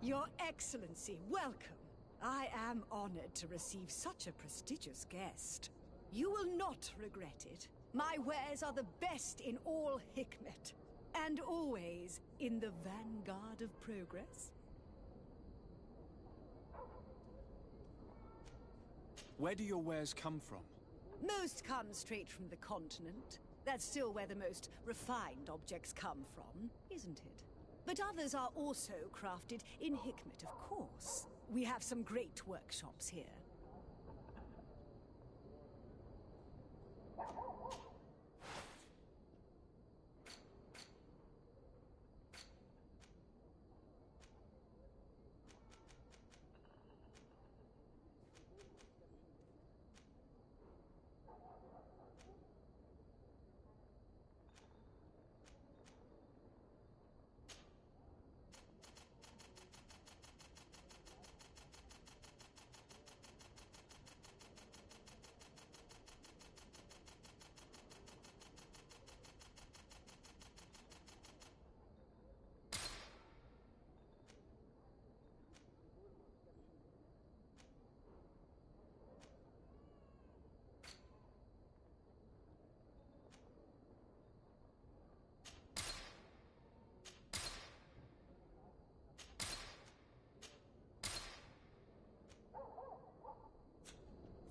Your Excellency, welcome. I am honored to receive such a prestigious guest. You will not regret it. My wares are the best in all Hikmet, and always in the vanguard of progress. Where do your wares come from? Most come straight from the continent. That's still where the most refined objects come from, isn't it? But others are also crafted in Hikmet, of course. We have some great workshops here.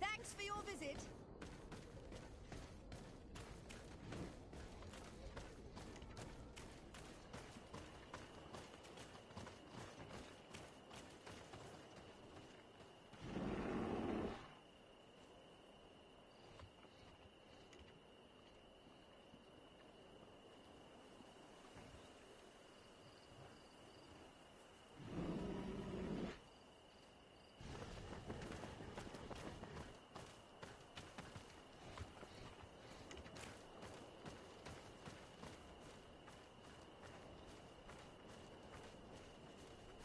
Thanks for your visit.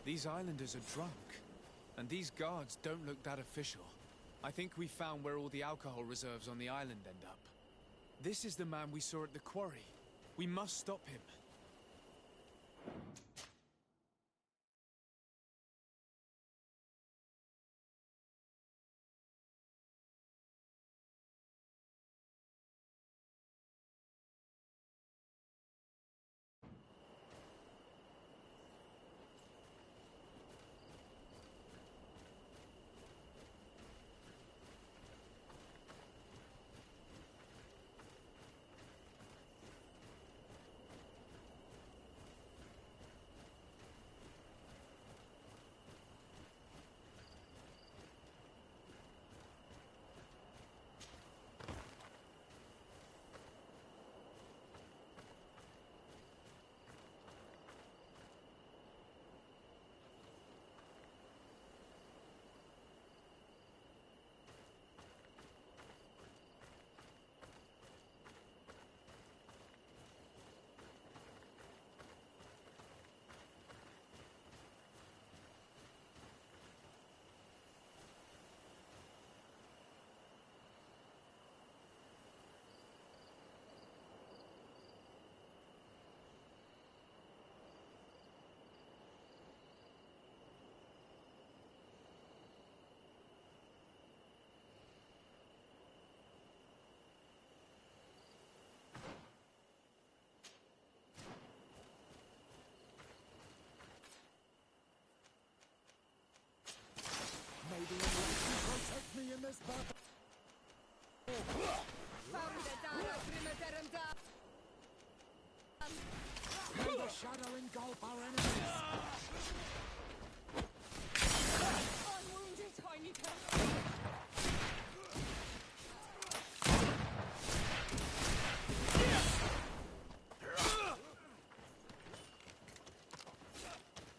These islanders are drunk, and these guards don't look that official. I think we found where all the alcohol reserves on the island end up. This is the man we saw at the quarry. We must stop him. Maybe it will protect me in this battle. May the shadow engulf our enemies. Unwounded, Heineke.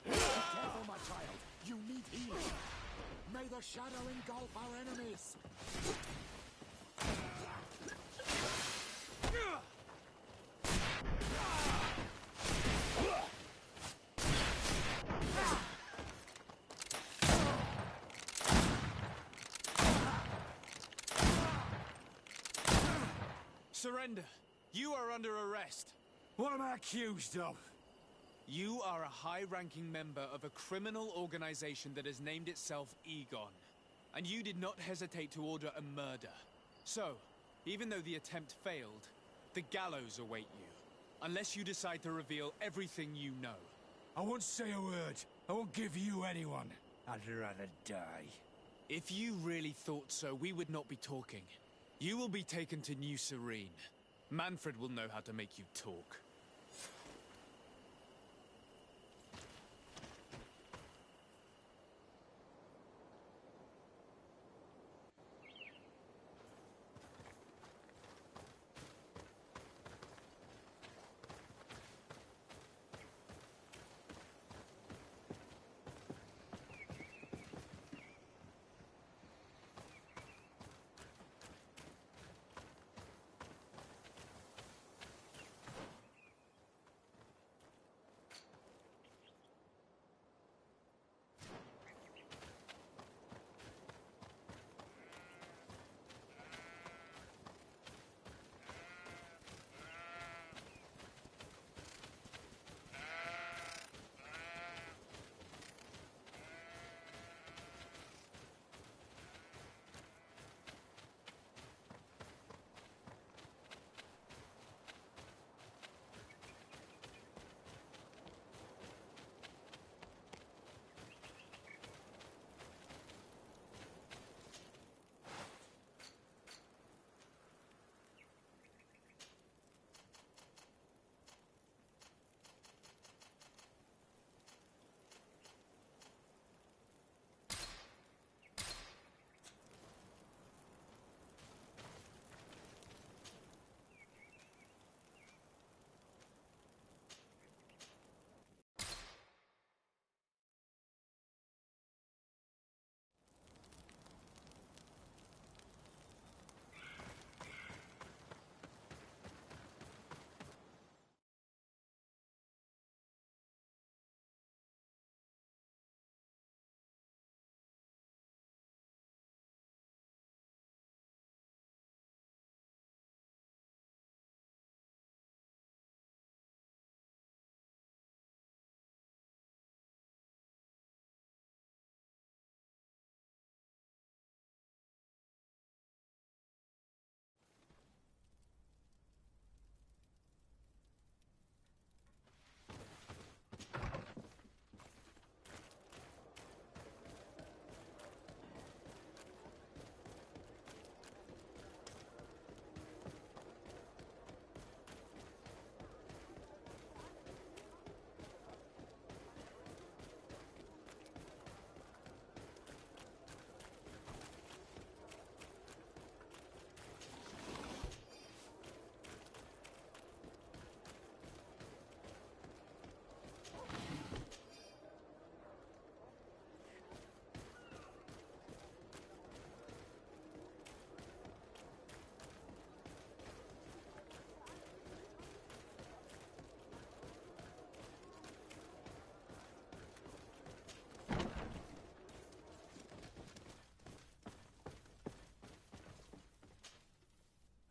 Careful, my child. You need healing. May the shadow engulf our enemies. Surrender. You are under arrest. What am I accused of? You are a high-ranking member of a criminal organization that has named itself Egon. And you did not hesitate to order a murder. So, even though the attempt failed, the gallows await you. Unless you decide to reveal everything you know. I won't say a word. I won't give you anyone. I'd rather die. If you really thought so, we would not be talking. You will be taken to New Serene. Manfred will know how to make you talk.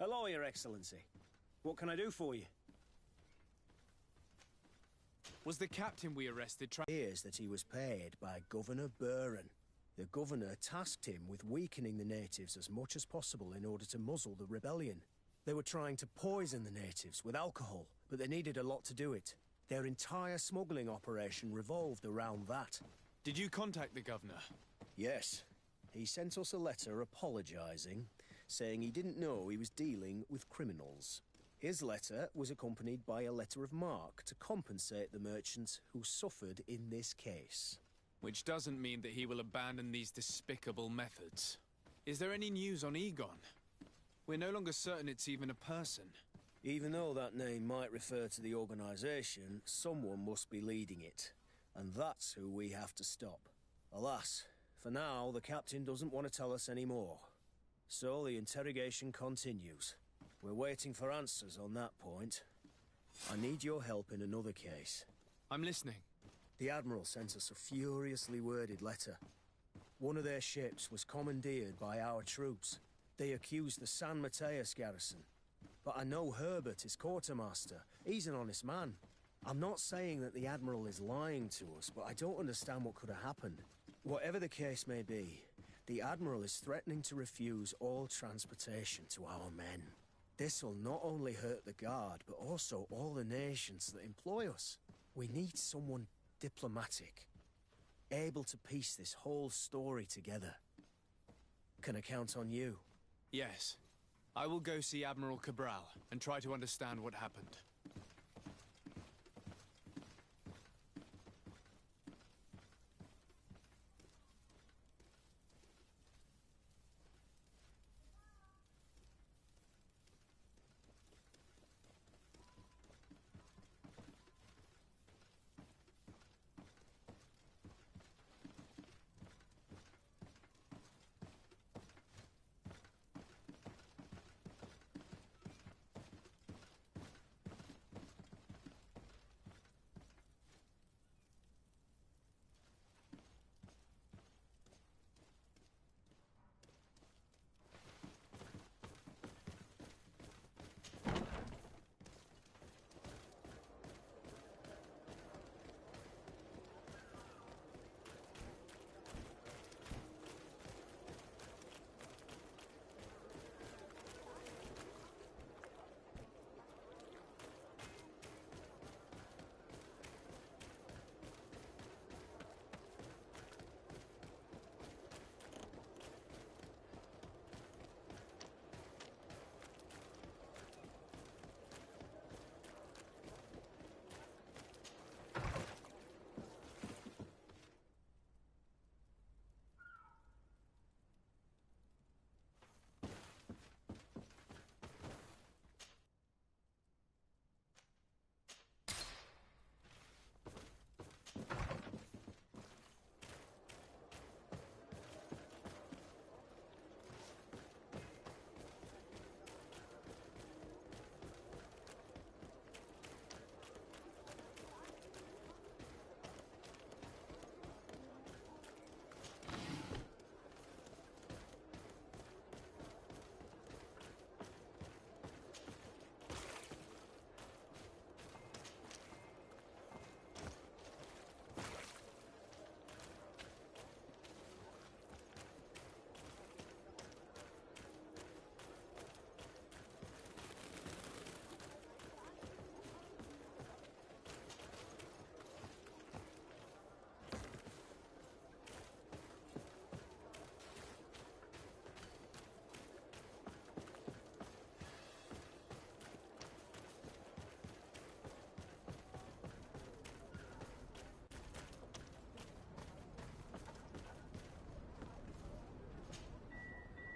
Hello, Your Excellency. What can I do for you? Was the captain we arrested trying... Hears that he was paid by Governor Buren. The governor tasked him with weakening the natives as much as possible in order to muzzle the rebellion. They were trying to poison the natives with alcohol, but they needed a lot to do it. Their entire smuggling operation revolved around that. Did you contact the governor? Yes. He sent us a letter apologizing, saying he didn't know he was dealing with criminals. His letter was accompanied by a letter of marque to compensate the merchants who suffered in this case. Which doesn't mean that he will abandon these despicable methods. Is there any news on Egon? We're no longer certain it's even a person. Even though that name might refer to the organization, someone must be leading it. And that's who we have to stop. Alas, for now, the captain doesn't want to tell us any more. So the interrogation continues. We're waiting for answers on that point. I need your help in another case. I'm listening. The Admiral sent us a furiously worded letter. One of their ships was commandeered by our troops. They accused the San Mateus garrison. But I know Herbert is quartermaster. He's an honest man. I'm not saying that the Admiral is lying to us, but I don't understand what could have happened. Whatever the case may be, the Admiral is threatening to refuse all transportation to our men. This will not only hurt the Guard, but also all the nations that employ us. We need someone diplomatic, able to piece this whole story together. Can I count on you? Yes. I will go see Admiral Cabral and try to understand what happened.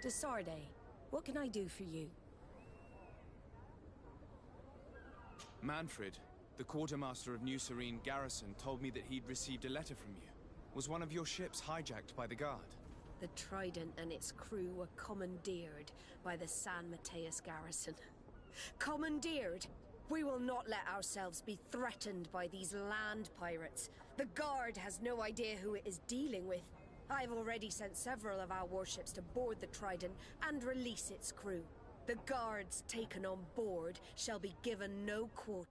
Desarde, what can I do for you? Manfred, the quartermaster of New Serene Garrison, told me that he'd received a letter from you. Was one of your ships hijacked by the Guard? The Trident and its crew were commandeered by the San Mateus Garrison. Commandeered? We will not let ourselves be threatened by these land pirates. The Guard has no idea who it is dealing with. I've already sent several of our warships to board the Trident and release its crew. The Guards taken on board shall be given no quarter.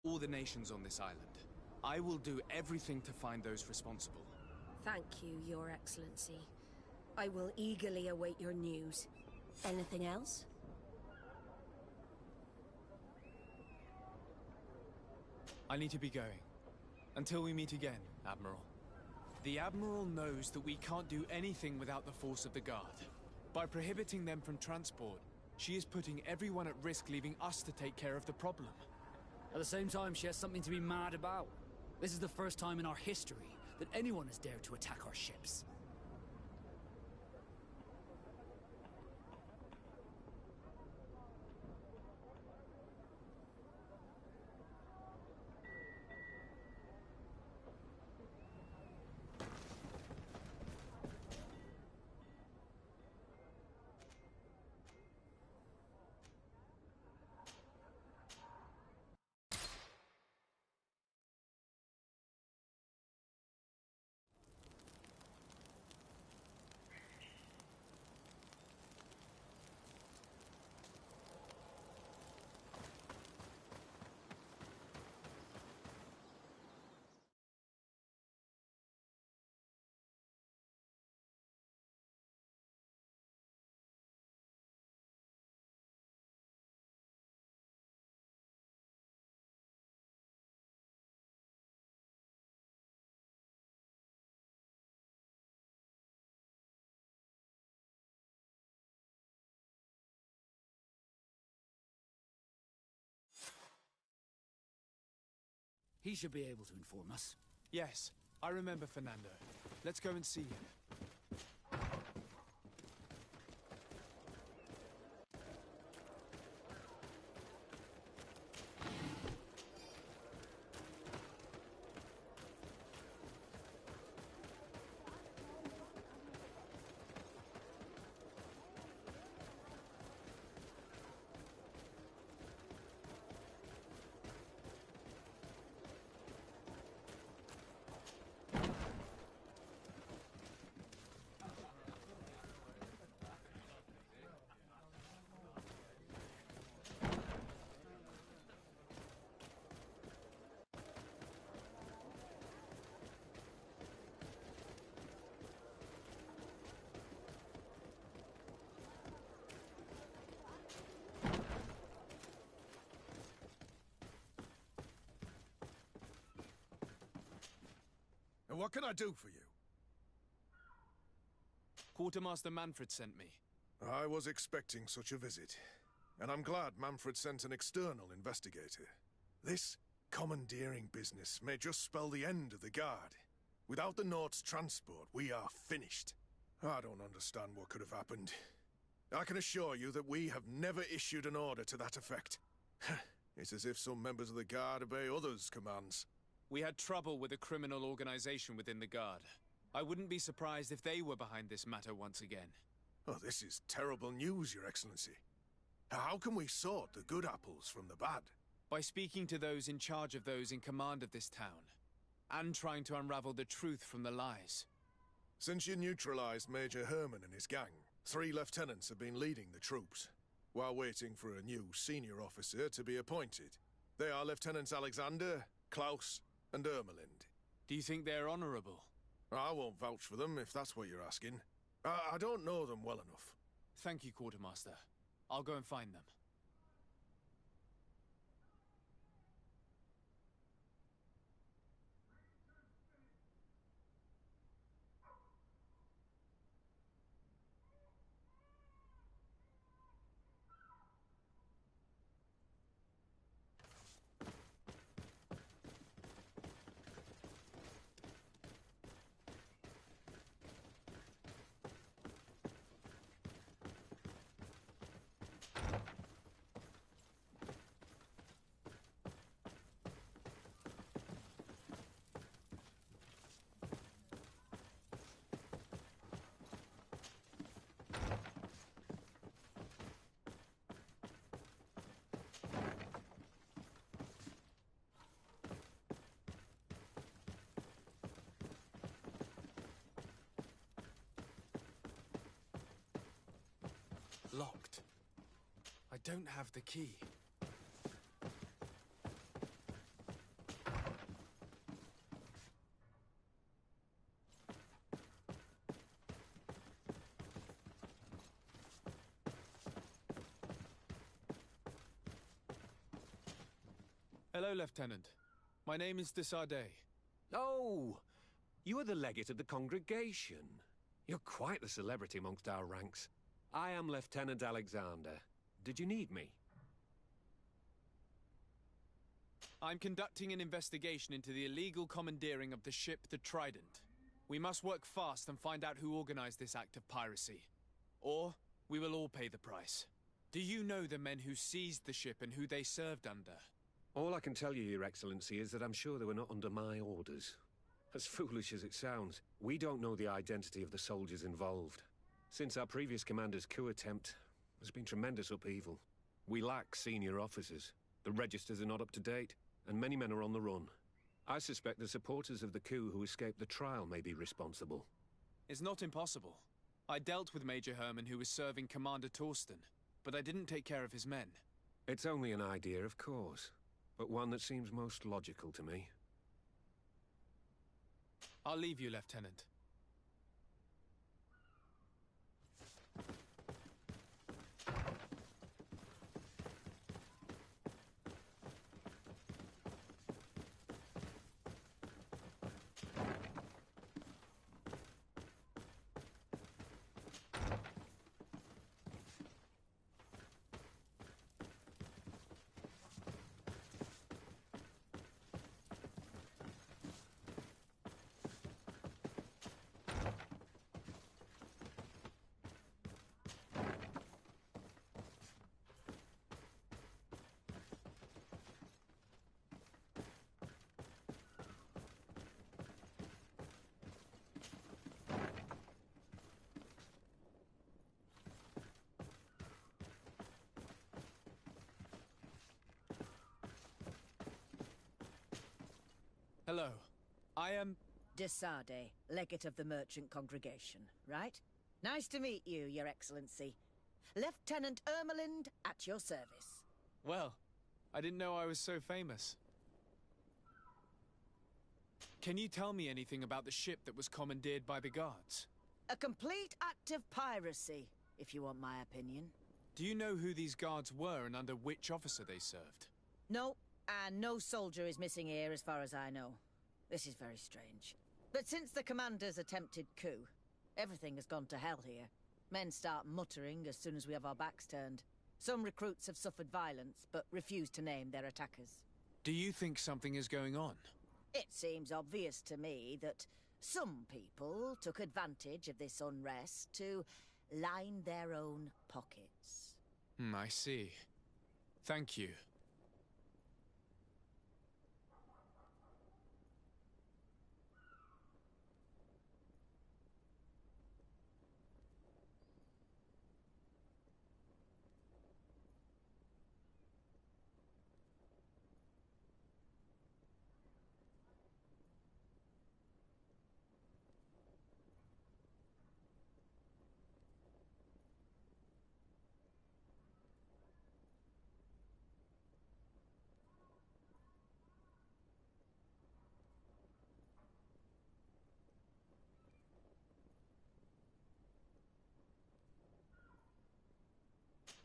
All the nations on this island. I will do everything to find those responsible. Thank you, Your Excellency. I will eagerly await your news. Anything else? I need to be going. Until we meet again, Admiral. The Admiral knows that we can't do anything without the force of the Guard. By prohibiting them from transport, she is putting everyone at risk, leaving us to take care of the problem. At the same time, she has something to be mad about. This is the first time in our history that anyone has dared to attack our ships. He should be able to inform us. Yes, I remember Fernando. Let's go and see him. And what can I do for you? Quartermaster Manfred sent me. I was expecting such a visit, and I'm glad Manfred sent an external investigator. This commandeering business may just spell the end of the Guard. Without the Nord's transport, we are finished. I don't understand what could have happened. I can assure you that we have never issued an order to that effect. It's as if some members of the Guard obey others' commands. We had trouble with a criminal organization within the Guard. I wouldn't be surprised if they were behind this matter once again. Oh, this is terrible news, Your Excellency. How can we sort the good apples from the bad? By speaking to those in charge of those in command of this town, and trying to unravel the truth from the lies. Since you neutralized Major Herman and his gang, 3 lieutenants have been leading the troops, while waiting for a new senior officer to be appointed. They are Lieutenants Alexander, Klaus, and Ermelind. Do you think they're honorable? I won't vouch for them, if that's what you're asking. I don't know them well enough. Thank you, Quartermaster. I'll go and find them. Locked. I don't have the key. Hello, Lieutenant. My name is Desardet. Oh, you are the legate of the congregation. You're quite the celebrity amongst our ranks. I am Lieutenant Alexander. Did you need me? I'm conducting an investigation into the illegal commandeering of the ship the Trident. We must work fast and find out who organized this act of piracy. Or, we will all pay the price. Do you know the men who seized the ship and who they served under? All I can tell you, Your Excellency, is that I'm sure they were not under my orders. As foolish as it sounds, we don't know the identity of the soldiers involved. Since our previous commander's coup attempt, there's been tremendous upheaval. We lack senior officers. The registers are not up to date, and many men are on the run. I suspect the supporters of the coup who escaped the trial may be responsible. It's not impossible. I dealt with Major Herman, who was serving Commander Torsten, but I didn't take care of his men. It's only an idea, of course, but one that seems most logical to me. I'll leave you, Lieutenant. Hello. I am... Desade, legate of the merchant congregation, right? Nice to meet you, Your Excellency. Lieutenant Ermelind, at your service. Well, I didn't know I was so famous. Can you tell me anything about the ship that was commandeered by the guards? A complete act of piracy, if you want my opinion. Do you know who these guards were and under which officer they served? No, and no soldier is missing here as far as I know. This is very strange. But since the commander's attempted coup, everything has gone to hell here. Men start muttering as soon as we have our backs turned. Some recruits have suffered violence, but refuse to name their attackers. Do you think something is going on? It seems obvious to me that some people took advantage of this unrest to line their own pockets. I see. Thank you.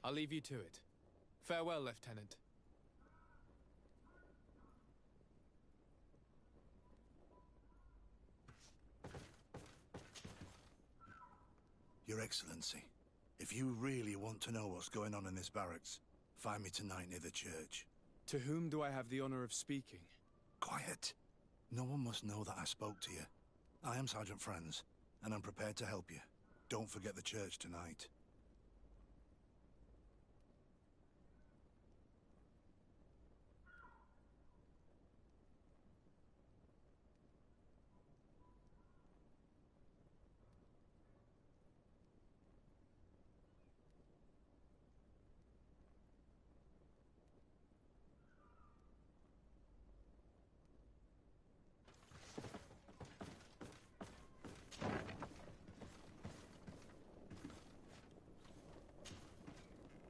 I'll leave you to it. Farewell, Lieutenant. Your Excellency, if you really want to know what's going on in this barracks, find me tonight near the church. To whom do I have the honor of speaking? Quiet. No one must know that I spoke to you. I am Sergeant Franz, and I'm prepared to help you. Don't forget the church tonight.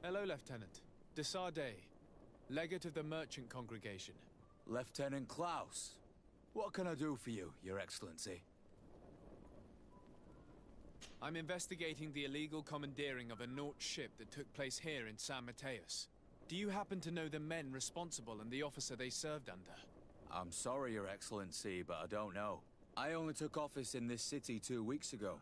Hello, Lieutenant. Desade, legate of the merchant congregation. Lieutenant Klaus, what can I do for you, Your Excellency? I'm investigating the illegal commandeering of a Naut ship that took place here in San Mateus. Do you happen to know the men responsible and the officer they served under? I'm sorry, Your Excellency, but I don't know. I only took office in this city 2 weeks ago.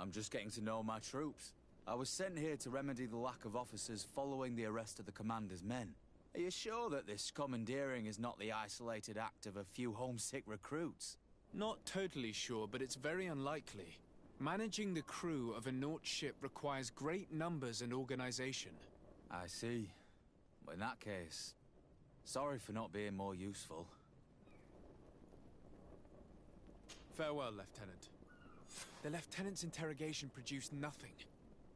I'm just getting to know my troops. I was sent here to remedy the lack of officers following the arrest of the commander's men. Are you sure that this commandeering is not the isolated act of a few homesick recruits? Not totally sure, but it's very unlikely. Managing the crew of a Naut ship requires great numbers and organization. I see. Well, in that case, sorry for not being more useful. Farewell, Lieutenant. The Lieutenant's interrogation produced nothing.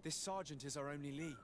This sergeant is our only lead.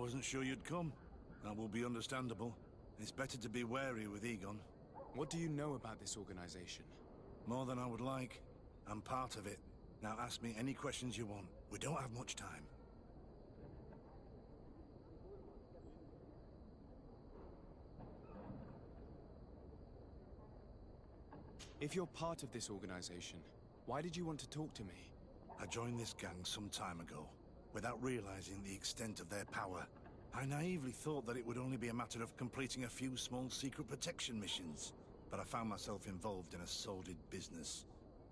wasn't sure you'd come. That will be understandable. It's better to be wary with Egon. What do you know about this organization? More than I would like. I'm part of it. Now ask me any questions you want. We don't have much time. If you're part of this organization, why did you want to talk to me? I joined this gang some time ago, without realizing the extent of their power. I naively thought that it would only be a matter of completing a few small secret protection missions. But I found myself involved in a sordid business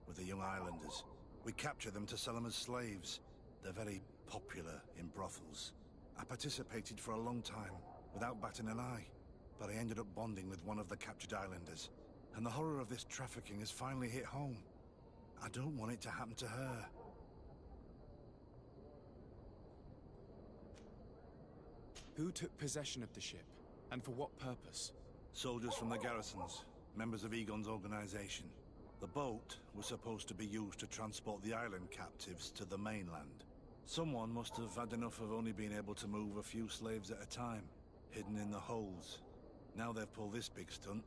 with the young islanders. We capture them to sell them as slaves. They're very popular in brothels. I participated for a long time, without batting an eye. But I ended up bonding with one of the captured islanders. And the horror of this trafficking has finally hit home. I don't want it to happen to her. Who took possession of the ship? And for what purpose? Soldiers from the garrisons, members of Egon's organization. The boat was supposed to be used to transport the island captives to the mainland. Someone must have had enough of only being able to move a few slaves at a time, hidden in the holds. Now they've pulled this big stunt.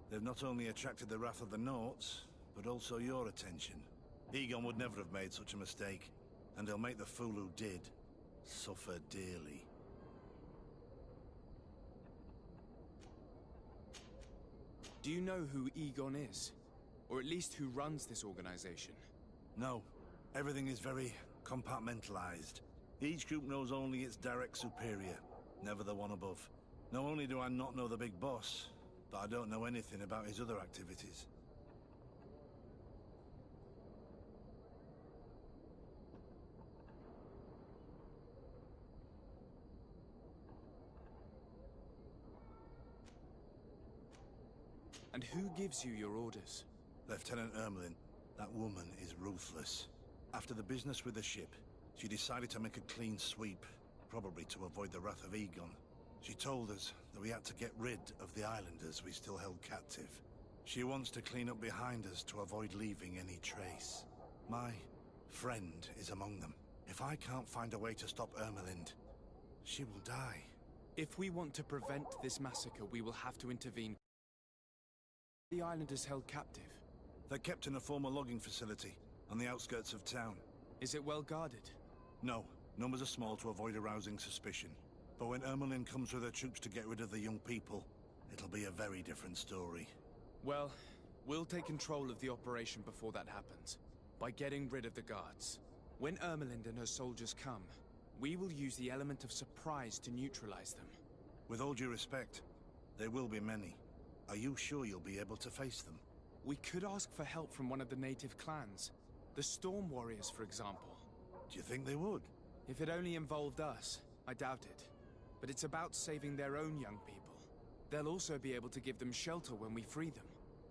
They've not only attracted the wrath of the Nauts, but also your attention. Egon would never have made such a mistake, and he'll make the fool who did suffer dearly. Do you know who Egon is? Or at least who runs this organization? No. Everything is very compartmentalized. Each group knows only its direct superior, never the one above. Not only do I not know the big boss, but I don't know anything about his other activities. And who gives you your orders? Lieutenant Ermelin. That woman is ruthless. After the business with the ship, she decided to make a clean sweep, probably to avoid the wrath of Egon. She told us that we had to get rid of the islanders we still held captive. She wants to clean up behind us to avoid leaving any trace. My friend is among them. If I can't find a way to stop Ermelind, she will die. If we want to prevent this massacre, we will have to intervene. The islanders held captive. They're kept in a former logging facility on the outskirts of town. Is it well guarded? No. Numbers are small to avoid arousing suspicion. But when Ermelin comes with her troops to get rid of the young people, it'll be a very different story. Well, we'll take control of the operation before that happens, by getting rid of the guards. When Ermelind and her soldiers come, we will use the element of surprise to neutralize them. With all due respect, there will be many. Are you sure you'll be able to face them? We could ask for help from one of the native clans. The Storm Warriors, for example. Do you think they would? If it only involved us, I doubt it. But it's about saving their own young people. They'll also be able to give them shelter when we free them.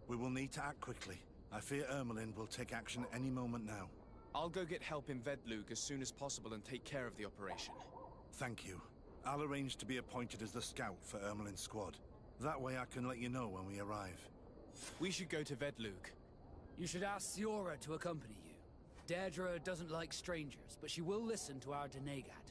We will need to act quickly. I fear Ermelin will take action any moment now. I'll go get help in Vedlug as soon as possible and take care of the operation. Thank you. I'll arrange to be appointed as the scout for Ermelin's squad. That way I can let you know when we arrive. We should go to Vedlug. You should ask Siora to accompany you. Deirdre doesn't like strangers, but she will listen to our Denegat.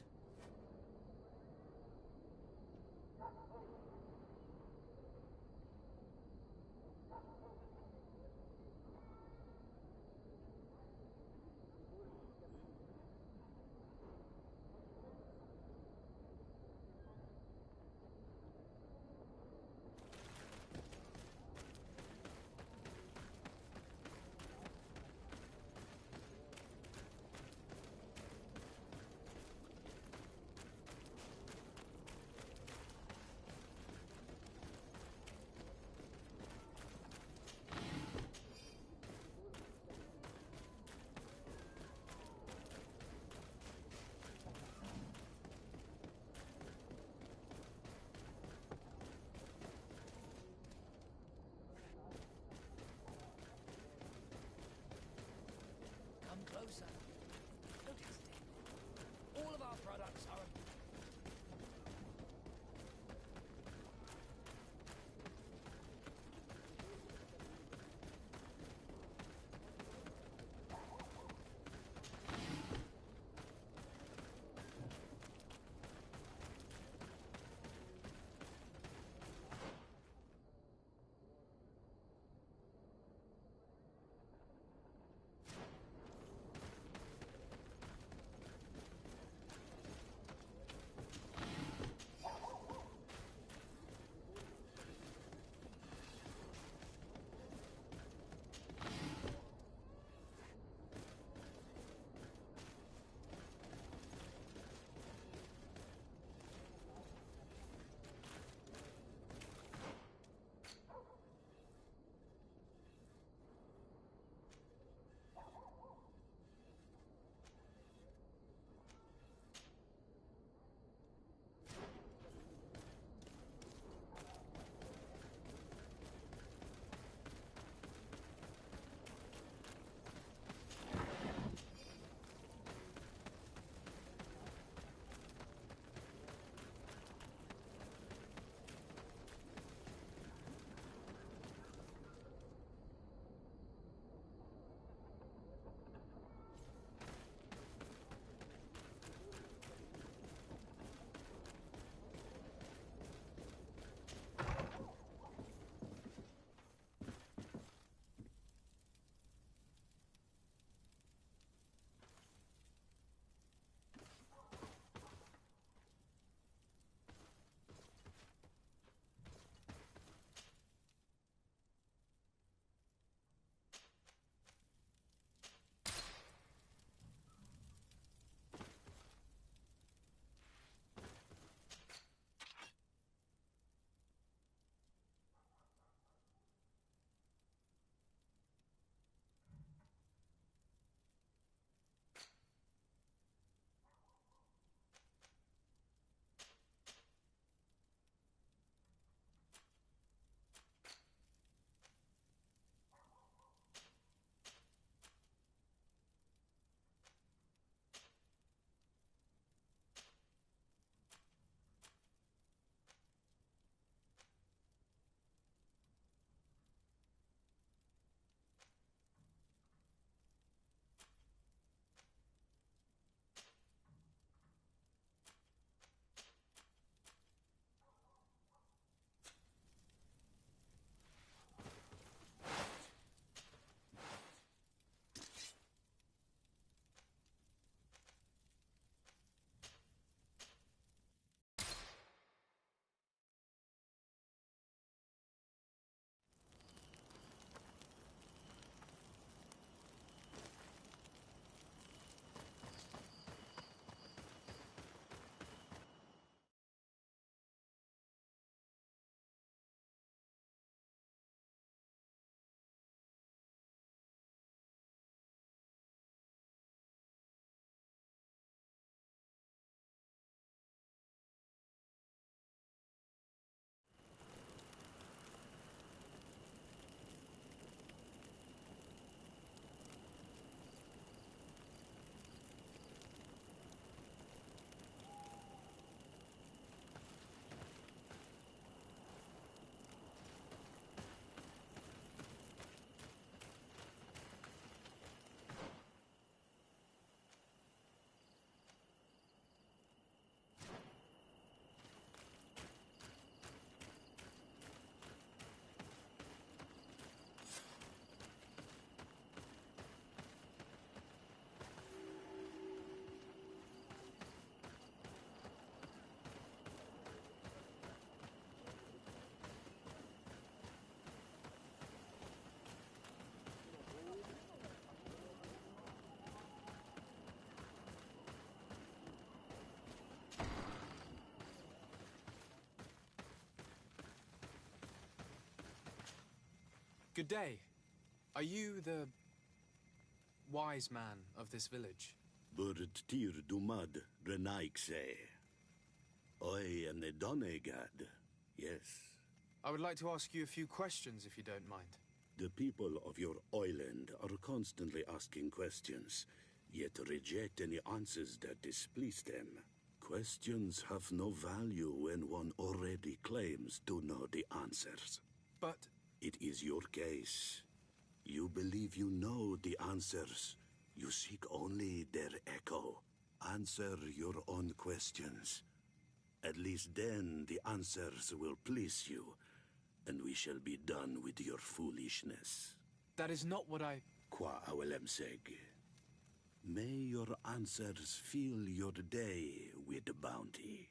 Good day. Are you the wise man of this village? bored2creat Renaikse. I am the Donegad, yes. I would like to ask you a few questions, if you don't mind. The people of your island are constantly asking questions, yet reject any answers that displease them. Questions have no value when one already claims to know the answers. But it is your case. You believe you know the answers. You seek only their echo. Answer your own questions. At least then the answers will please you, and we shall be done with your foolishness. that is not what I... Qua awelemseg. May your answers fill your day with bounty.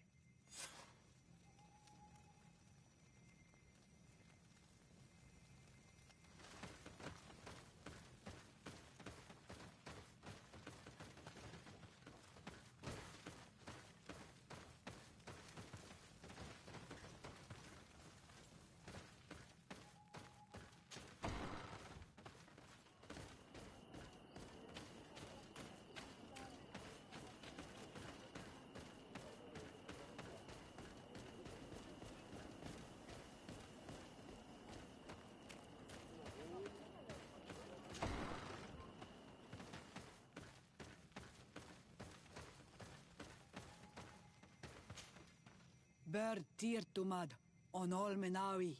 bored2creat on all Menawi.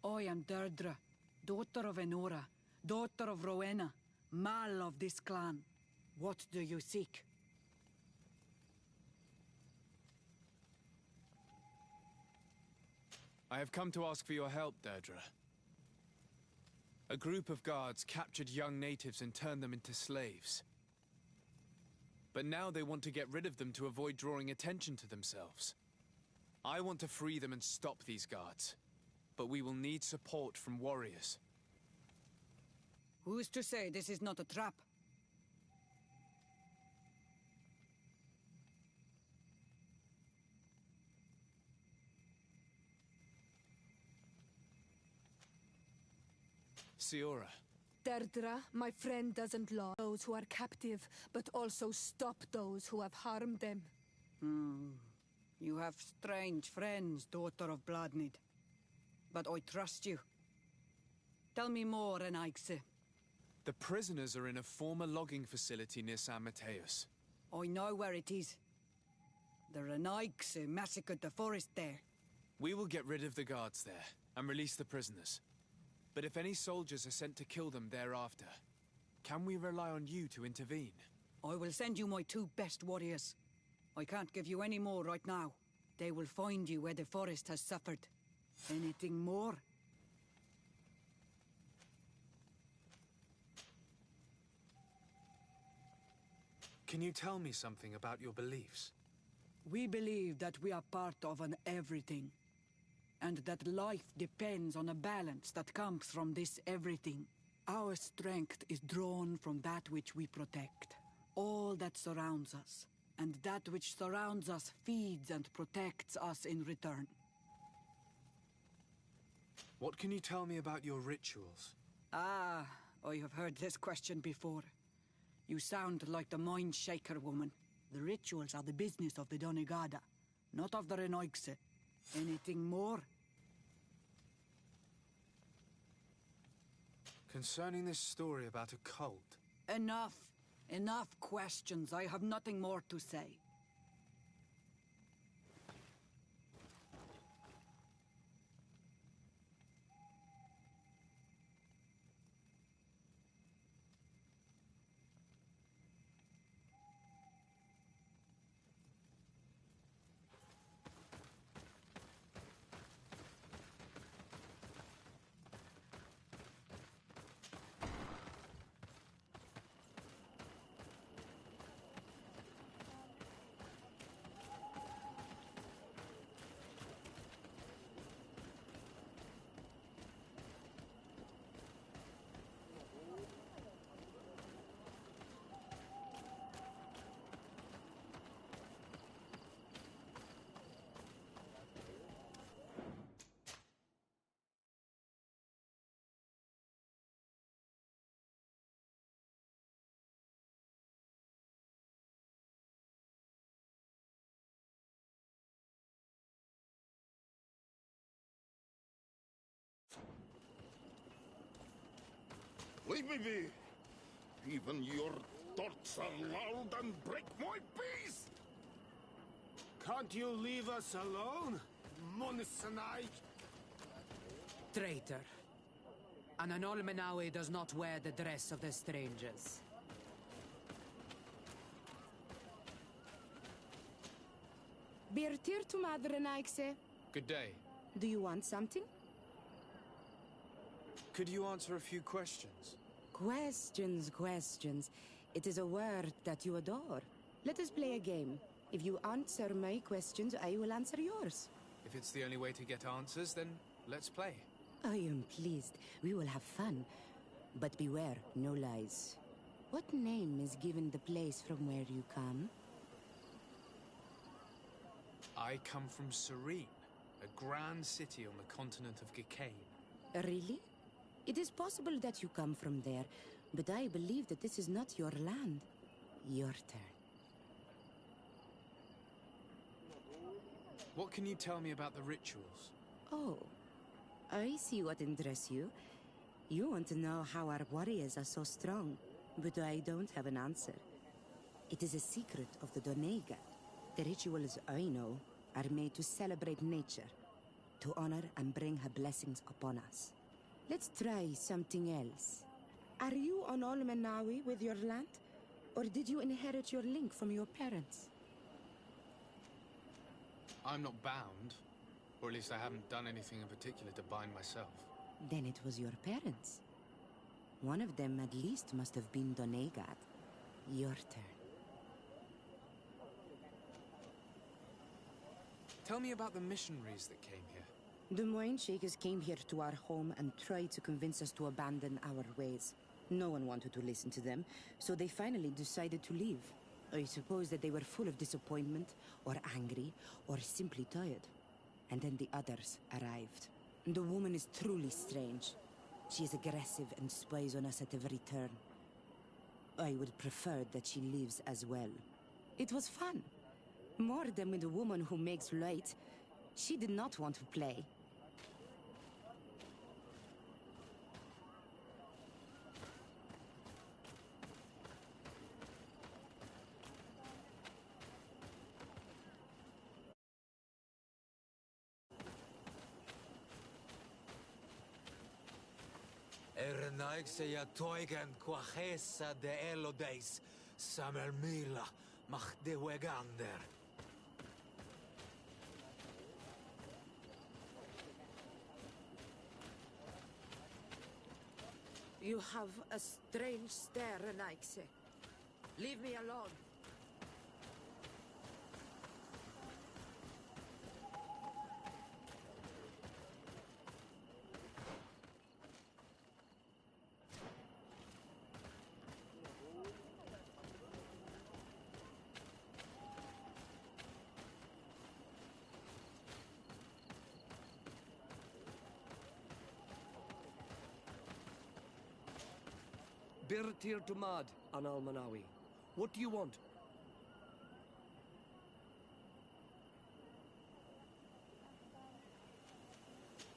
I am Deirdre, daughter of Enora, daughter of Rowena, Mal of this clan. What do you seek? I have come to ask for your help, Deirdre. A group of guards captured young natives and turned them into slaves. But now they want to get rid of them to avoid drawing attention to themselves. I want to free them and stop these guards. But we will need support from warriors. Who's to say this is not a trap? Siora. Deirdre, my friend doesn't love those who are captive, but also stop those who have harmed them. You have strange friends, daughter of Bloodnid. But I trust you. Tell me more, Renaikse. The prisoners are in a former logging facility near San Mateus. I know where it is. The Renaikse massacred the forest there. We will get rid of the guards there and release the prisoners. But if any soldiers are sent to kill them thereafter, can we rely on you to intervene? I will send you my 2 best warriors. I can't give you any more right now. They will find you where the forest has suffered. Anything more? Can you tell me something about your beliefs? We believe that we are part of an everything. And that life depends on a balance that comes from this everything. Our strength is drawn from that which we protect. All that surrounds us. And that which surrounds us feeds and protects us in return. What can you tell me about your rituals? Ah, I have heard this question before. You sound like the Mind Shaker woman. The rituals are the business of the Donegada, not of the Renaikse. Anything more? Concerning this story about a cult. Enough. Enough questions. I have nothing more to say. Leave me be! Even your thoughts are loud and break my peace! Can't you leave us alone, Monissanai? Traitor. An Anolmenawe does not wear the dress of the strangers. Birtir to Madrenaikse. Good day. Do you want something? Could you answer a few questions? Questions. It is a word that you adore. Let us play a game. If you answer my questions, I will answer yours. If it's the only way to get answers, then let's play. I am pleased. We will have fun. But beware, no lies. What name is given the place from where you come? I come from Serene, a grand city on the continent of Gicane. Really? It is possible that you come from there, but I believe that this is not your land. Your turn. What can you tell me about the rituals? Oh, I see what interests you. You want to know how our warriors are so strong, but I don't have an answer. It is a secret of the Donega. The rituals I know are made to celebrate nature, to honor and bring her blessings upon us. Let's try something else. Are you on Olmenawi with your land? Or did you inherit your link from your parents? I'm not bound. Or at least I haven't done anything in particular to bind myself. Then it was your parents. One of them at least must have been Donegat. Your turn. Tell me about the missionaries that came here. The Moine Shakers came here to our home and tried to convince us to abandon our ways. No one wanted to listen to them, so they finally decided to leave. I suppose that they were full of disappointment, or angry, or simply tired. And then the others arrived. The woman is truly strange. She is aggressive and spies on us at every turn. I would prefer that she leaves as well. It was fun. More than with the woman who makes light. She did not want to play. Ernaigse ja toigen quachesa de elodeis, samer mila, mach de wegander. You have a strange stare, Renaikse. Leave me alone. Birtir to Mad, an Almanawi. What do you want?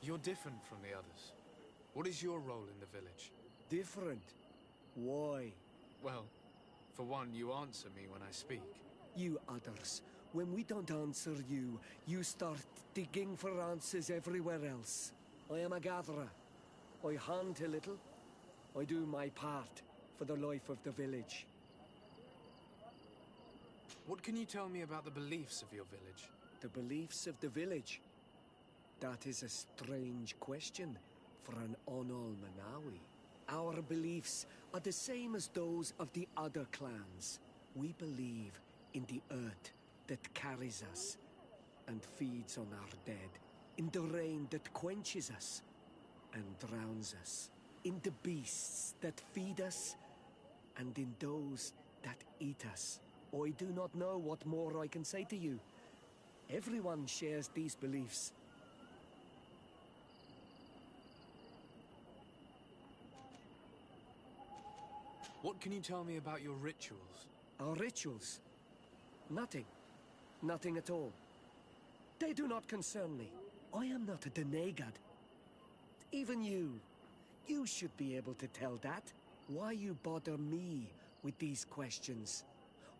You're different from the others. What is your role in the village? Different? Why? Well, for one, you answer me when I speak. You others, when we don't answer you, you start digging for answers everywhere else. I am a gatherer. I hunt a little. I do my part for the life of the village. What can you tell me about the beliefs of your village? The beliefs of the village? That is a strange question for an Onol Manawi. Our beliefs are the same as those of the other clans. We believe in the earth that carries us and feeds on our dead, in the rain that quenches us and drowns us, in the beasts that feed us, and in those that eat us. I do not know what more I can say to you. Everyone shares these beliefs. What can you tell me about your rituals? Our rituals? Nothing. Nothing at all. They do not concern me. I am not a Denegad. Even you. You should be able to tell that. Why you bother me with these questions?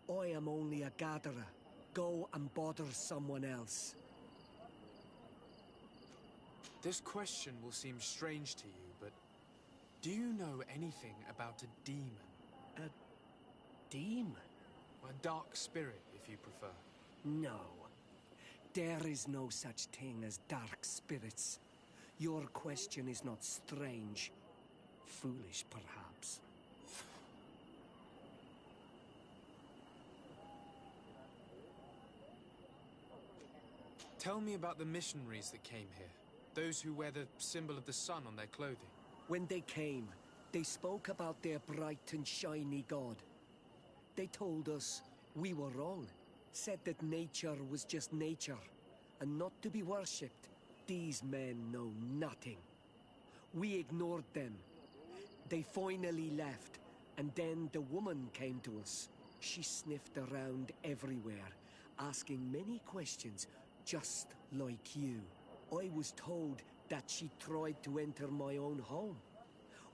I am only a gatherer. Go and bother someone else. This question will seem strange to you, but do you know anything about a demon? A demon? A dark spirit, if you prefer. No. There is no such thing as dark spirits. Your question is not strange. Foolish, perhaps. Tell me about the missionaries that came here. Those who wear the symbol of the sun on their clothing. When they came, they spoke about their bright and shiny god. They told us we were wrong. Said that nature was just nature, and not to be worshipped. These men know nothing. We ignored them. They finally left, and then the woman came to us. She sniffed around everywhere, asking many questions, just like you. I was told that she tried to enter my own home.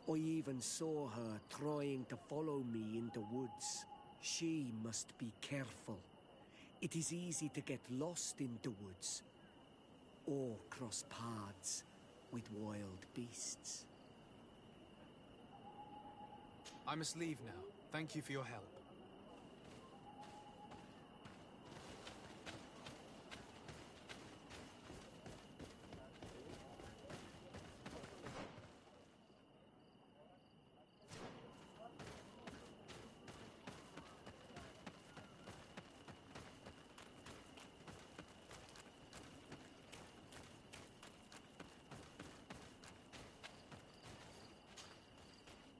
I even saw her trying to follow me in the woods. She must be careful. It is easy to get lost in the woods, or cross paths with wild beasts. I must leave now. Thank you for your help.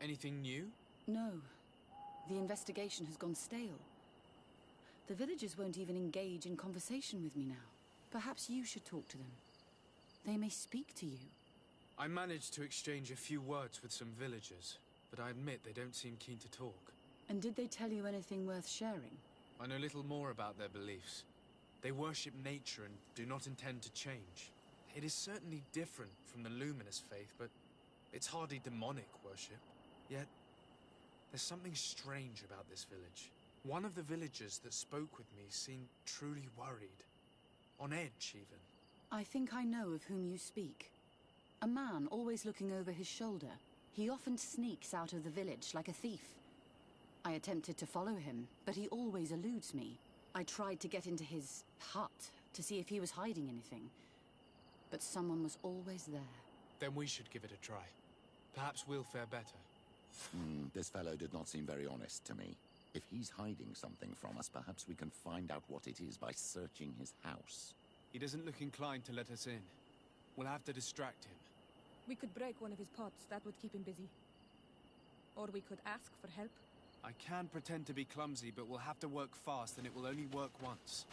Anything new? No. The investigation has gone stale. The villagers won't even engage in conversation with me now. Perhaps you should talk to them. They may speak to you. I managed to exchange a few words with some villagers, but I admit they don't seem keen to talk. And did they tell you anything worth sharing? I know little more about their beliefs. They worship nature and do not intend to change. It is certainly different from the luminous faith, but it's hardly demonic worship. Yet, there's something strange about this village. One of the villagers that spoke with me seemed truly worried. On edge, even. I think I know of whom you speak. A man always looking over his shoulder. He often sneaks out of the village like a thief. I attempted to follow him, but he always eludes me. I tried to get into his hut to see if he was hiding anything, but someone was always there. Then we should give it a try. Perhaps we'll fare better. This fellow did not seem very honest to me. If he's hiding something from us, perhaps we can find out what it is by searching his house. He doesn't look inclined to let us in. We'll have to distract him. We could break one of his pots. That would keep him busy. Or we could ask for help. I can pretend to be clumsy, but we'll have to work fast, and it will only work once.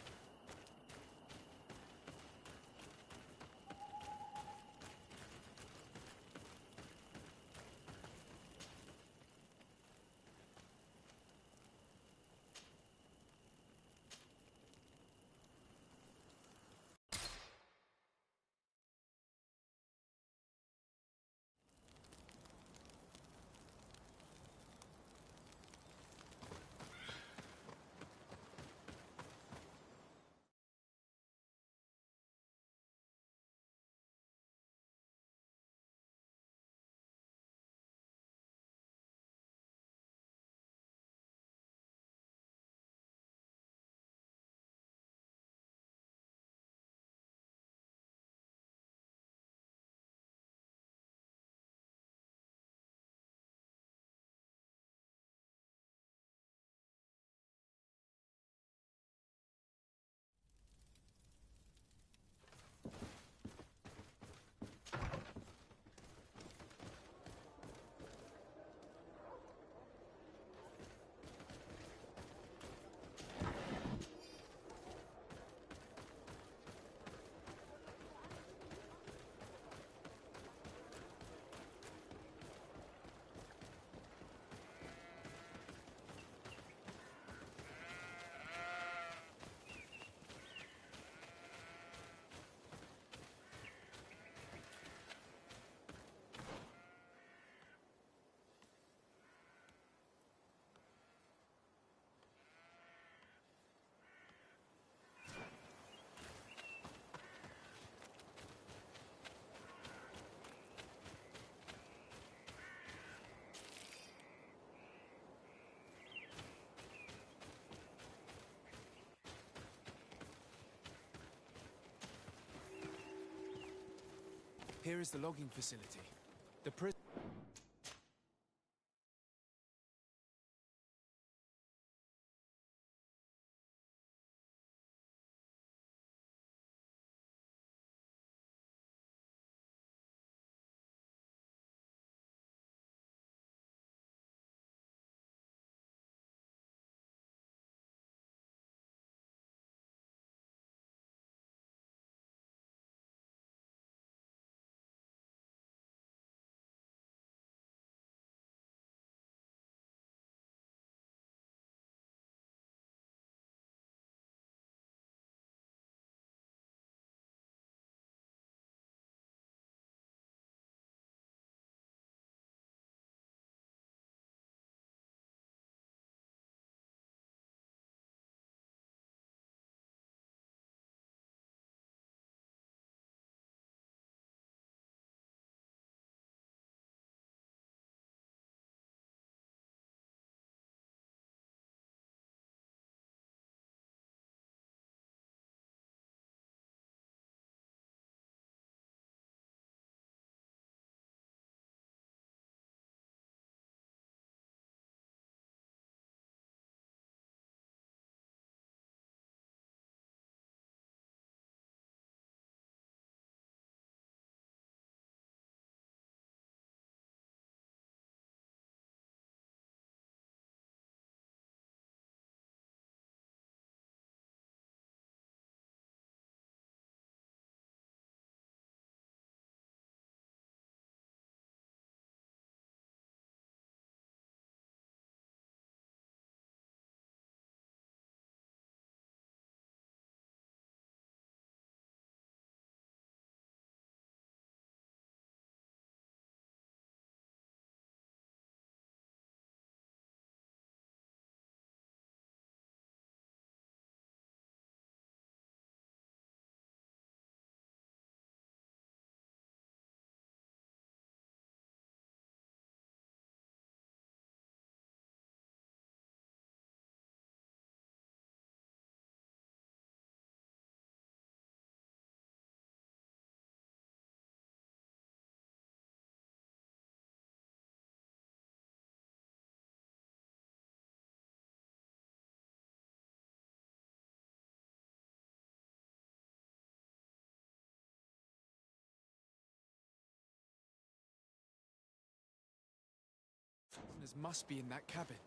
Here is the logging facility. The prison... must be in that cabin.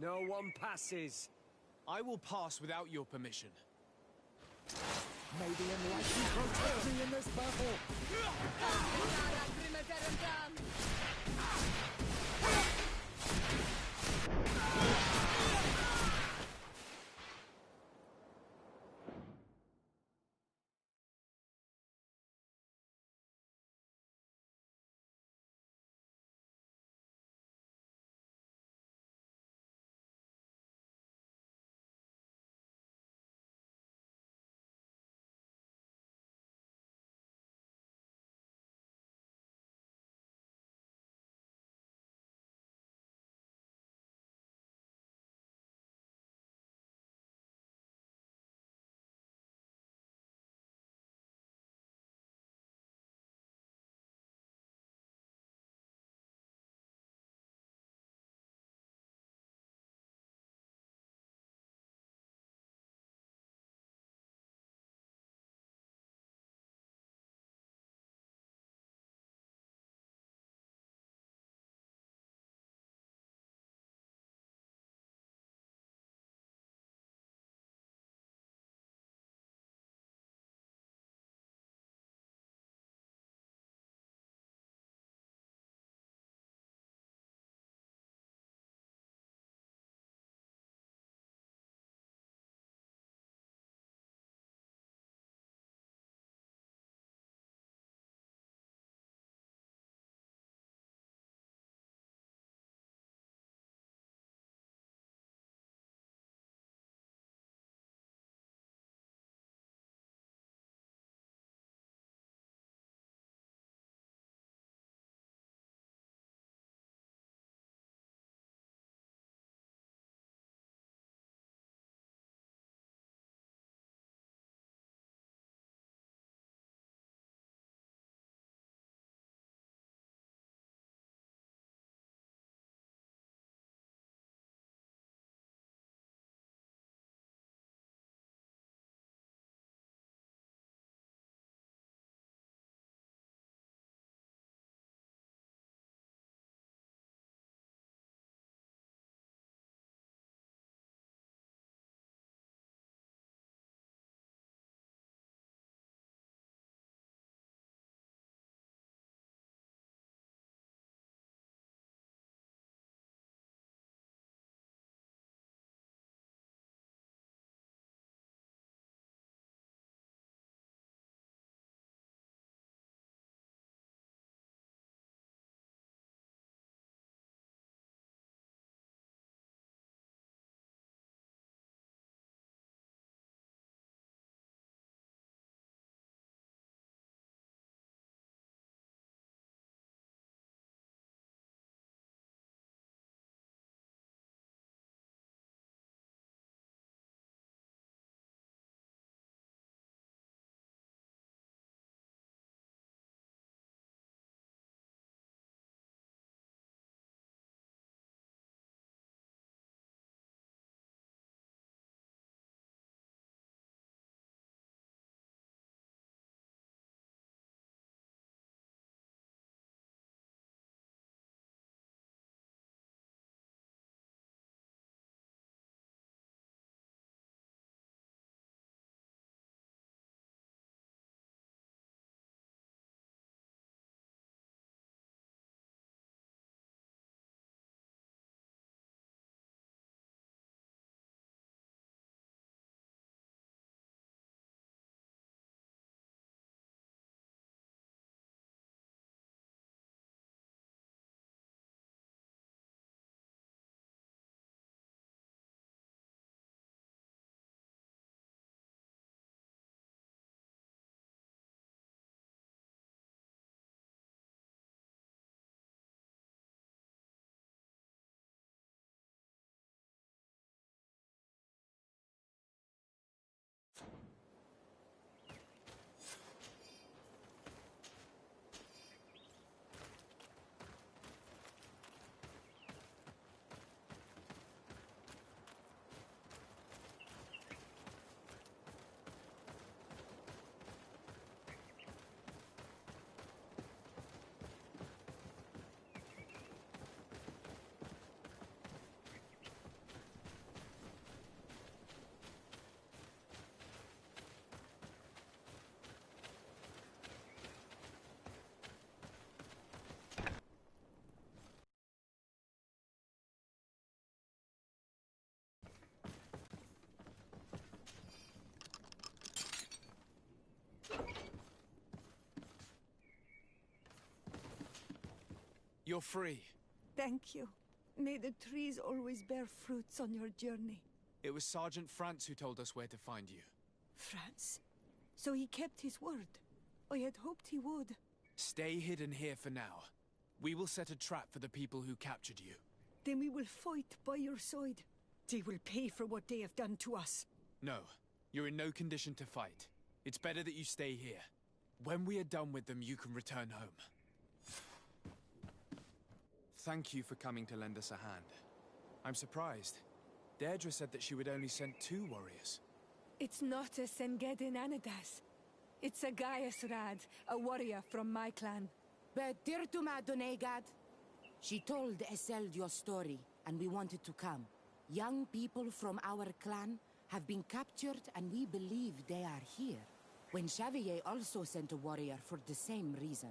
No one passes. I will pass without your permission. May the enlightened protect me in this battle! You're free. Thank you. May the trees always bear fruits on your journey. It was Sergeant Franz who told us where to find you. Franz? So he kept his word. I had hoped he would. Stay hidden here for now. We will set a trap for the people who captured you. Then we will fight by your side. They will pay for what they have done to us. No, you're in no condition to fight. It's better that you stay here. When we are done with them, you can return home. Thank you for coming to lend us a hand. I'm surprised. Deirdre said that she would only send 2 warriors. It's not a Sengedin Anadas. It's a Gaius Rad, a warrior from my clan. But Tirtuma Donegad, she told Eseld your story, and we wanted to come. Young people from our clan have been captured, and we believe they are here. When Xavier also sent a warrior for the same reason.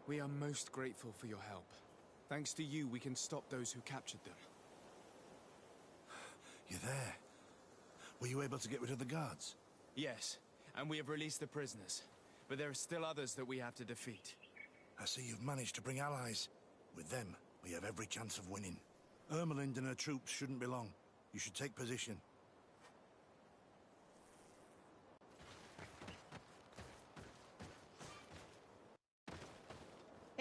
We are most grateful for your help. Thanks to you, we can stop those who captured them. You're there. Were you able to get rid of the guards? Yes, and we have released the prisoners. But there are still others that we have to defeat. I see you've managed to bring allies. With them, we have every chance of winning. Ermelind and her troops shouldn't be long. You should take position.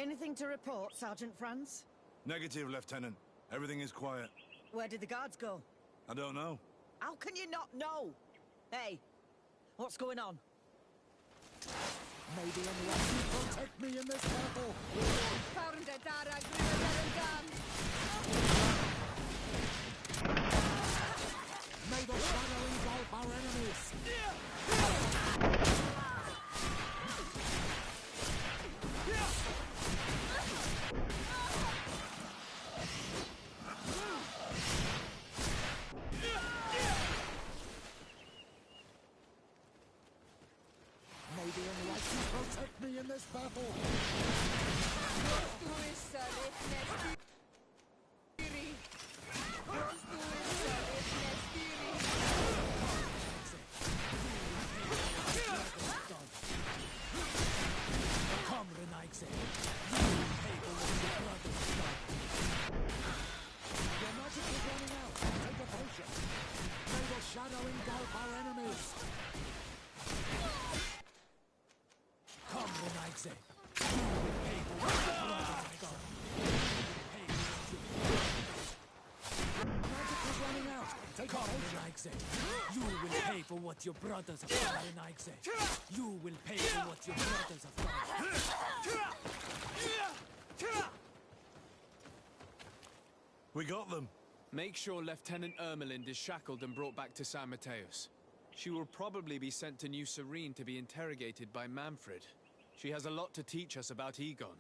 Anything to report, Sergeant Franz? Negative, Lieutenant. Everything is quiet. Where did the guards go? I don't know. How can you not know? Hey, what's going on? Maybe anyone can protect me in this battle. May the shadow engulf our enemies. Maybe anyone can protect me in this battle. You will pay for what your brothers have done in Aixe. You will pay for what your brothers have done. We got them. Make sure Lieutenant Ermelind is shackled and brought back to San Mateus. She will probably be sent to New Serene to be interrogated by Manfred. She has a lot to teach us about Egon.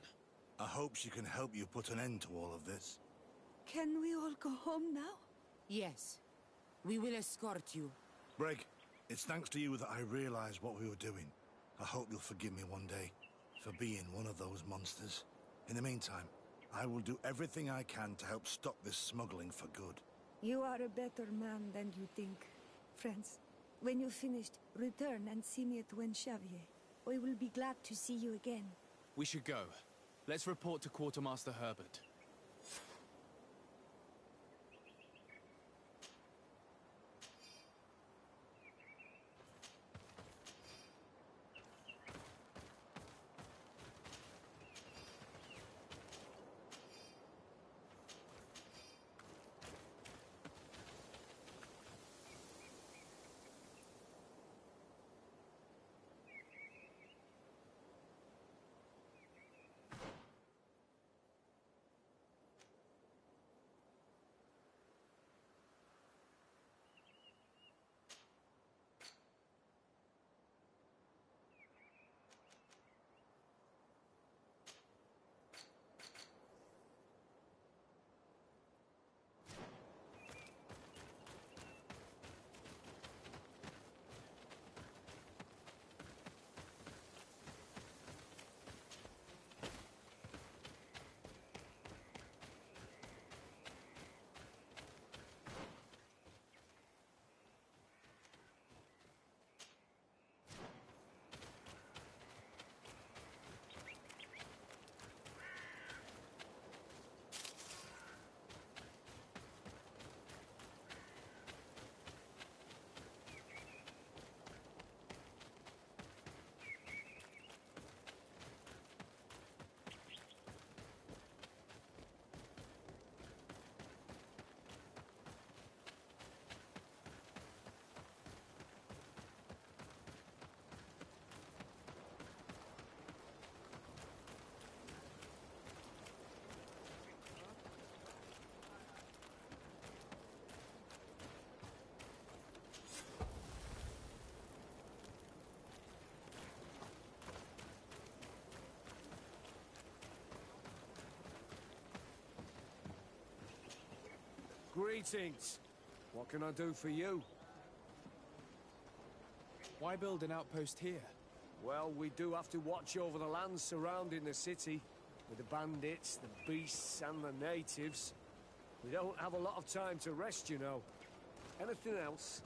I hope she can help you put an end to all of this. Can we all go home now? Yes. We will escort you. Breg, it's thanks to you that I realized what we were doing. I hope you'll forgive me one day for being one of those monsters. In the meantime, I will do everything I can to help stop this smuggling for good. You are a better man than you think. Friends, when you're finished, return and see me at Xavier. I will be glad to see you again. We should go. Let's report to Quartermaster Herbert. Greetings. What can I do for you? Why build an outpost here? Well, we do have to watch over the lands surrounding the city, with the bandits, the beasts, and the natives. We don't have a lot of time to rest, you know. Anything else?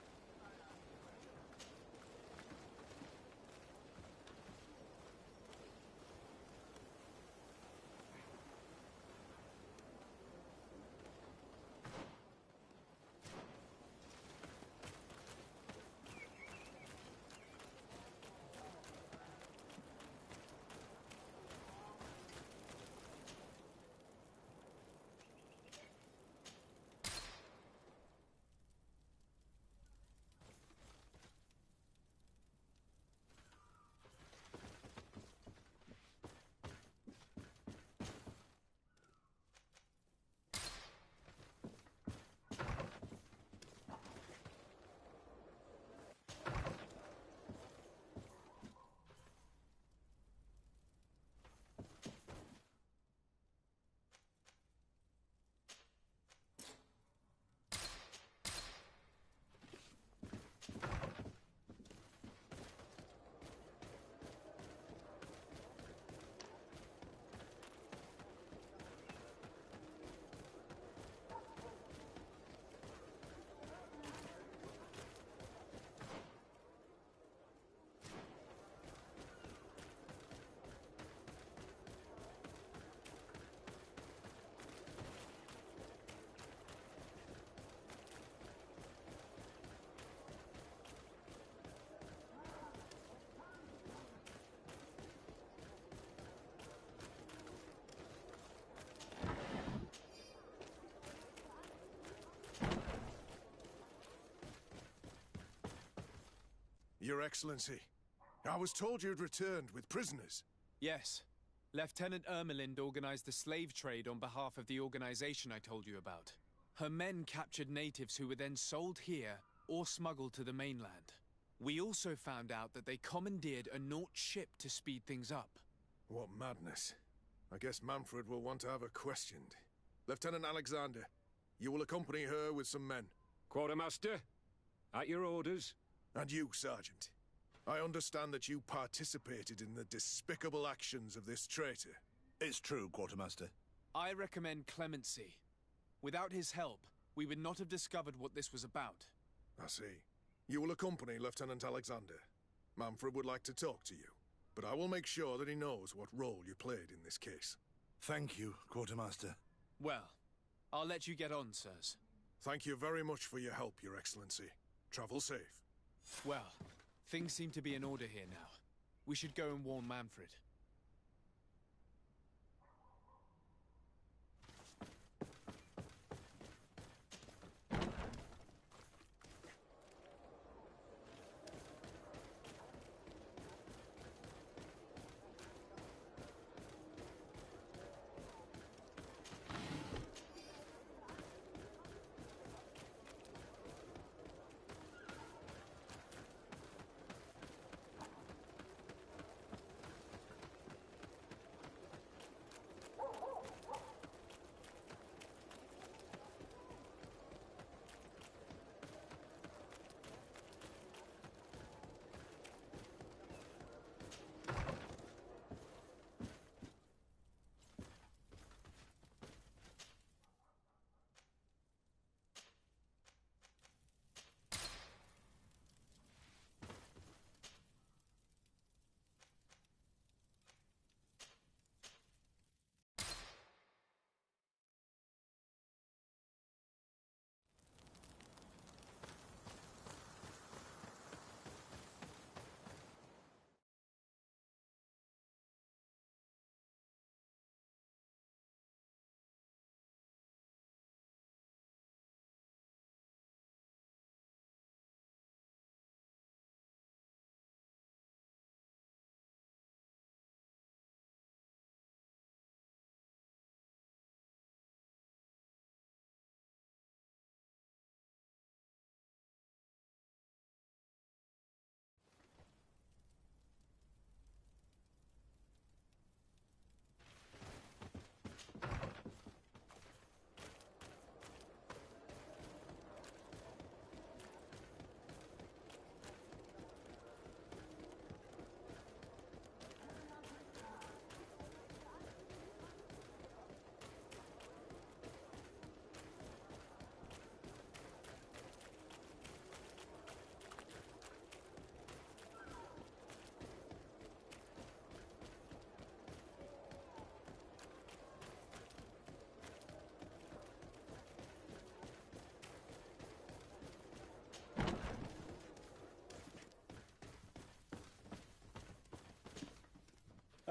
Your Excellency, I was told you'd returned with prisoners. Yes. Lieutenant Ermelind organized the slave trade on behalf of the organization I told you about. Her men captured natives who were then sold here or smuggled to the mainland. We also found out that they commandeered a Naut ship to speed things up. What madness. I guess Manfred will want to have her questioned. Lieutenant Alexander, you will accompany her with some men. Quartermaster, at your orders. And you, Sergeant. I understand that you participated in the despicable actions of this traitor. It's true, Quartermaster. I recommend clemency. Without his help, we would not have discovered what this was about. I see. You will accompany Lieutenant Alexander. Manfred would like to talk to you, but I will make sure that he knows what role you played in this case. Thank you, Quartermaster. Well, I'll let you get on, sirs. Thank you very much for your help, Your Excellency. Travel safe. Well, things seem to be in order here now. We should go and warn Manfred.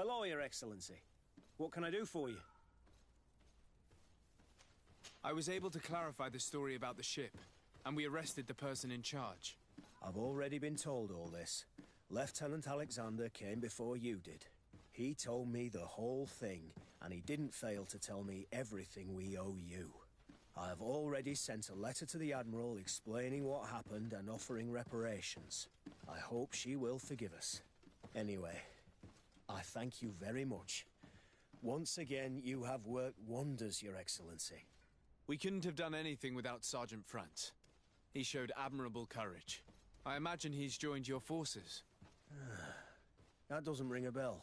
Hello, Your Excellency. What can I do for you? I was able to clarify the story about the ship, and we arrested the person in charge. I've already been told all this. Lieutenant Alexander came before you did. He told me the whole thing, and he didn't fail to tell me everything we owe you. I have already sent a letter to the Admiral explaining what happened and offering reparations. I hope she will forgive us. Anyway, I thank you very much. Once again, you have worked wonders, Your Excellency. We couldn't have done anything without Sergeant France. He showed admirable courage. I imagine he's joined your forces. That doesn't ring a bell.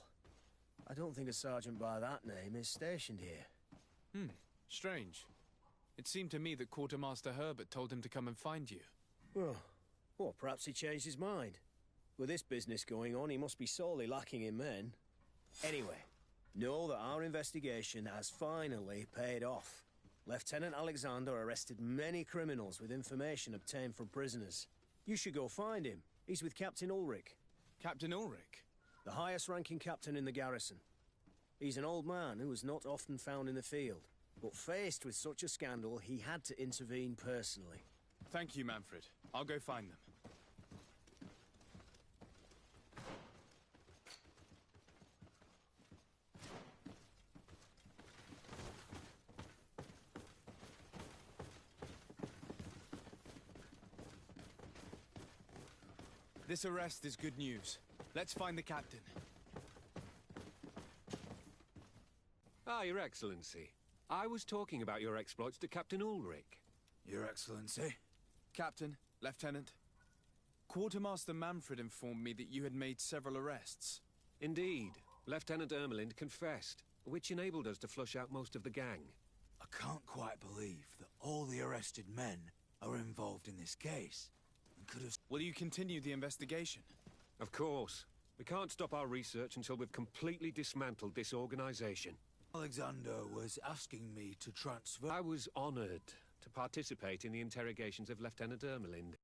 I don't think a sergeant by that name is stationed here. Strange. It seemed to me that Quartermaster Herbert told him to come and find you. Well, perhaps he changed his mind. With this business going on, he must be sorely lacking in men. Anyway, know that our investigation has finally paid off. Lieutenant Alexander arrested many criminals with information obtained from prisoners. You should go find him. He's with Captain Ulrich. Captain Ulrich? The highest-ranking captain in the garrison. He's an old man who was not often found in the field, but faced with such a scandal, he had to intervene personally. Thank you, Manfred. I'll go find them. This arrest is good news. Let's find the captain. Ah, Your Excellency. I was talking about your exploits to Captain Ulrich. Your Excellency? Captain, Lieutenant. Quartermaster Manfred informed me that you had made several arrests. Indeed. Lieutenant Ermelind confessed, which enabled us to flush out most of the gang. I can't quite believe that all the arrested men are involved in this case. And could have... Will you continue the investigation? Of course. We can't stop our research until we've completely dismantled this organization. Alexander was asking me to transfer... I was honored to participate in the interrogations of Lieutenant Ermelind.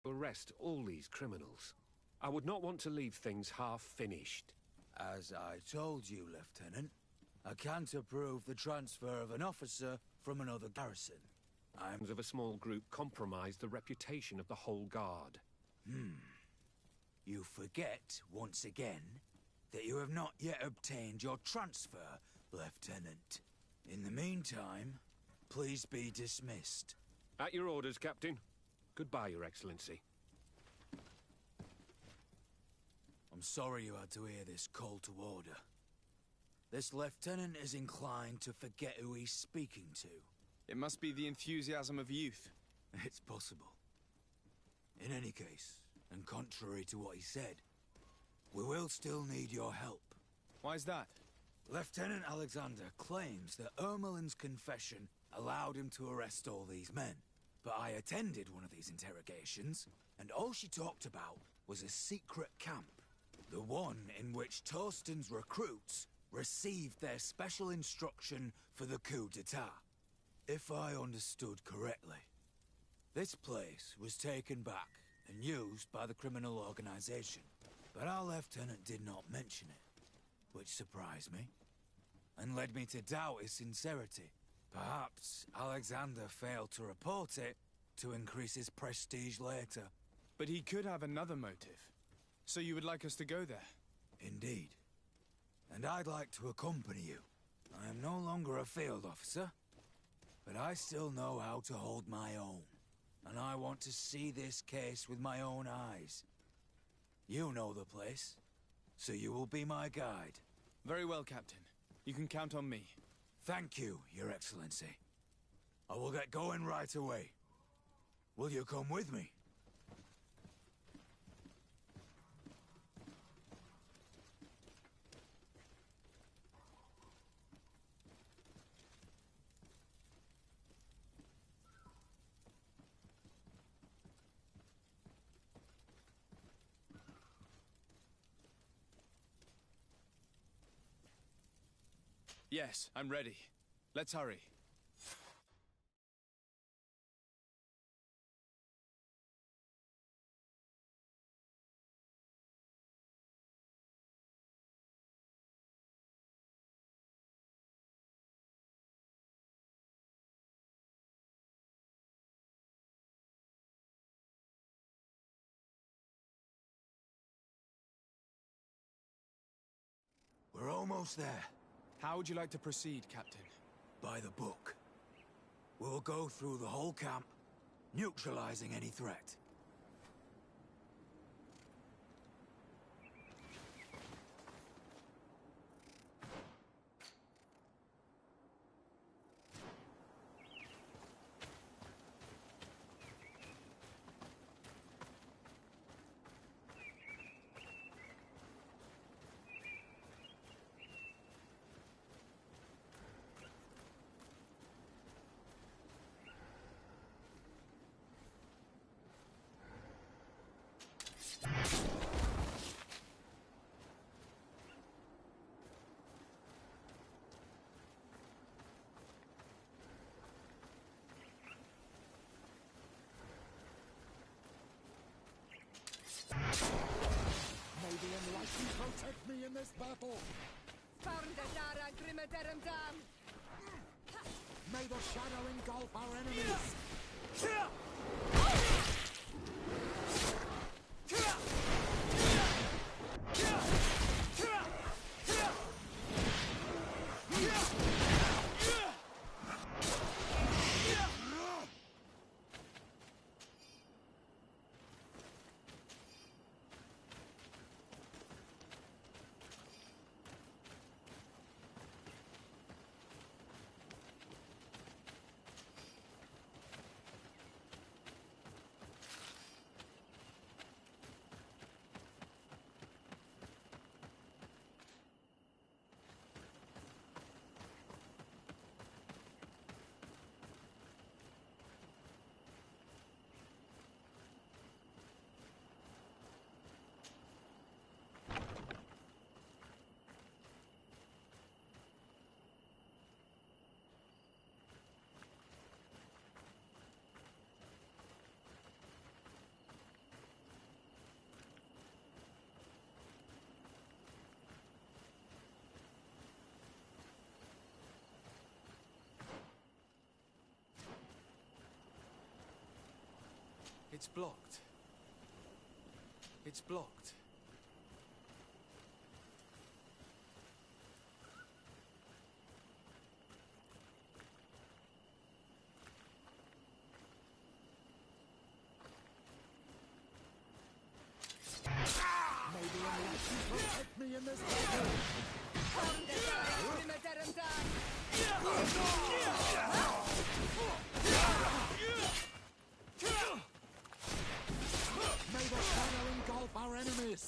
To arrest all these criminals. I would not want to leave things half-finished. As I told you, Lieutenant, I can't approve the transfer of an officer from another garrison. I'm of a small group compromised the reputation of the whole guard. You forget, once again, that you have not yet obtained your transfer, Lieutenant. In the meantime, please be dismissed. At your orders, Captain. Goodbye, Your Excellency. I'm sorry you had to hear this call to order. This lieutenant is inclined to forget who he's speaking to. It must be the enthusiasm of youth. It's possible. In any case, and contrary to what he said, we will still need your help. Why's that? Lieutenant Alexander claims that Ermelin's confession allowed him to arrest all these men. But I attended one of these interrogations, and all she talked about was a secret camp. The one in which Torsten's recruits received their special instruction for the coup d'etat. If I understood correctly, this place was taken back and used by the criminal organization. But our lieutenant did not mention it, which surprised me, and led me to doubt his sincerity. Perhaps Alexander failed to report it to increase his prestige later. But he could have another motive. So you would like us to go there? Indeed. And I'd like to accompany you. I am no longer a field officer, but I still know how to hold my own. And I want to see this case with my own eyes. You know the place, so you will be my guide. Very well, Captain. You can count on me. Thank you, Your Excellency. I will get going right away. Will you come with me? Yes, I'm ready. Let's hurry. almost there. How would you like to proceed, Captain? By the book. We'll go through the whole camp, neutralizing any threat. May the enlightened protect me in this battle! May the shadow engulf our enemies! It's blocked. It's blocked. May the enlightened protect me in this battle! May the shadow engulf our enemies!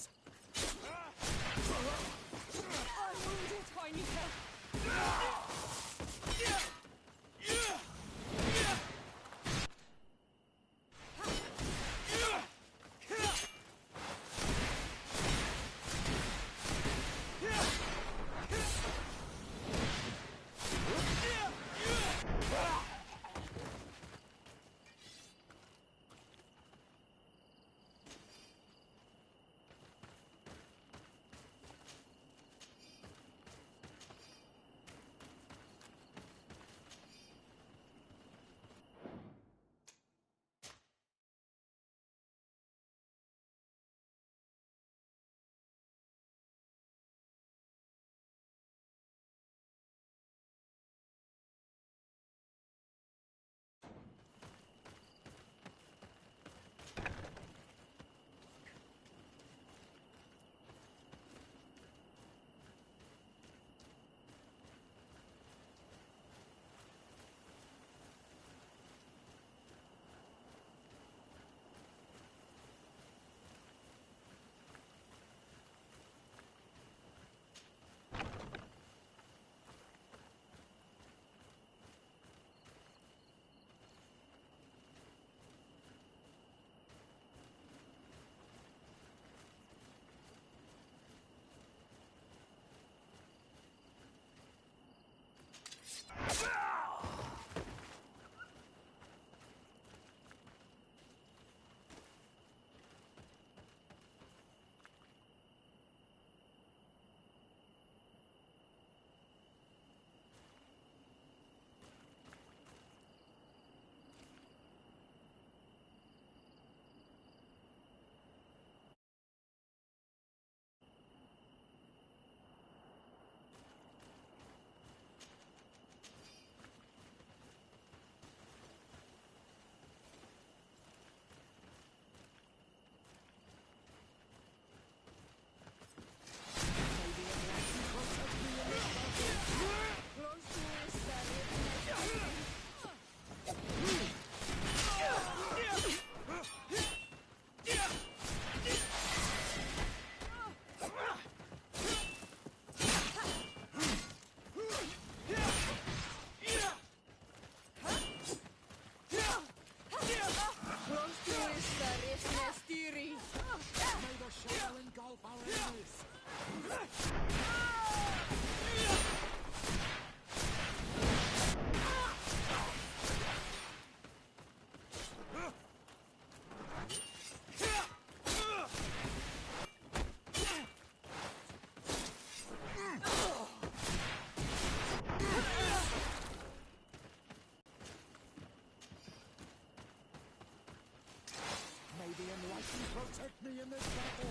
protect me in this battle!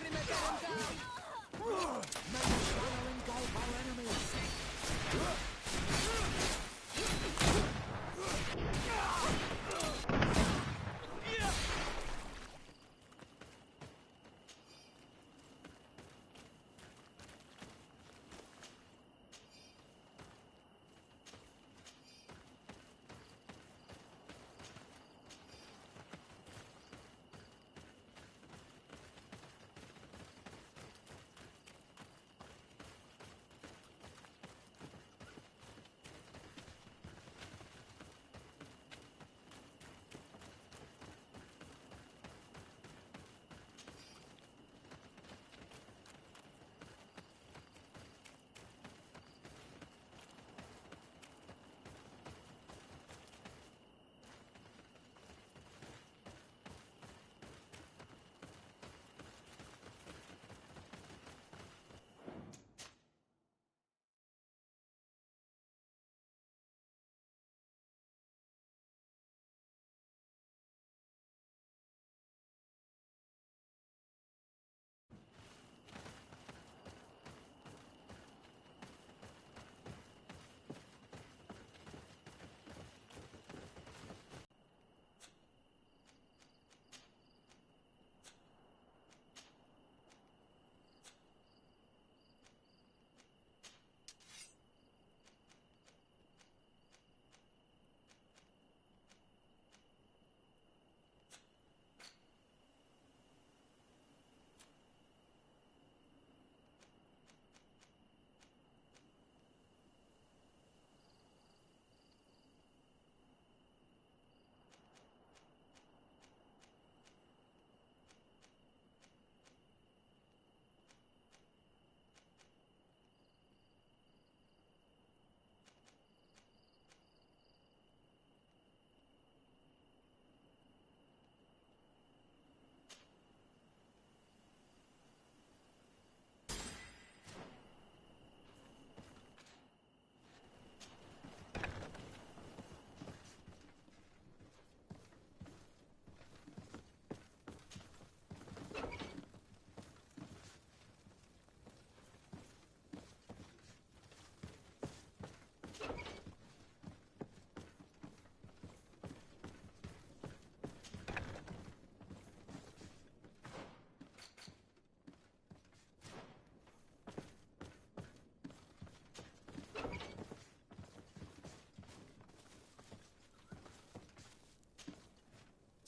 May the shadow engulf our enemies!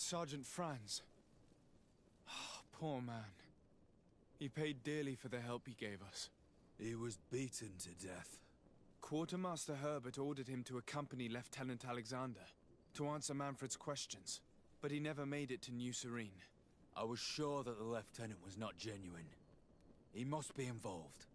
Sergeant Franz. Poor man. He paid dearly for the help he gave us. He was beaten to death. Quartermaster Herbert ordered him to accompany Lieutenant Alexander to answer Manfred's questions, but he never made it to New Serene. I was sure that the lieutenant was not genuine. He must be involved.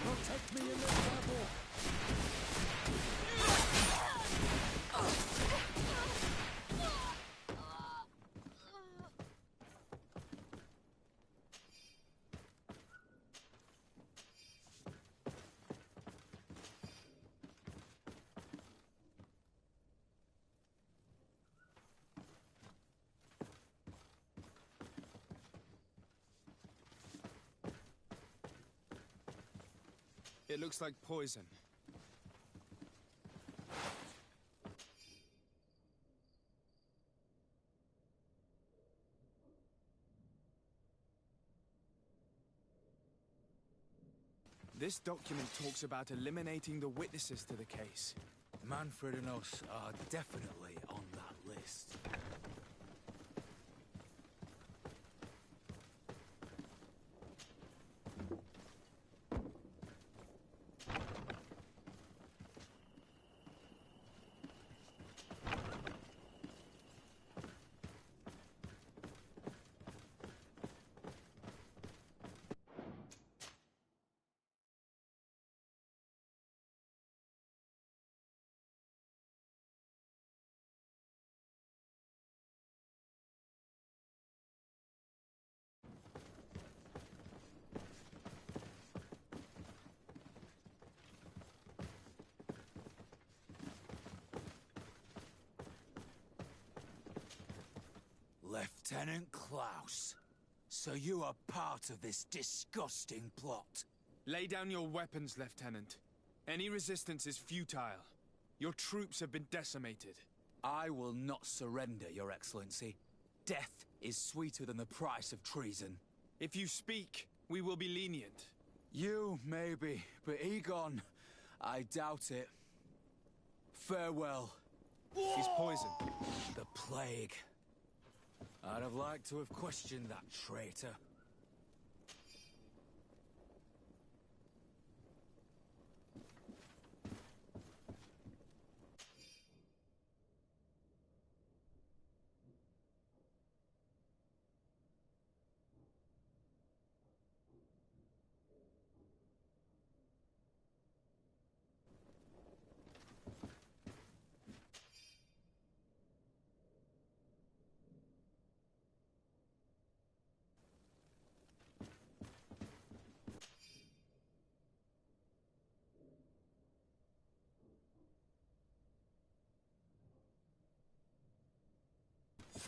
Protect me in this battle! It looks like poison. This document talks about eliminating the witnesses to the case. Manfred and us are definitely on that list. Lieutenant Klaus, so you are part of this disgusting plot. Lay down your weapons, Lieutenant. Any resistance is futile. Your troops have been decimated. I will not surrender, Your Excellency. Death is sweeter than the price of treason. If you speak, we will be lenient. You, maybe, but Egon, I doubt it. Farewell. He's poisoned. The plague. I'd have liked to have questioned that traitor.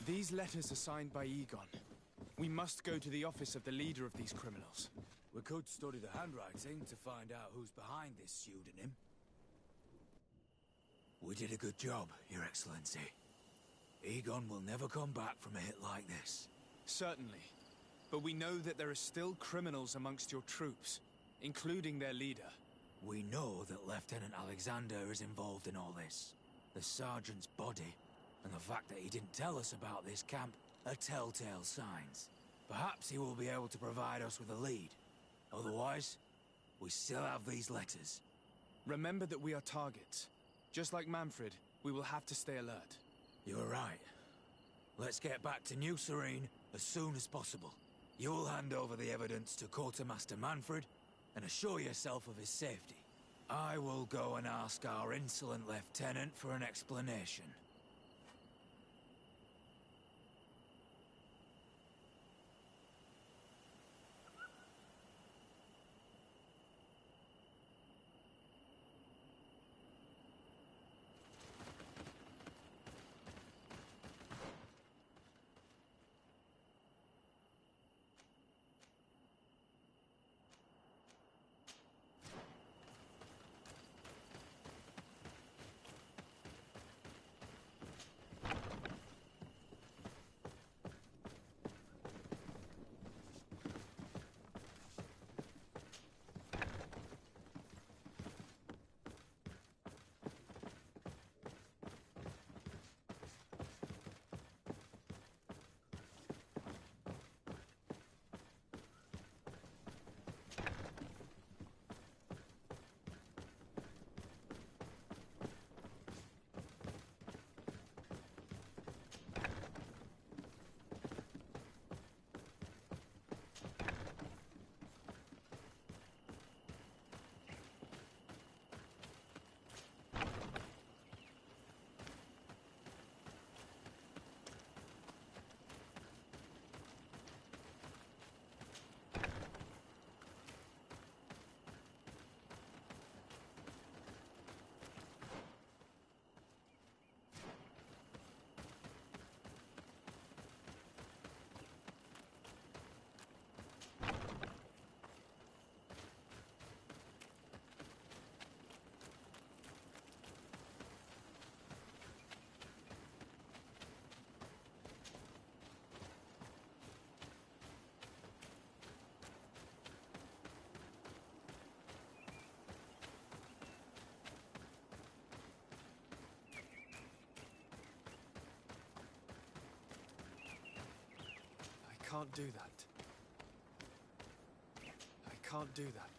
These letters are signed by Egon. We must go to the office of the leader of these criminals. We could study the handwriting to find out who's behind this pseudonym. We did a good job, Your Excellency. Egon will never come back from a hit like this. Certainly. But we know that there are still criminals amongst your troops, including their leader. We know that Lieutenant Alexander is involved in all this. The sergeant's body, and the fact that he didn't tell us about this camp, are telltale signs. Perhaps he will be able to provide us with a lead. Otherwise, we still have these letters. Remember that we are targets. Just like Manfred, we will have to stay alert. You're right. Let's get back to New Serene as soon as possible. You'll hand over the evidence to Quartermaster Manfred and assure yourself of his safety. I will go and ask our insolent lieutenant for an explanation. can't do that. I can't do that.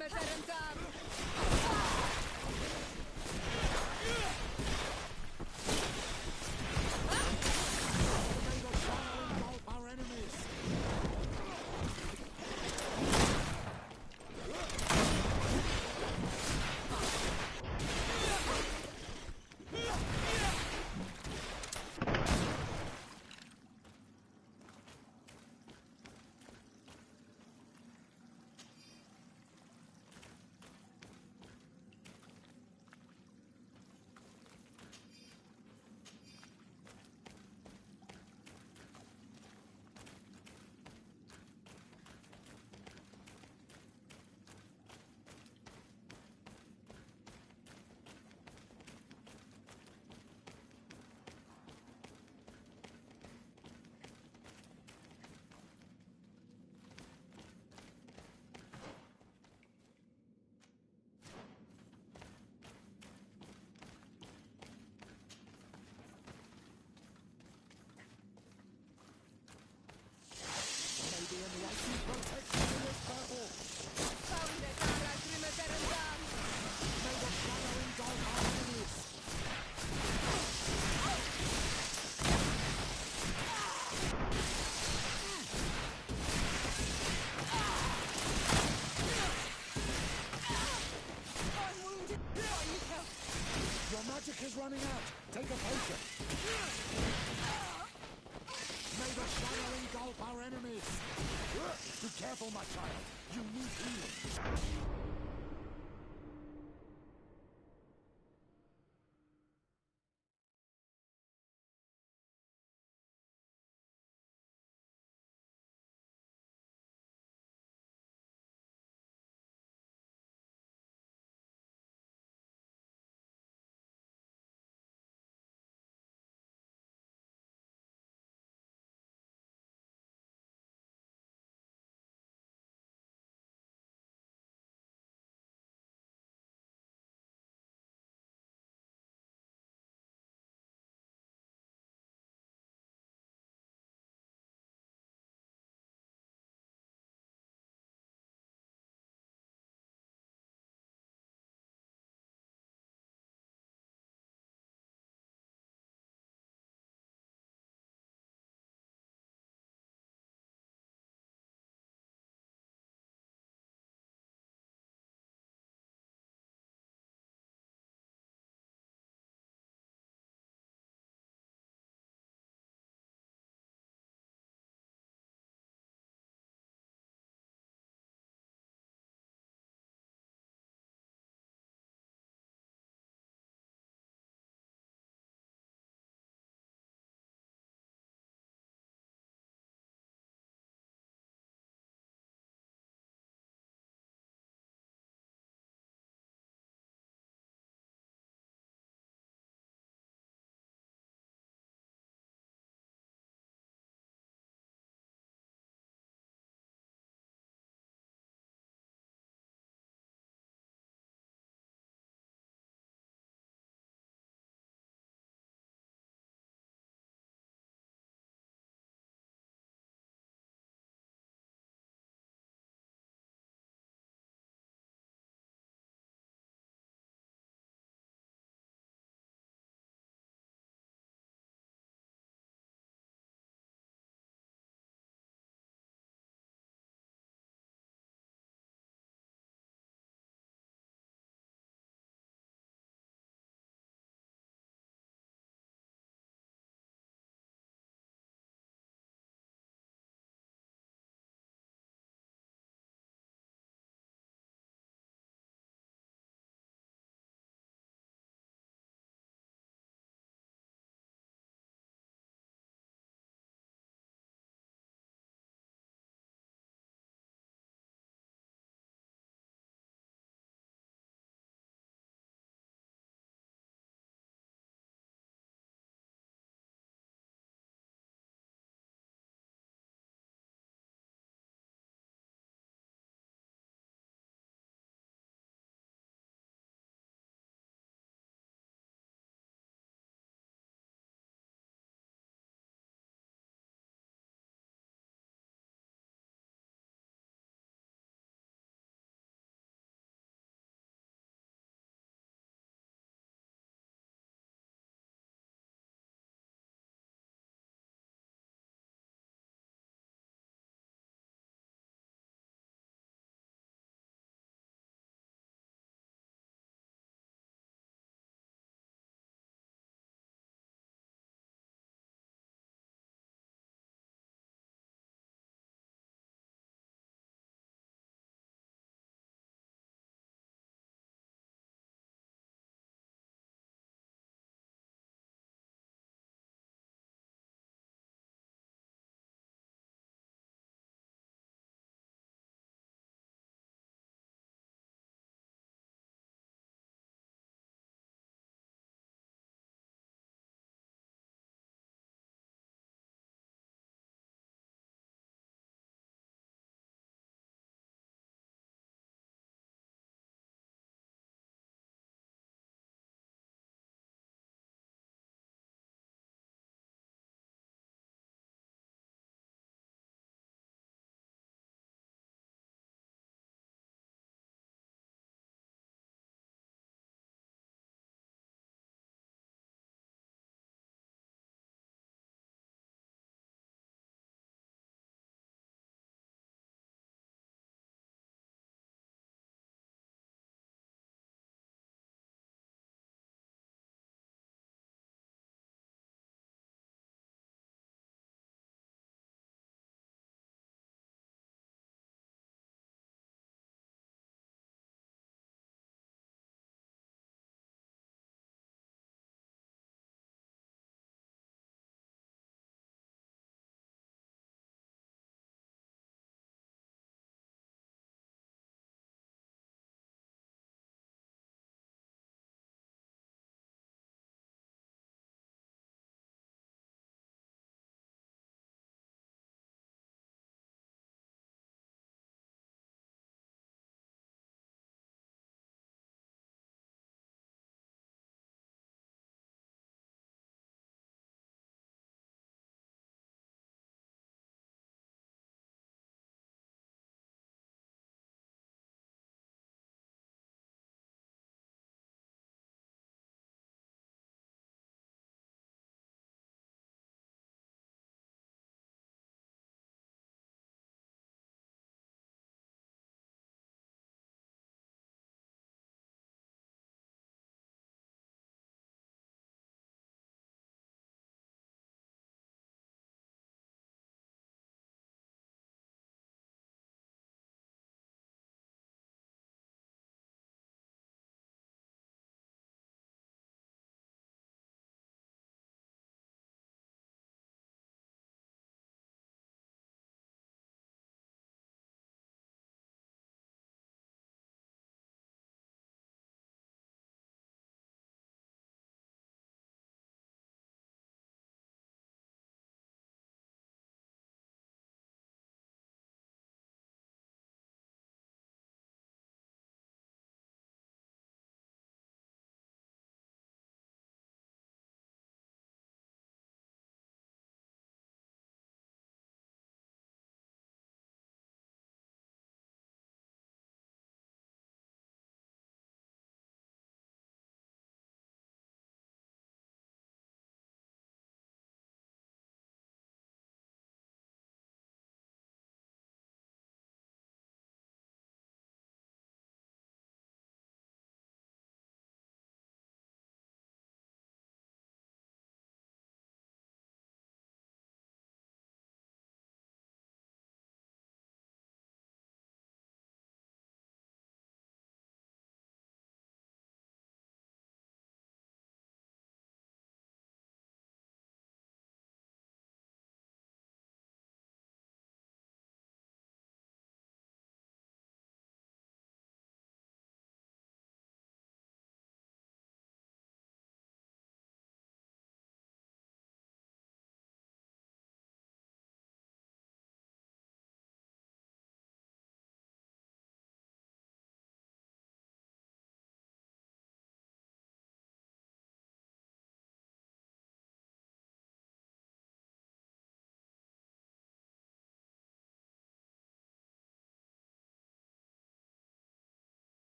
Our enemies! Magic is running out. Take a potion. May the shadow engulf our enemies. Be careful, my child. You need healing.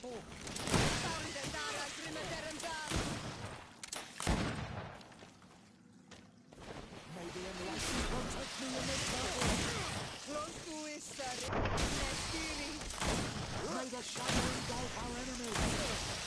careful! Maybe enlightenment protect me in this battle! May the shadow engulf our enemies!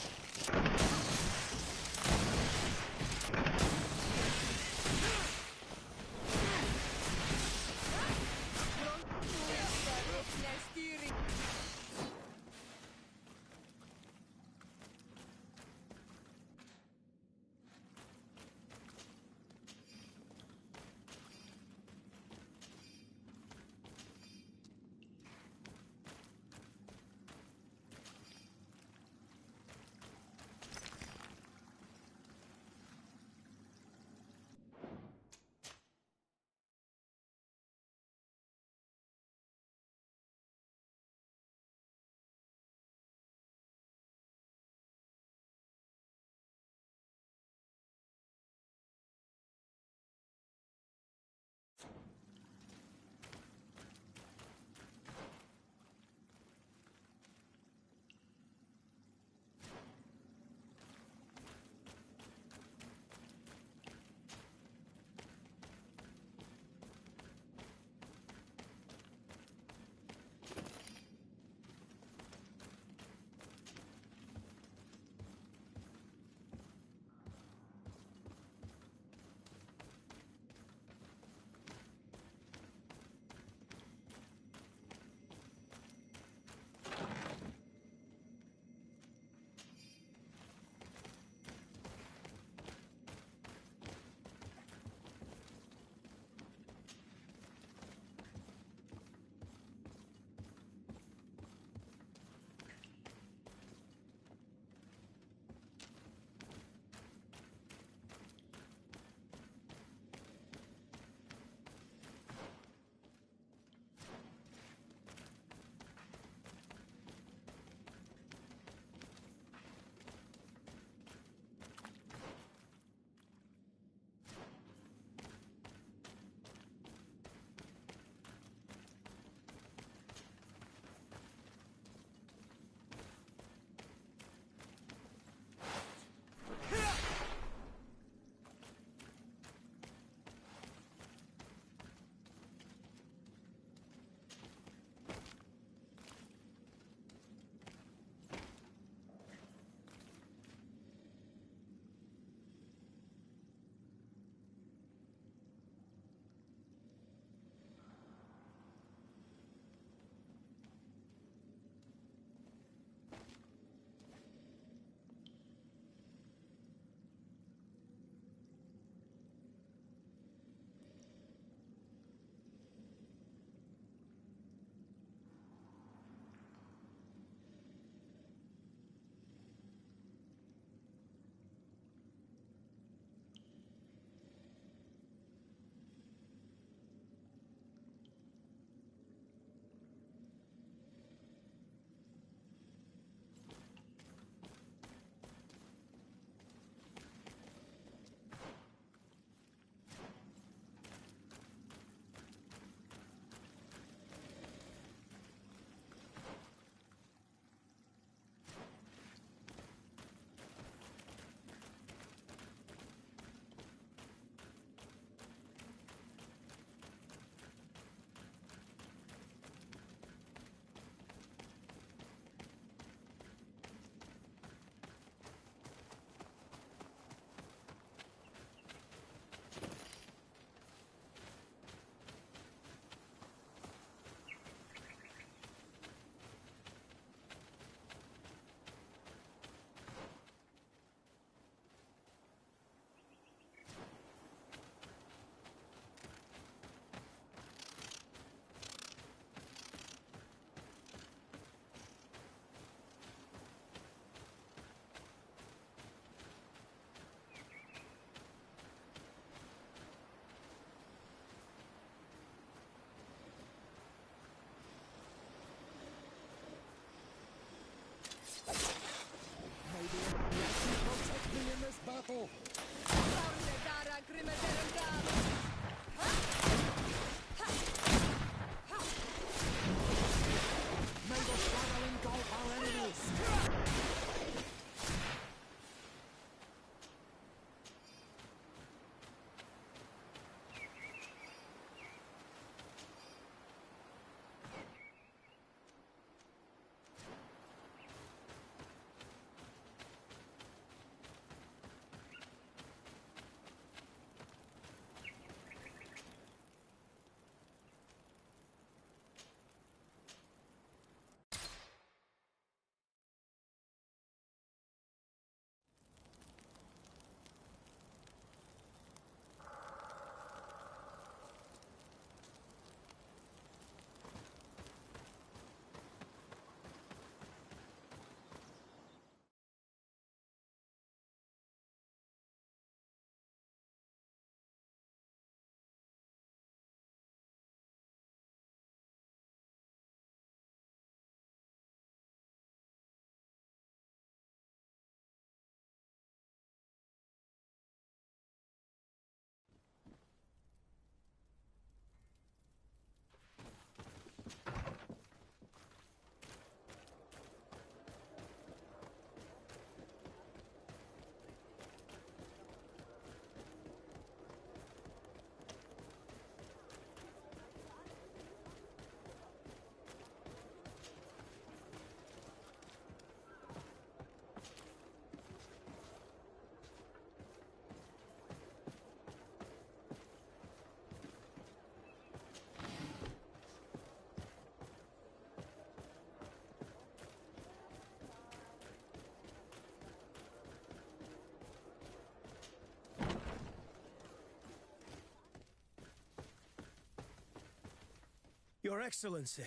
Your Excellency,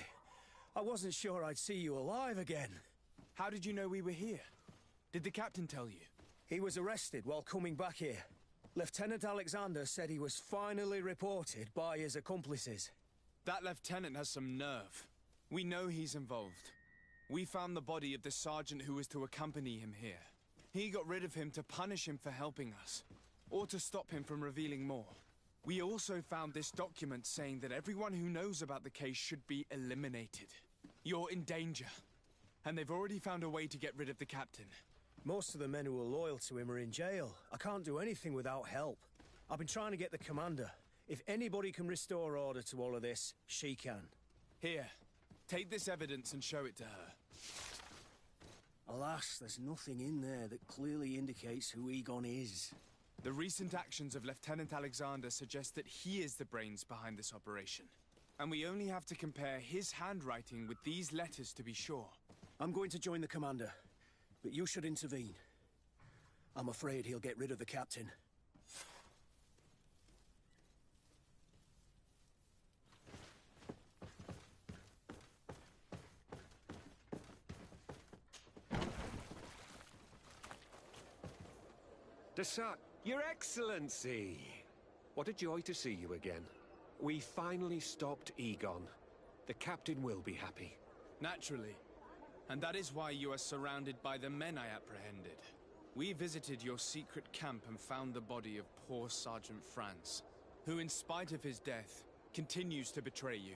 I wasn't sure I'd see you alive again. How did you know we were here? Did the captain tell you? He was arrested while coming back here. Lieutenant Alexander said he was finally reported by his accomplices. That lieutenant has some nerve. We know he's involved. We found the body of the sergeant who was to accompany him here. He got rid of him to punish him for helping us, or to stop him from revealing more. We also found this document saying that everyone who knows about the case should be eliminated. You're in danger, and they've already found a way to get rid of the captain. Most of the men who are loyal to him are in jail. I can't do anything without help. I've been trying to get the commander. If anybody can restore order to all of this, she can. Here, take this evidence and show it to her. Alas, there's nothing in there that clearly indicates who Egon is. The recent actions of Lieutenant Alexander suggest that he is the brains behind this operation. And we only have to compare his handwriting with these letters to be sure. I'm going to join the commander, but you should intervene. I'm afraid he'll get rid of the captain. Your Excellency! What a joy to see you again. We finally stopped Egon. The captain will be happy. Naturally. And that is why you are surrounded by the men I apprehended. We visited your secret camp and found the body of poor Sergeant Franz, who in spite of his death, continues to betray you.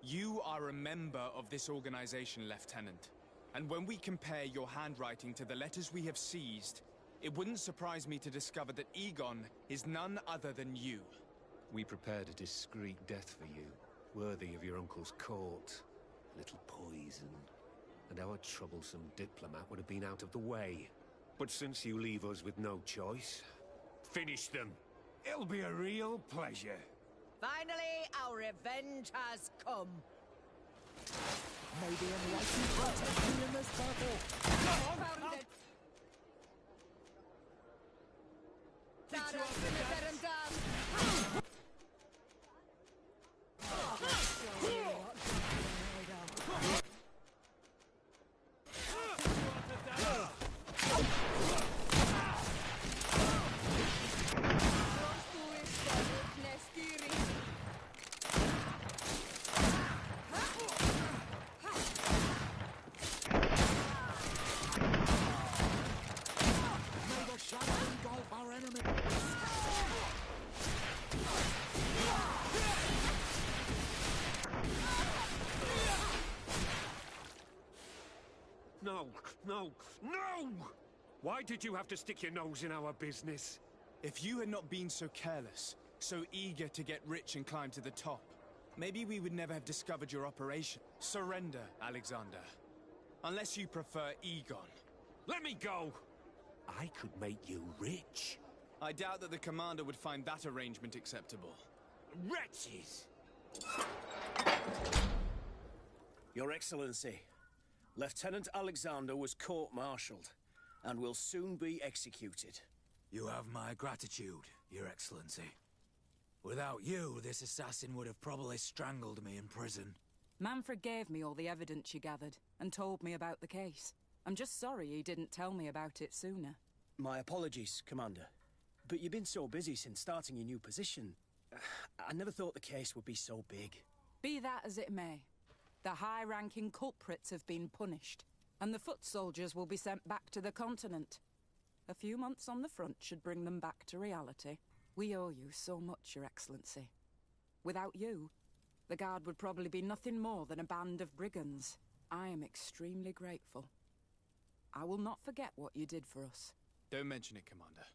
You are a member of this organization, Lieutenant. And when we compare your handwriting to the letters we have seized, it wouldn't surprise me to discover that Egon is none other than you. We prepared a discreet death for you, worthy of your uncle's court. A little poison, and our troublesome diplomat would have been out of the way. But since you leave us with no choice, finish them. It'll be a real pleasure. Finally, our revenge has come. Maybe enlightened protect me in this battle. No! Why did you have to stick your nose in our business? If you had not been so careless, so eager to get rich and climb to the top, maybe we would never have discovered your operation. Surrender, Alexander. Unless you prefer Egon. Let me go! I could make you rich. I doubt that the commander would find that arrangement acceptable. Wretches! Your Excellency, Lieutenant Alexander was court-martialed and will soon be executed. You have my gratitude, Your Excellency. Without you, this assassin would have probably strangled me in prison. Manfred gave me all the evidence you gathered and told me about the case. I'm just sorry he didn't tell me about it sooner. My apologies, Commander. But you've been so busy since starting your new position. I never thought the case would be so big. Be that as it may, the high-ranking culprits have been punished, and the foot soldiers will be sent back to the continent. A few months on the front should bring them back to reality. We owe you so much, Your Excellency. Without you, the Guard would probably be nothing more than a band of brigands. I am extremely grateful. I will not forget what you did for us. Don't mention it, Commander.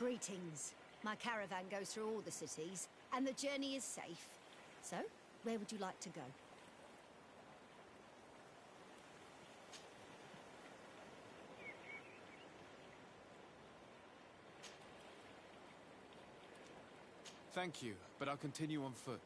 Greetings. My caravan goes through all the cities, and the journey is safe. So, where would you like to go? Thank you, but I'll continue on foot.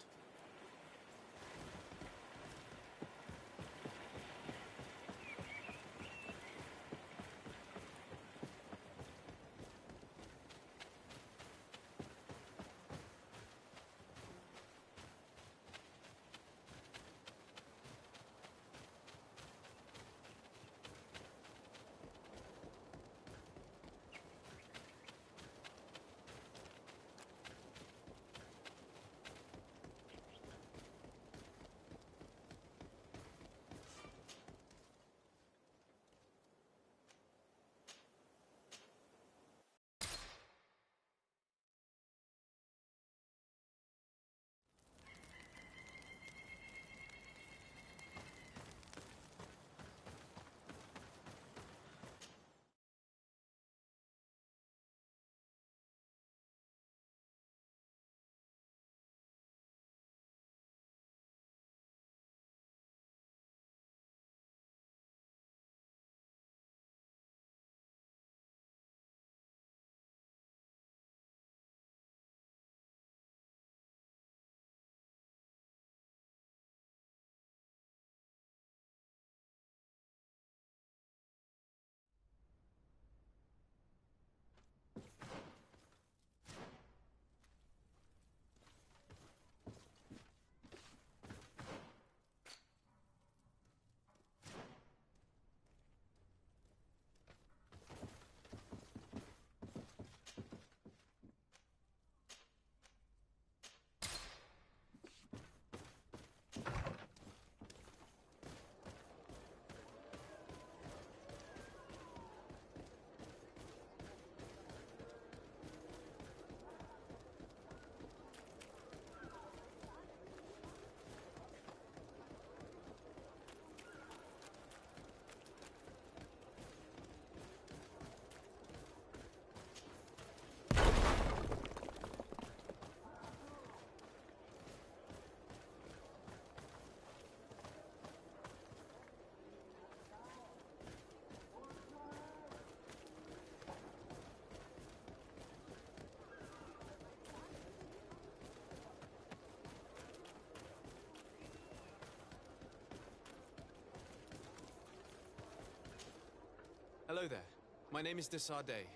Hello there. My name is Desardet.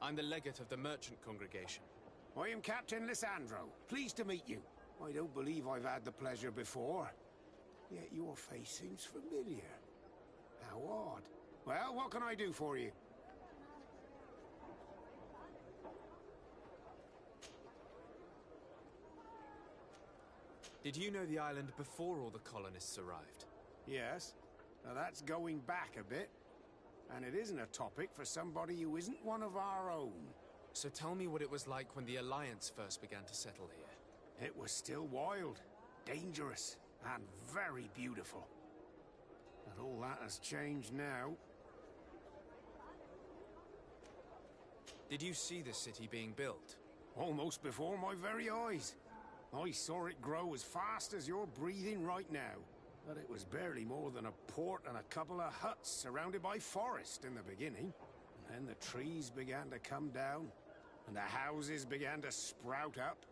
I'm the legate of the merchant congregation. I am Captain Lissandro. Pleased to meet you. I don't believe I've had the pleasure before. Yet your face seems familiar. How odd. Well, what can I do for you? Did you know the island before all the colonists arrived? Yes. Now that's going back a bit. And it isn't a topic for somebody who isn't one of our own. So tell me what it was like when the Alliance first began to settle here. It was still wild, dangerous, and very beautiful. But all that has changed now. Did you see the city being built? Almost before my very eyes. I saw it grow as fast as you're breathing right now. But it was barely more than a port and a couple of huts surrounded by forest in the beginning. And then the trees began to come down, and the houses began to sprout up.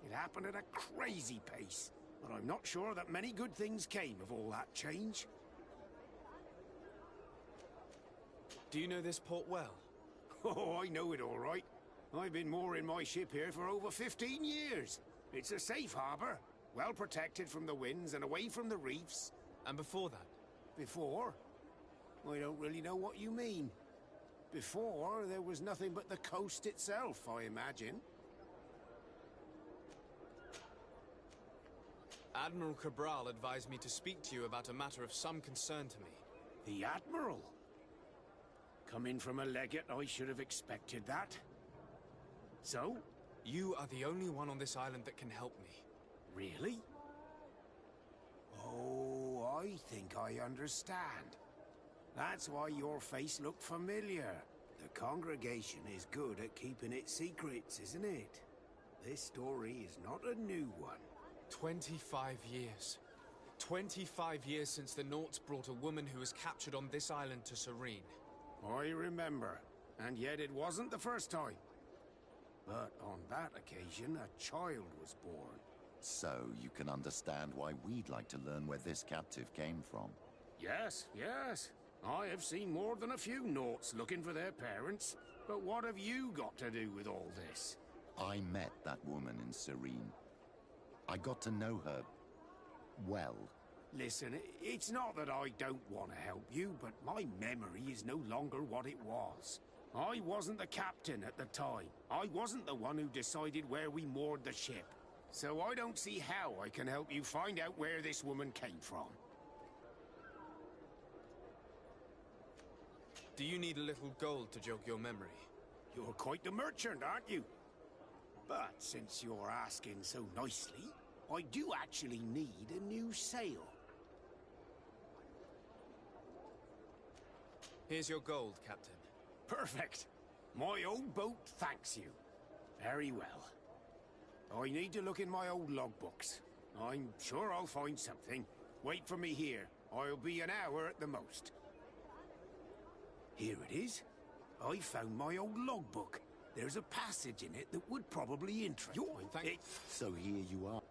It happened at a crazy pace, but I'm not sure that many good things came of all that change. Do you know this port well? Oh, I know it all right. I've been mooring my ship here for over 15 years. It's a safe harbor. Well protected from the winds and away from the reefs. And before that? Before? I don't really know what you mean. Before, there was nothing but the coast itself, I imagine. Admiral Cabral advised me to speak to you about a matter of some concern to me. The Admiral? Coming from a legate, I should have expected that. So? You are the only one on this island that can help me. Really? Oh, I think I understand. That's why your face looked familiar. The congregation is good at keeping its secrets, isn't it? This story is not a new one. 25 years. 25 years since the Nauts brought a woman who was captured on this island to Serene. I remember, and yet it wasn't the first time. But on that occasion, a child was born. So you can understand why we'd like to learn where this captive came from. Yes, yes. I have seen more than a few Nauts looking for their parents. But what have you got to do with all this? I met that woman in Serene. I got to know her well. Listen, it's not that I don't want to help you, but my memory is no longer what it was. I wasn't the captain at the time. I wasn't the one who decided where we moored the ship. So I don't see how I can help you find out where this woman came from. Do you need a little gold to jog your memory? You're quite the merchant, aren't you? But since you're asking so nicely, I do actually need a new sail. Here's your gold, Captain. Perfect. My old boat thanks you. Very well. I need to look in my old logbooks. I'm sure I'll find something. Wait for me here. I'll be an hour at the most. Here it is. I found my old logbook. There's a passage in it that would probably interest you. So here you are.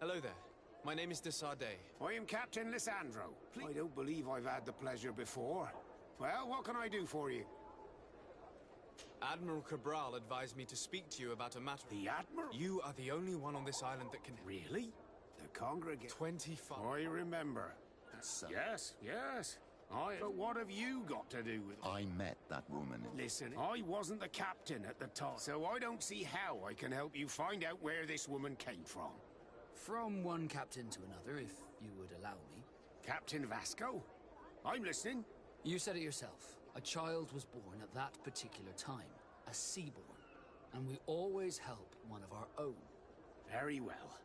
Hello there. My name is Desade. I am Captain Lissandro. I don't believe I've had the pleasure before. Well, what can I do for you? Admiral Cabral advised me to speak to you about a matter. The Admiral? You are the only one on this island that can... Really? The congregation... 25... I remember. So, Yes. But what have you got to do with it? I met that woman. Listen, I wasn't the captain at the time, so I don't see how I can help you find out where this woman came from. From one captain to another, if you would allow me. Captain Vasco? I'm listening. You said it yourself. A child was born at that particular time. A seaborn. And we always help one of our own. Very well.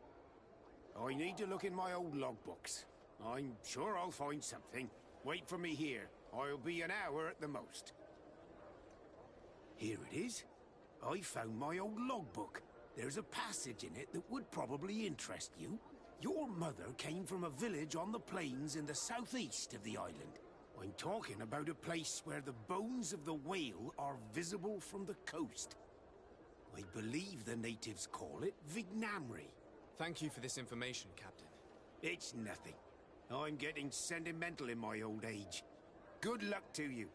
I need to look in my old logbooks. I'm sure I'll find something. Wait for me here. I'll be an hour at the most. Here it is. I found my old logbook. There's a passage in it that would probably interest you. Your mother came from a village on the plains in the southeast of the island. I'm talking about a place where the bones of the whale are visible from the coast. I believe the natives call it Vignamri. Thank you for this information, Captain. It's nothing. I'm getting sentimental in my old age. Good luck to you.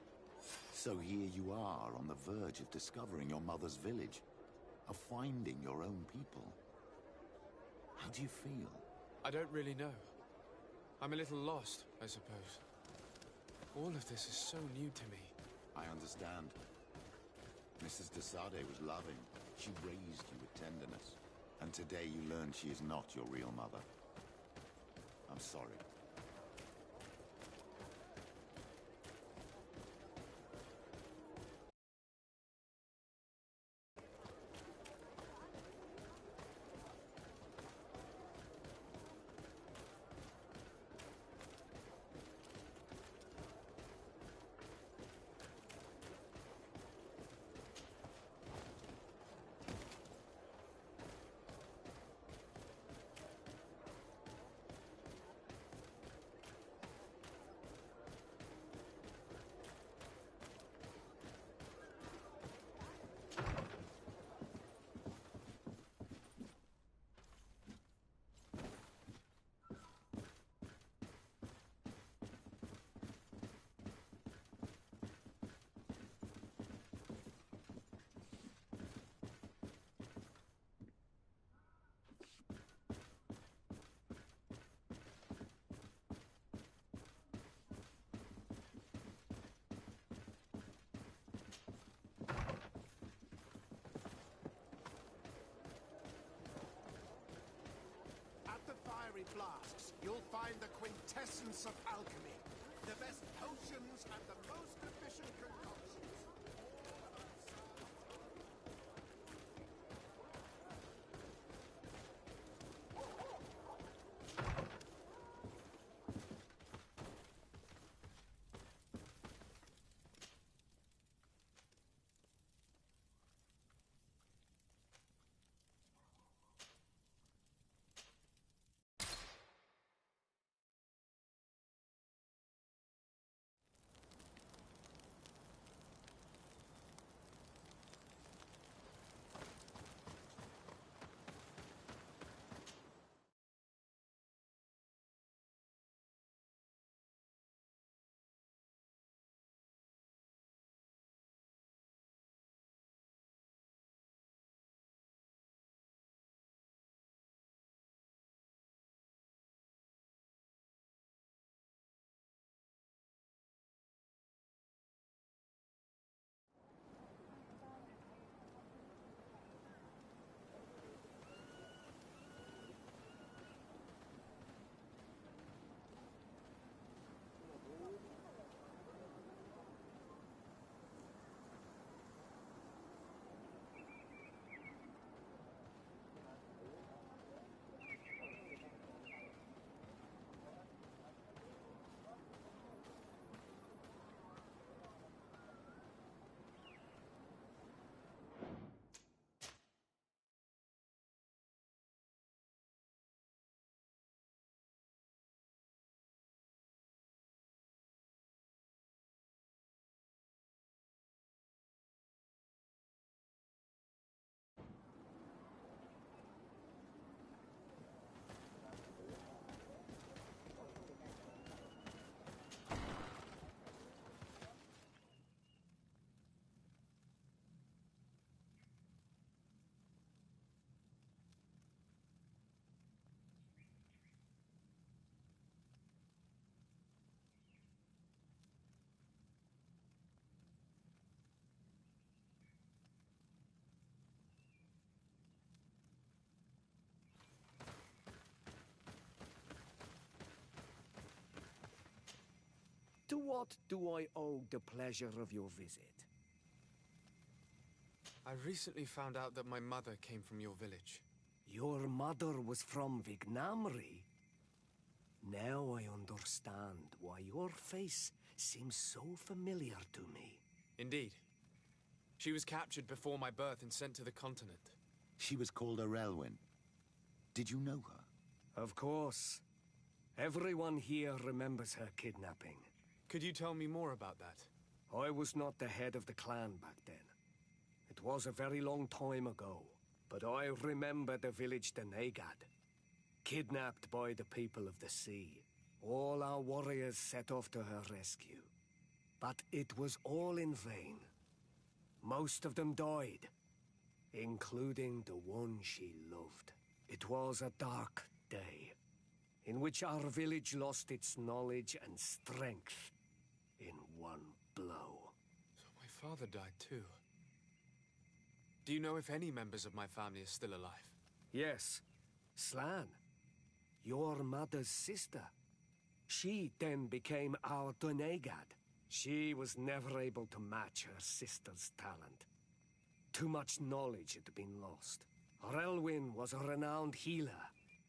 So here you are on the verge of discovering your mother's village, of finding your own people. How do you feel? I don't really know. I'm a little lost, I suppose. All of this is so new to me. I understand. Mrs. Desade was loving. She raised you with tenderness. And today you learn she is not your real mother. I'm sorry. Flasks, you'll find the quintessence of alchemy. The best potions and the most efficient concoctions. To what do I owe the pleasure of your visit? I recently found out that my mother came from your village. Your mother was from Vignamri? Now I understand why your face seems so familiar to me. Indeed. She was captured before my birth and sent to the continent. She was called Arelwyn. Did you know her? Of course. Everyone here remembers her kidnapping. Could you tell me more about that? I was not the head of the clan back then. It was a very long time ago, but I remember the village Denegad. Kidnapped by the people of the sea. All our warriors set off to her rescue. But it was all in vain. Most of them died, including the one she loved. It was a dark day, in which our village lost its knowledge and strength in one blow. So my father died too. Do you know if any members of my family are still alive? Yes. Slan, your mother's sister. She then became our Donegad. She was never able to match her sister's talent. Too much knowledge had been lost. Relwyn was a renowned healer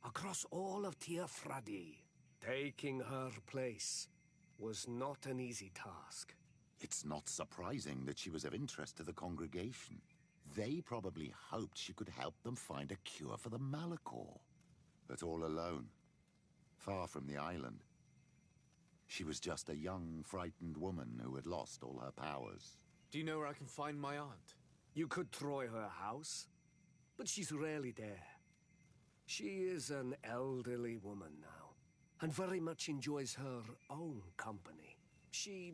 across all of Tiafradi. Taking her place was not an easy task. It's not surprising that she was of interest to the congregation. They probably hoped she could help them find a cure for the Malachor. But all alone, far from the island. She was just a young, frightened woman who had lost all her powers. Do you know where I can find my aunt? You could try her house, but she's rarely there. She is an elderly woman now, and very much enjoys her own company. She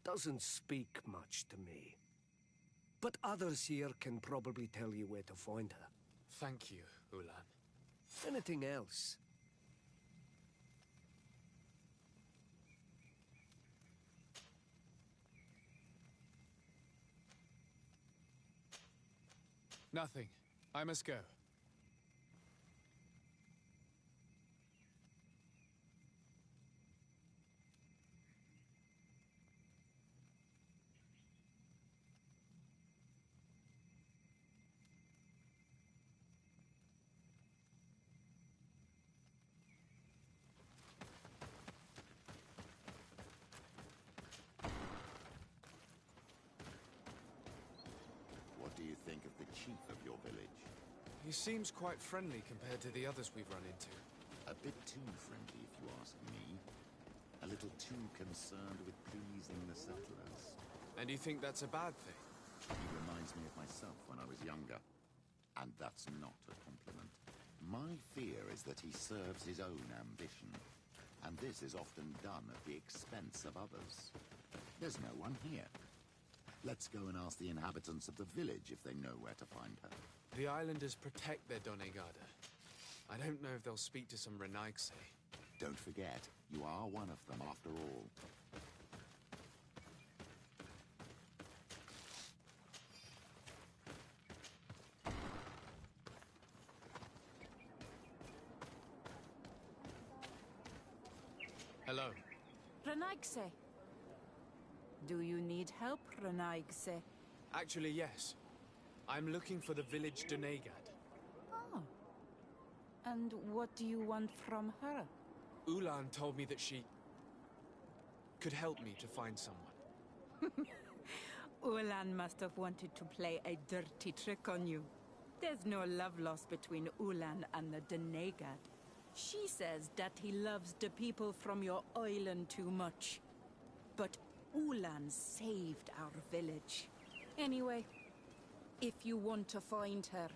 doesn't speak much to me. But others here can probably tell you where to find her. Thank you, Ulan. Anything else? Nothing. I must go. What do you think of the chief of your village? He seems quite friendly compared to the others we've run into. A bit too friendly, if you ask me. A little too concerned with pleasing the settlers. And you think that's a bad thing? He reminds me of myself when I was younger. And that's not a compliment. My fear is that he serves his own ambition. And this is often done at the expense of others. There's no one here. Let's go and ask the inhabitants of the village if they know where to find her. The islanders protect their Donegada. I don't know if they'll speak to some Renaigse. Don't forget, you are one of them after all. Hello. Renaigse. Do you need help, Renaigse? Actually, yes. I'm looking for the village Donegad. Oh. And what do you want from her? Ulan told me that she could help me to find someone. Ulan must have wanted to play a dirty trick on you. There's no love lost between Ulan and the Donegad. She says that he loves the people from your island too much. But Ulan saved our village. Anyway, if you want to find her,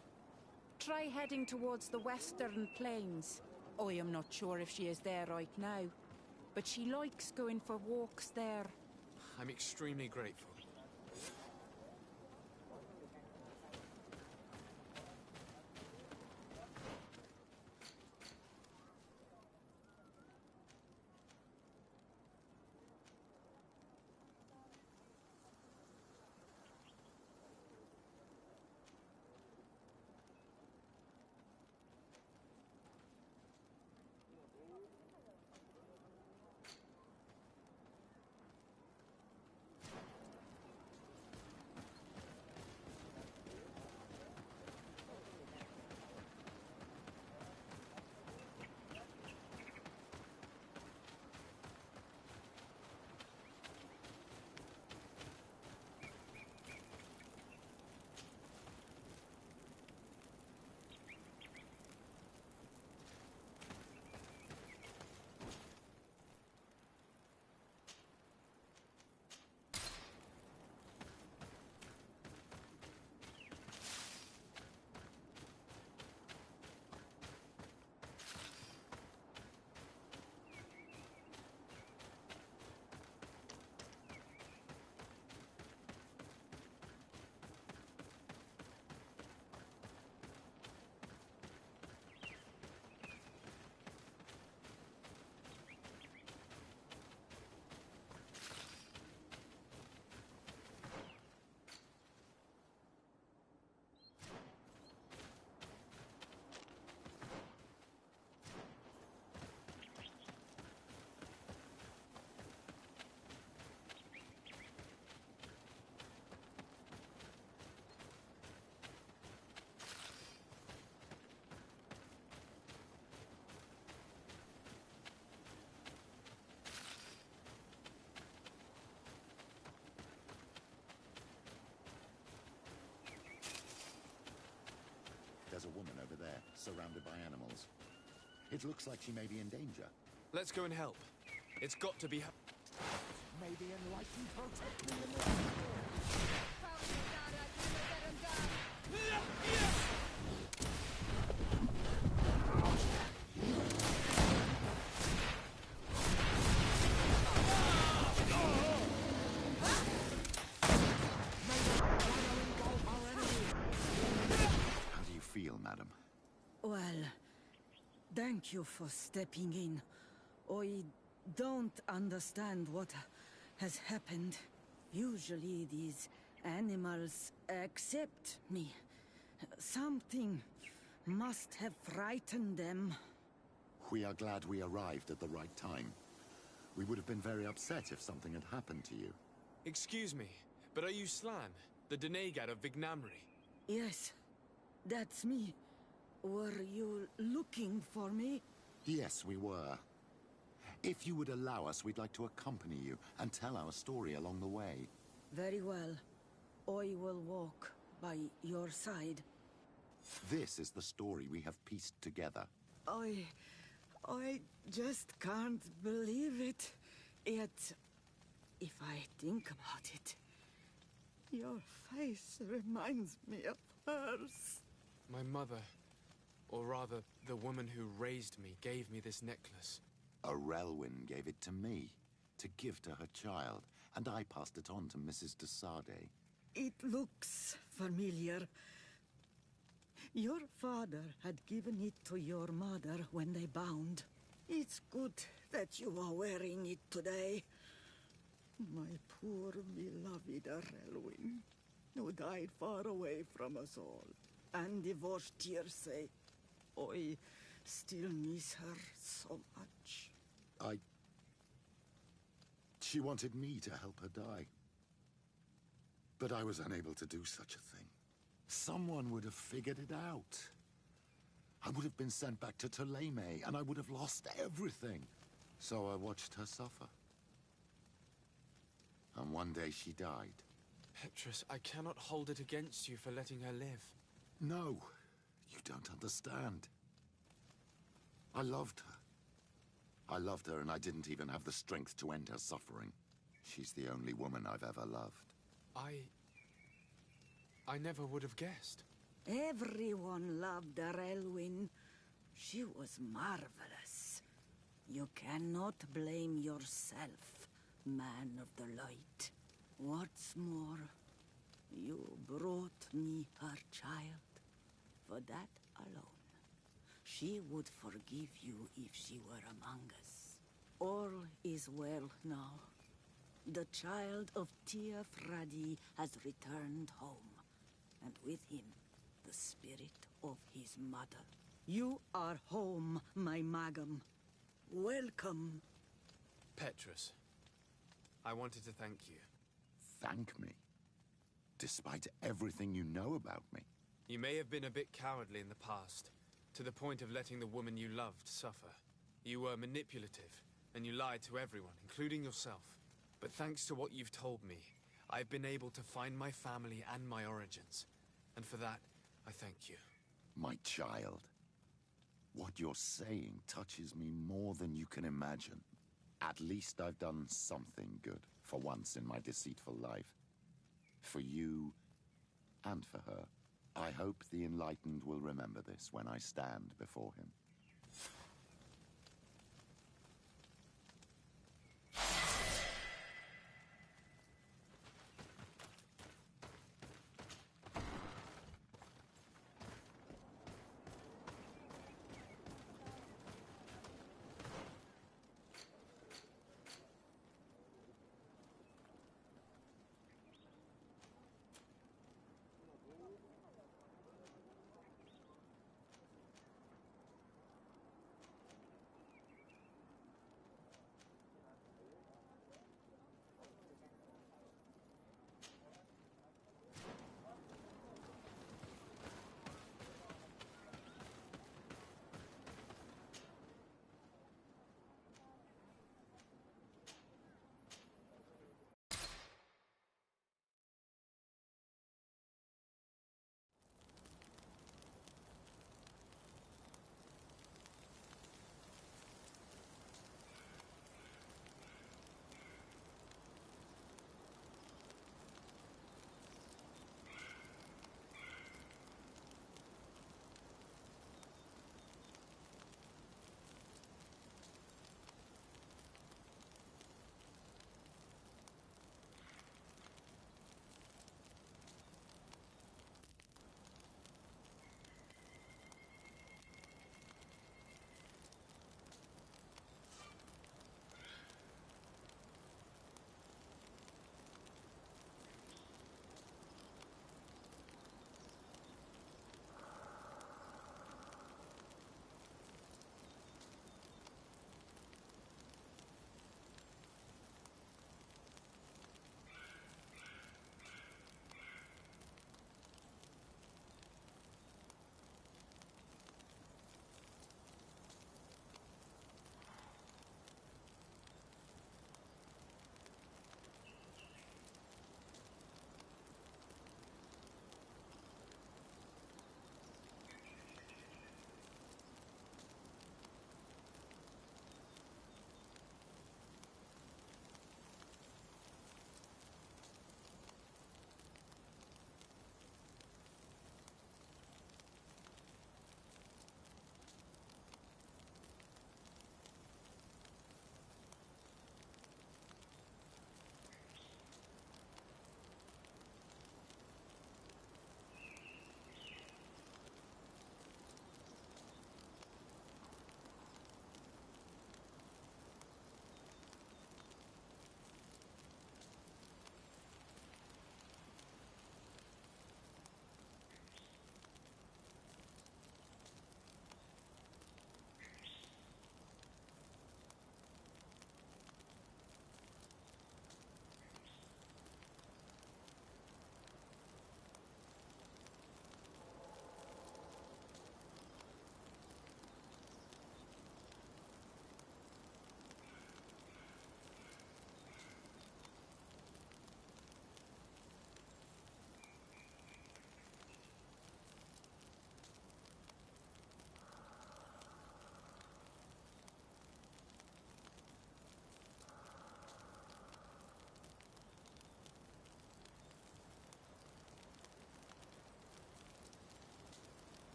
try heading towards the western plains. I am not sure if she is there right now, but she likes going for walks there. I'm extremely grateful. There's a woman over there, surrounded by animals. It looks like she may be in danger. Let's go and help. It's got to be her. May the enlightened protect me in this. How do you feel, madam? Well, thank you for stepping in. I don't understand what has happened. Usually these animals accept me. Something must have frightened them. We are glad we arrived at the right time. We would have been very upset if something had happened to you. Excuse me, but are you Slan, the Denegad of Vignamri? Yes, that's me. Were you looking for me? Yes, we were. If you would allow us, we'd like to accompany you and tell our story along the way. Very well. I will walk by your side. This is the story we have pieced together. I just can't believe it. Yet, if I think about it, your face reminds me of hers. My mother, or rather, the woman who raised me, gave me this necklace. A Relwyn gave it to me, to give to her child, and I passed it on to Mrs. de Sade. It looks familiar. Your father had given it to your mother when they bound. It's good that you are wearing it today. My poor beloved Relwyn, who died far away from us all, and divorced Tirce. I still miss her so much. She wanted me to help her die. But I was unable to do such a thing. Someone would have figured it out. I would have been sent back to Ptolemy, and I would have lost everything. So I watched her suffer. And one day she died. Petrus, I cannot hold it against you for letting her live. No, you don't understand. I loved her. I loved her, and I didn't even have the strength to end her suffering. She's the only woman I've ever loved. I never would have guessed. Everyone loved Relwyn. She was marvelous. You cannot blame yourself, man of the light. What's more, you brought me her child. For that alone, she would forgive you if she were among us. All is well now. The child of Tia Fradi has returned home, and with him, the spirit of his mother. You are home, my Magam. Welcome. Petrus, I wanted to thank you. Thank me? Despite everything you know about me? You may have been a bit cowardly in the past, to the point of letting the woman you loved suffer. You were manipulative, and you lied to everyone, including yourself. But thanks to what you've told me, I've been able to find my family and my origins. And for that, I thank you. My child. What you're saying touches me more than you can imagine. At least I've done something good, for once in my deceitful life. For you, and for her. I hope the Enlightened will remember this when I stand before him.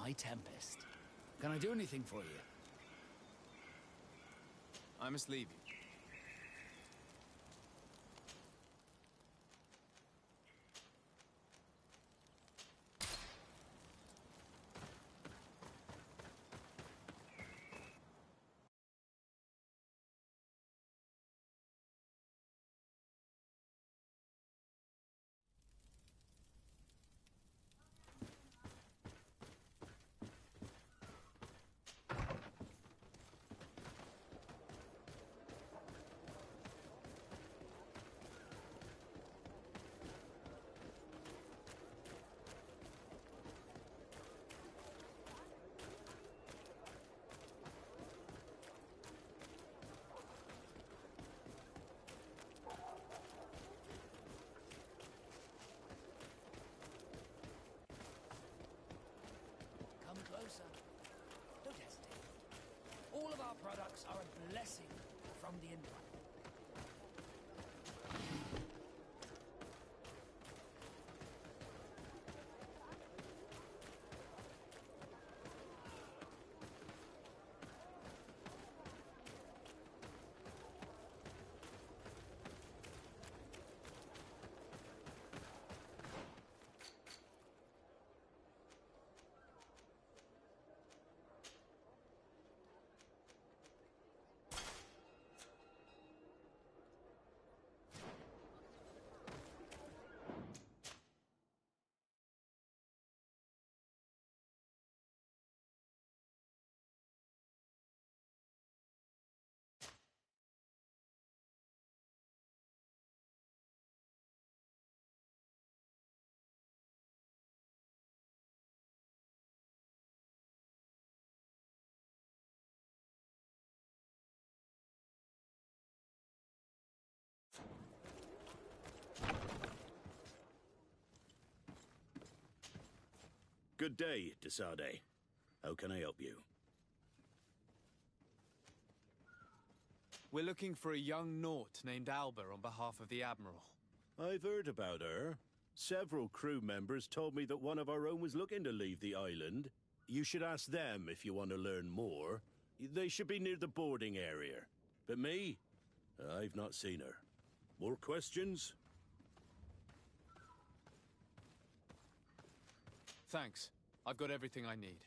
my Tempest. Can I do anything for you? I must leave you. Come closer. Don't hesitate. All of our products are a blessing from the Empire. Good day, Desade. How can I help you? We're looking for a young Naut named Alba on behalf of the Admiral. I've heard about her. Several crew members told me that one of our own was looking to leave the island. You should ask them if you want to learn more. They should be near the boarding area. But me? I've not seen her. More questions? Thanks. I've got everything I need.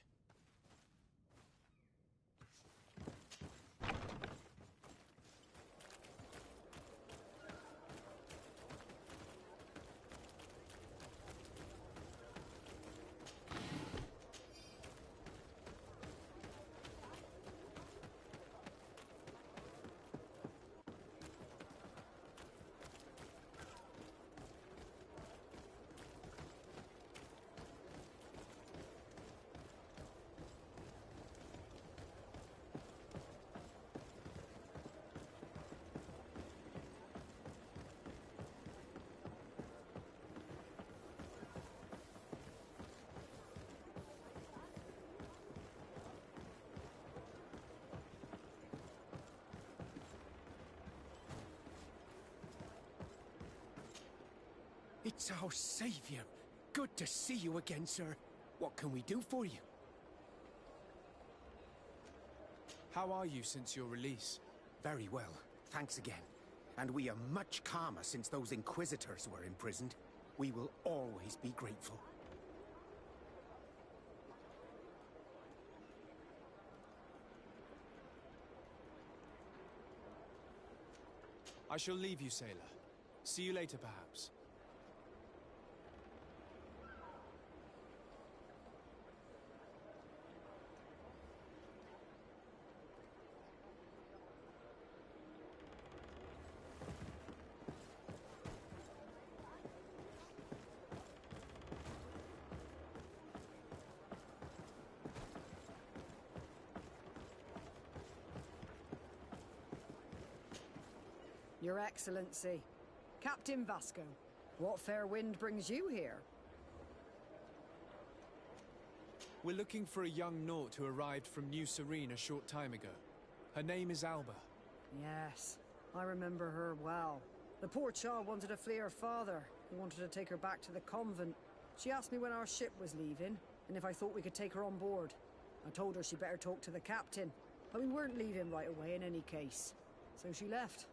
It's our savior. Good to see you again, sir. What can we do for you? How are you since your release? Very well, thanks again. And we are much calmer since those Inquisitors were imprisoned. We will always be grateful. I shall leave you, sailor. See you later, perhaps. Your Excellency, Captain Vasco, what fair wind brings you here? We're looking for a young Naut who arrived from New Serene a short time ago. Her name is Alba. Yes, I remember her well. The poor child wanted to flee her father. He wanted to take her back to the convent. She asked me when our ship was leaving. and if I thought we could take her on board. I told her she better talk to the captain, but we weren't leaving right away in any case. So she left.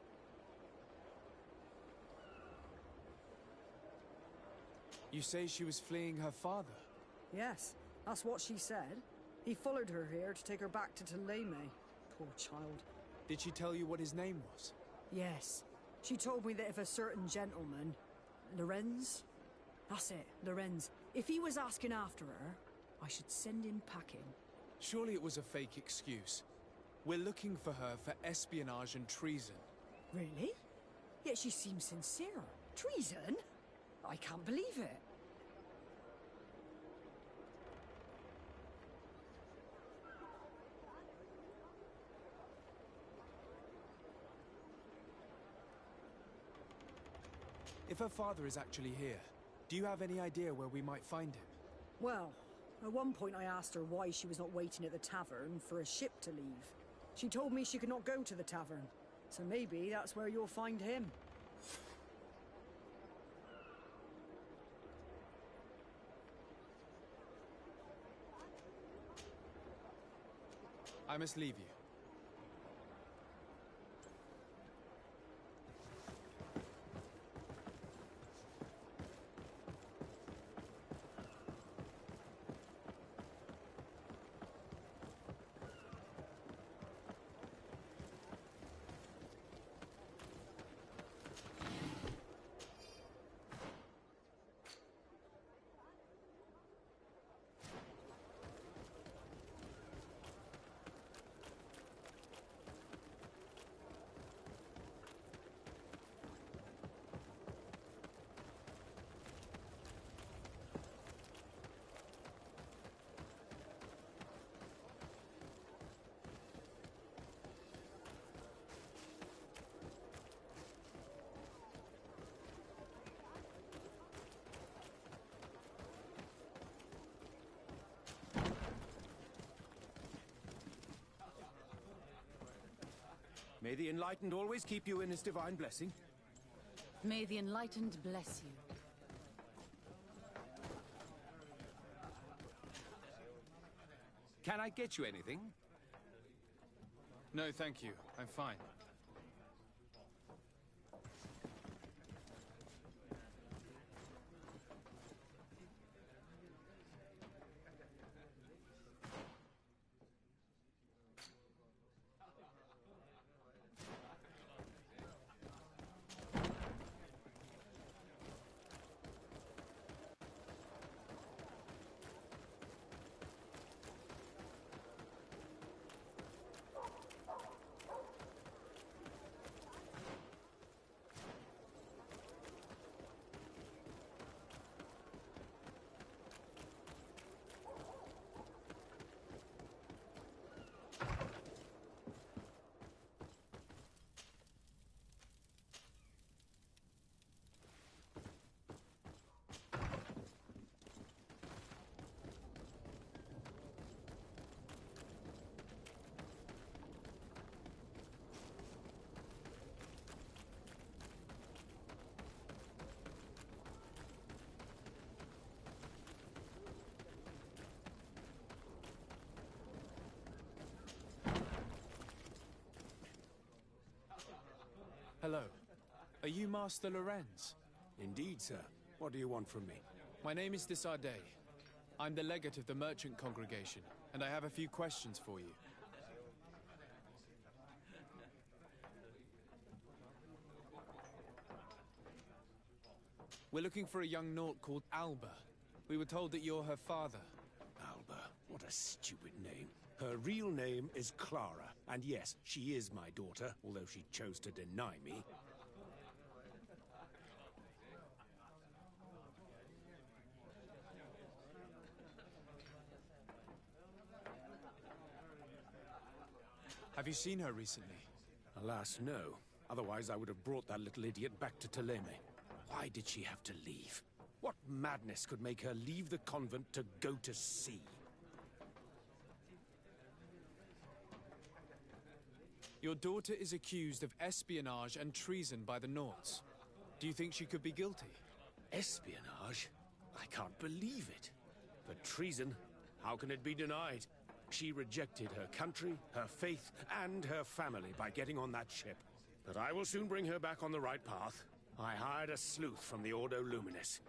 You say she was fleeing her father? Yes, that's what she said. He followed her here to take her back to Thélème. Poor child. Did she tell you what his name was? Yes. She told me that if a certain gentleman... Lorenz? That's it, Lorenz. If he was asking after her, I should send him packing. Surely it was a fake excuse. We're looking for her for espionage and treason. Really? Yet she seems sincere. Treason? I can't believe it. If her father is actually here, do you have any idea where we might find him? Well, at one point I asked her why she was not waiting at the tavern for a ship to leave. She told me she could not go to the tavern, so maybe that's where you'll find him. I must leave you. May the Enlightened always keep you in his divine blessing. May the Enlightened bless you. Can I get you anything? No, thank you. I'm fine. Hello. Are you Master Lorenz? Indeed, sir. What do you want from me? My name is Desardet. I'm the legate of the merchant congregation, and I have a few questions for you. We're looking for a young Naut called Alba. We were told that you're her father. Alba, what a stupid name. Her real name is Clara, and yes, she is my daughter, although she chose to deny me. Have you seen her recently? Alas, no. Otherwise, I would have brought that little idiot back to Thélème. Why did she have to leave? What madness could make her leave the convent to go to sea? Your daughter is accused of espionage and treason by the Nauts. Do you think she could be guilty? Espionage? I can't believe it. For treason, How can it be denied? She rejected her country, her faith, and her family by getting on that ship. But I will soon bring her back on the right path. I hired a sleuth from the Ordo Luminis.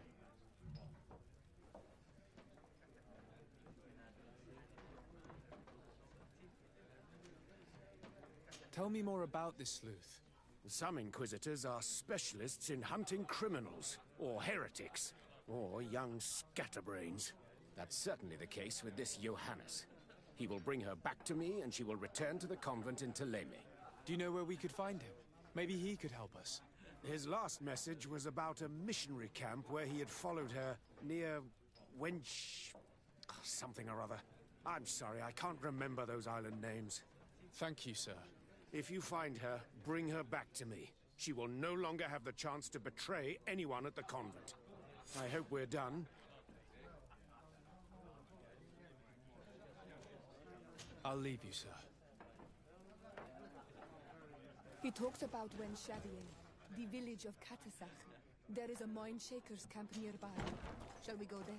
Tell me more about this sleuth. Some Inquisitors are specialists in hunting criminals, or heretics, or young scatterbrains. That's certainly the case with this Johannes. He will bring her back to me, and she will return to the convent in Teleme. Do you know where we could find him? Maybe he could help us. His last message was about a missionary camp where he had followed her near Wench... something or other. I'm sorry, I can't remember those island names. Thank you, sir. If you find her, bring her back to me. She will no longer have the chance to betray anyone at the convent. I hope we're done. I'll leave you, sir. He talks about Wenchadian, the village of Katasach. There is a mine shaker's camp nearby. Shall we go there?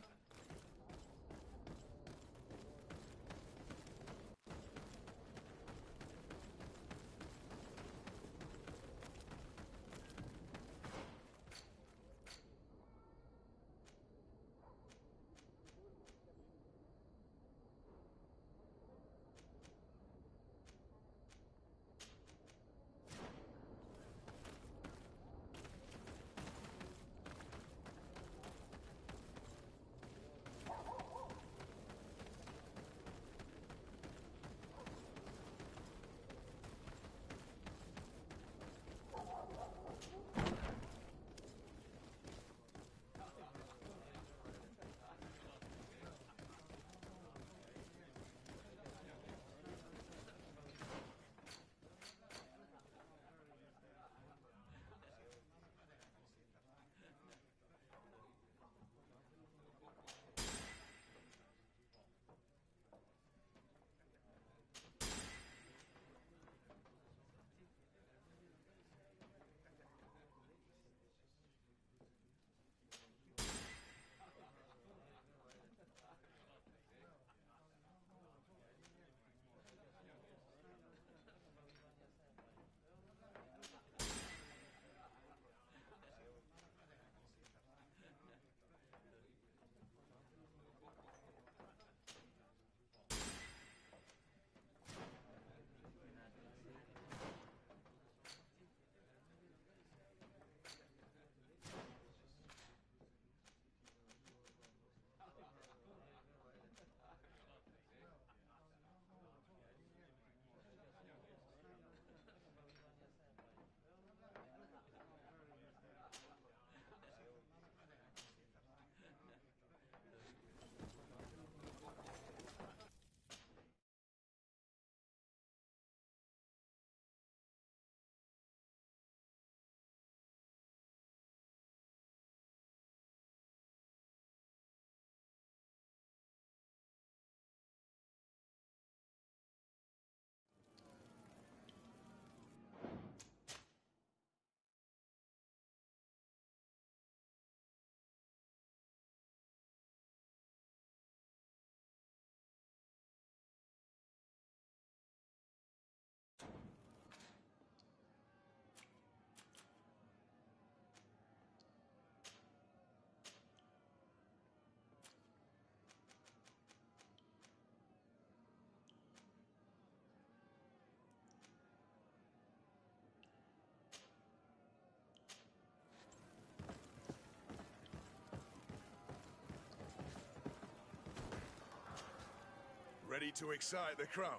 Ready to excite the crowd?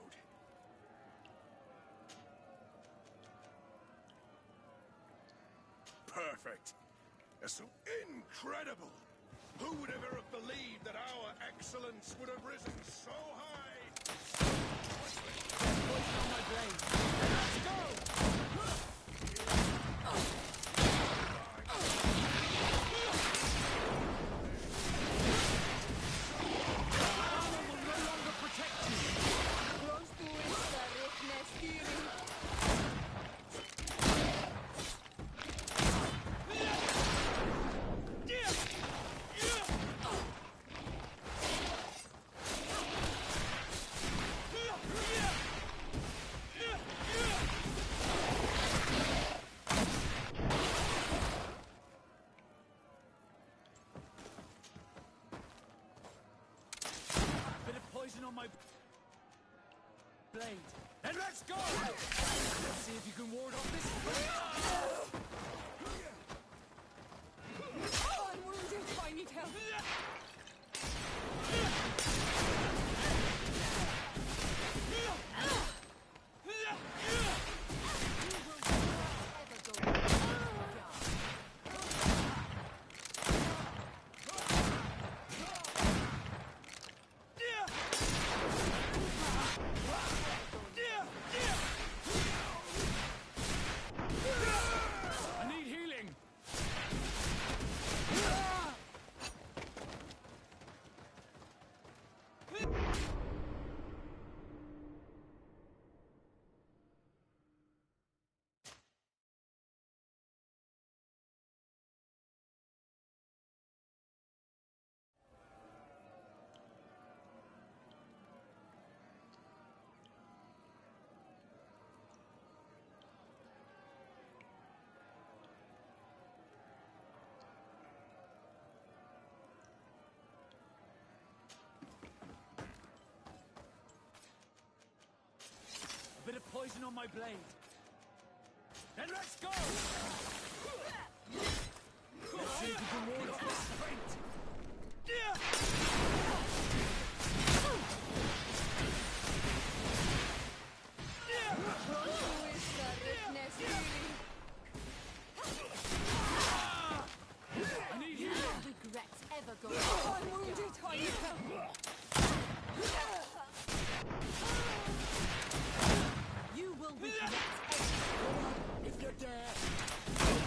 Perfect. That's so incredible! Who would ever have believed that our excellence would have risen so high? Voice on my blade. Let's go! on my blade. Then let's go! Let's see if you can ward off this. Oh, I'm wounded. I need help. I need healing. A bit of poison on my blade. Then let's go! Let's see if you can ward off this sprint. I need healing. No regrets ever going. Oh, I'm wounded. I need help. You will regret everything. If you dare.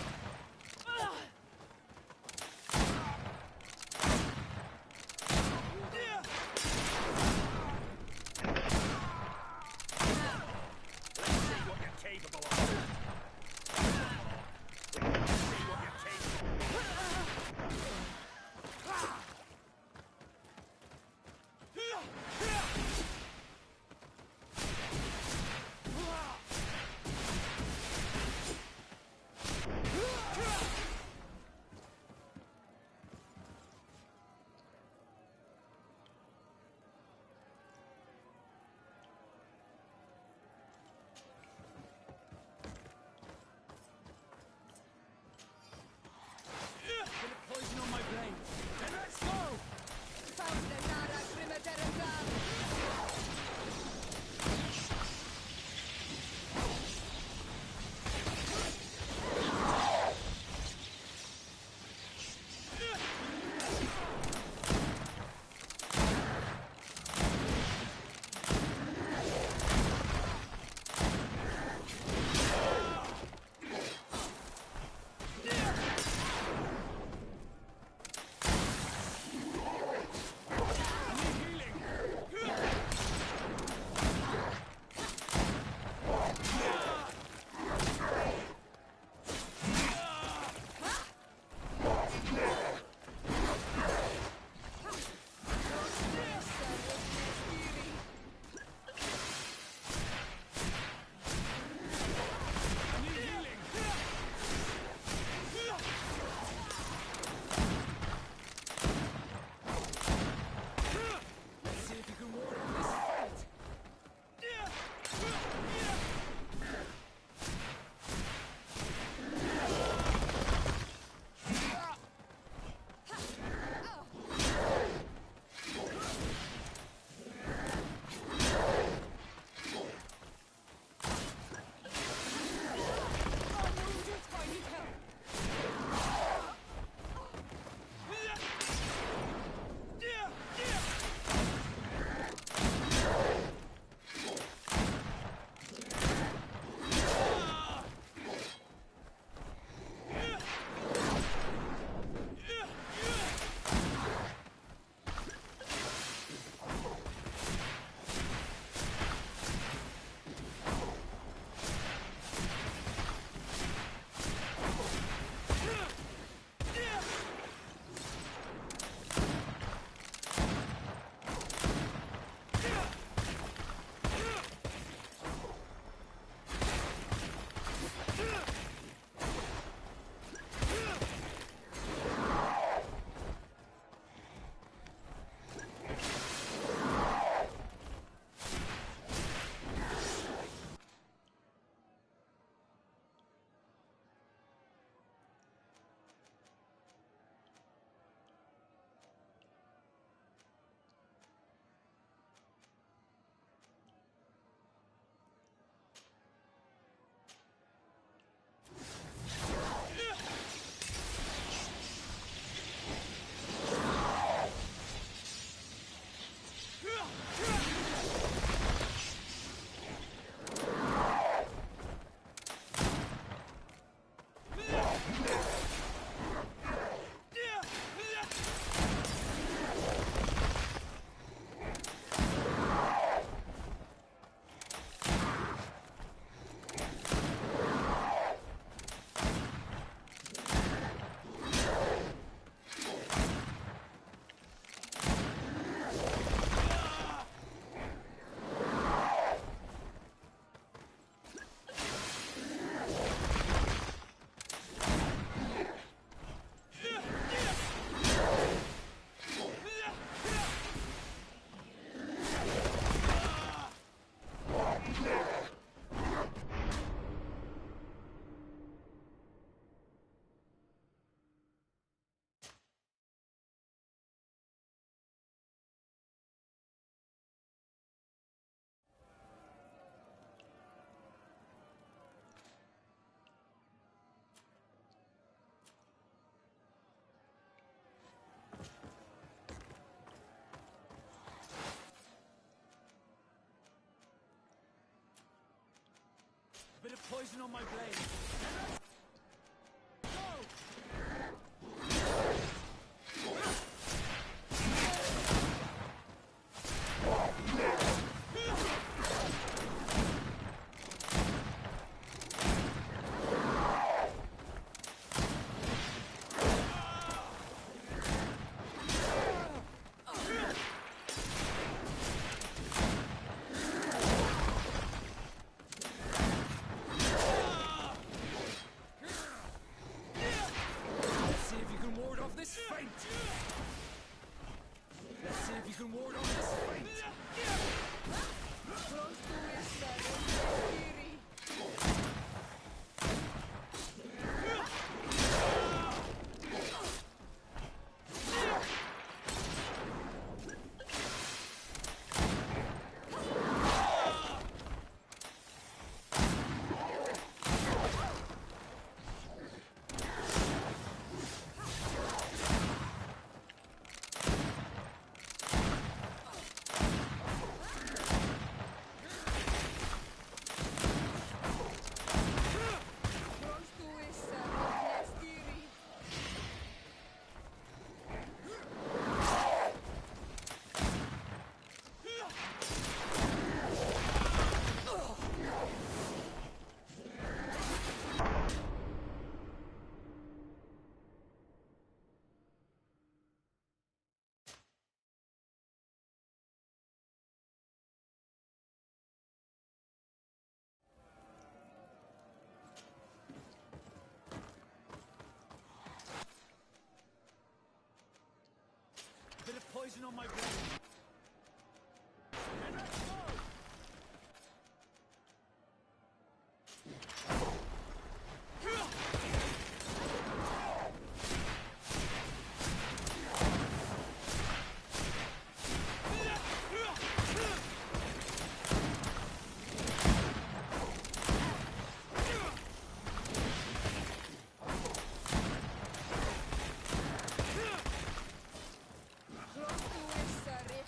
of poison on my blade. Bit of poison on my blade. Close to it, sir.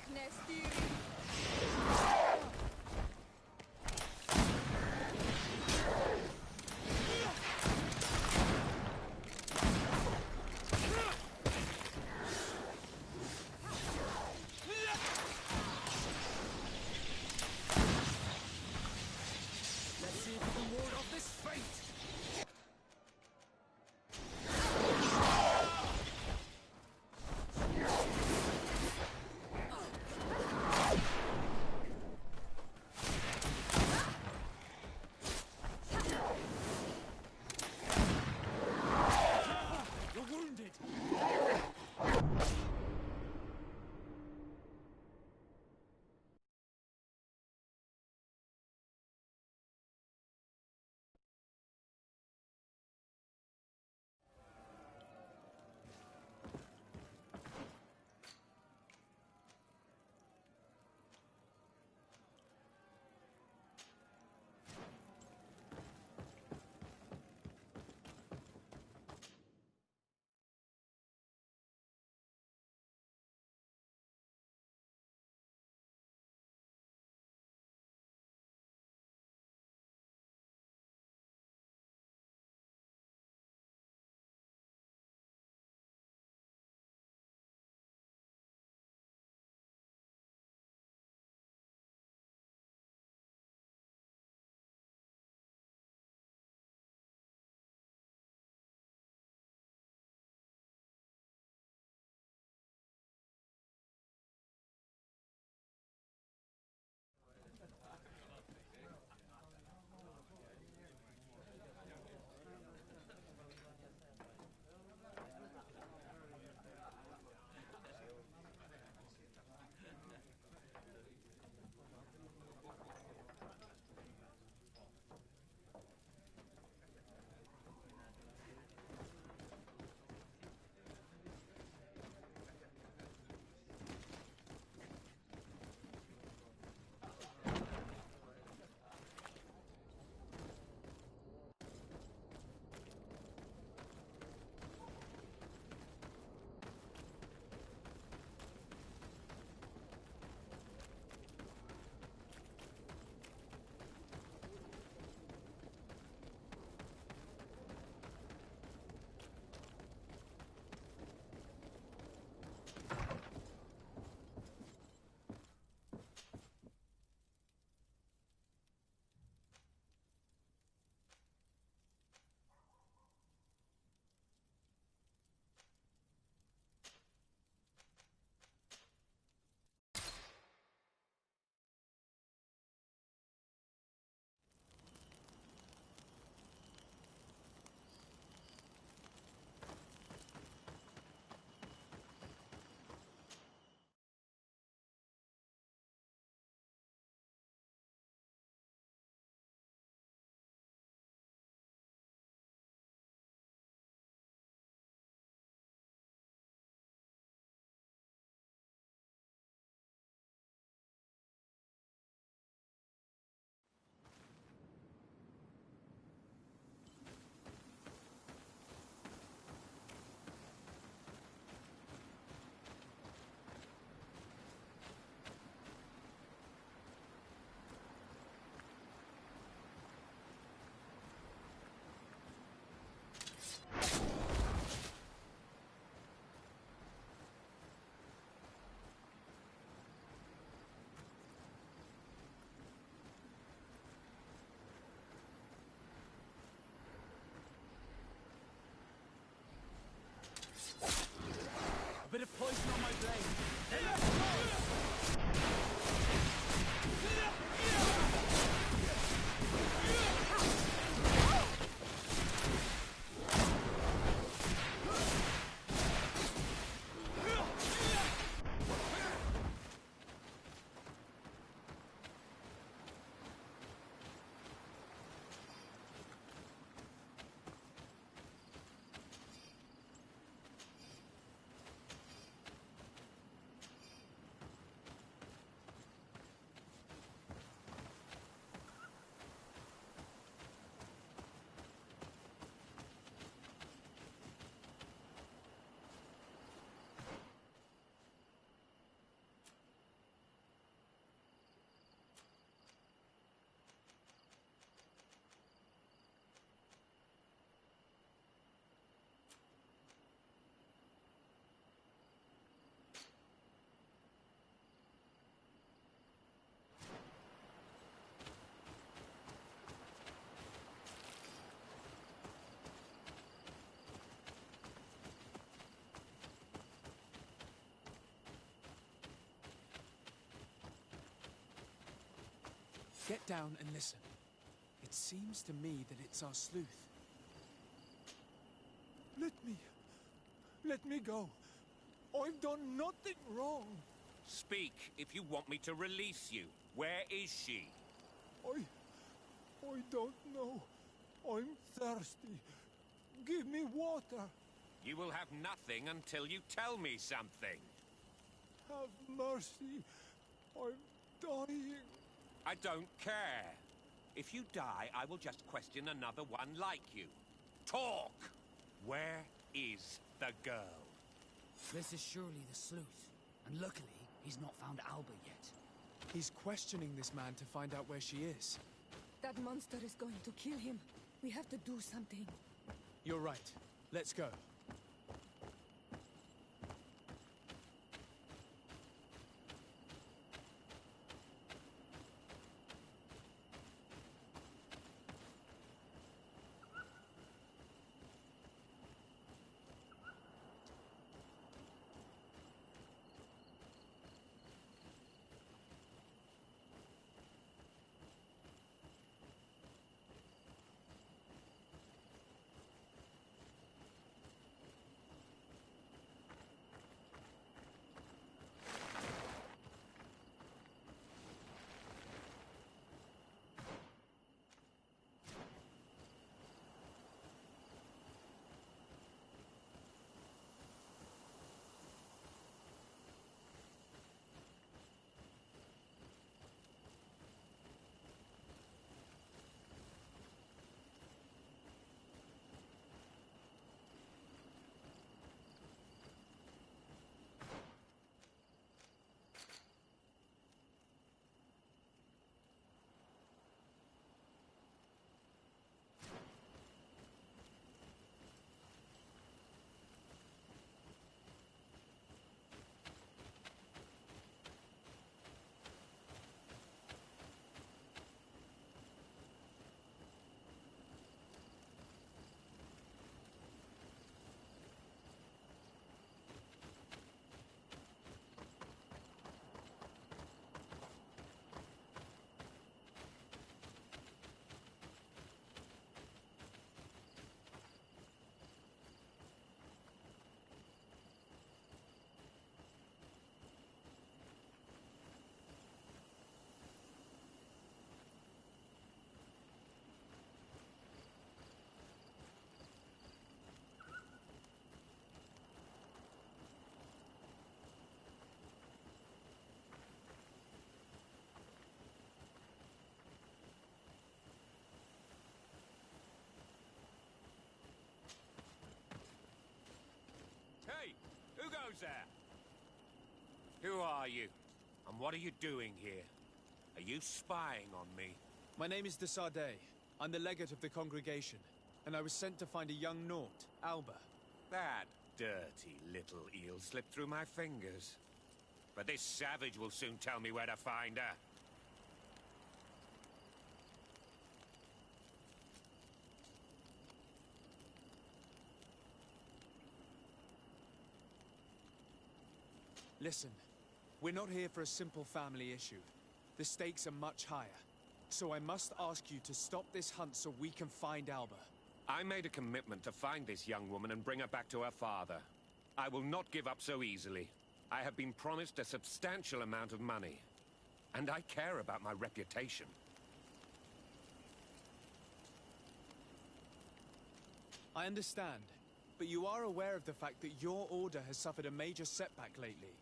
poison on my blade. Get down and listen. It seems to me that it's our sleuth. Let me go. I've done nothing wrong. Speak if you want me to release you. Where is she? I don't know. I'm thirsty. Give me water. You will have nothing until you tell me something. Have mercy. I'm dying. I don't care. If you die, I will just question another one like you. Talk! Where is the girl? This is surely the sleuth. And luckily, he's not found Alba yet. He's questioning this man to find out where she is. That monster is going to kill him. We have to do something. You're right. Let's go. Hey, who goes there? Who are you? And what are you doing here? Are you spying on me? My name is de Sardet. I'm the legate of the congregation, and I was sent to find a young Naut, Alba. That dirty little eel slipped through my fingers. But this savage will soon tell me where to find her. Listen, we're not here for a simple family issue. The stakes are much higher. So I must ask you to stop this hunt so we can find Alba. I made a commitment to find this young woman and bring her back to her father. I will not give up so easily. I have been promised a substantial amount of money. And I care about my reputation. I understand, but you are aware of the fact that your order has suffered a major setback lately.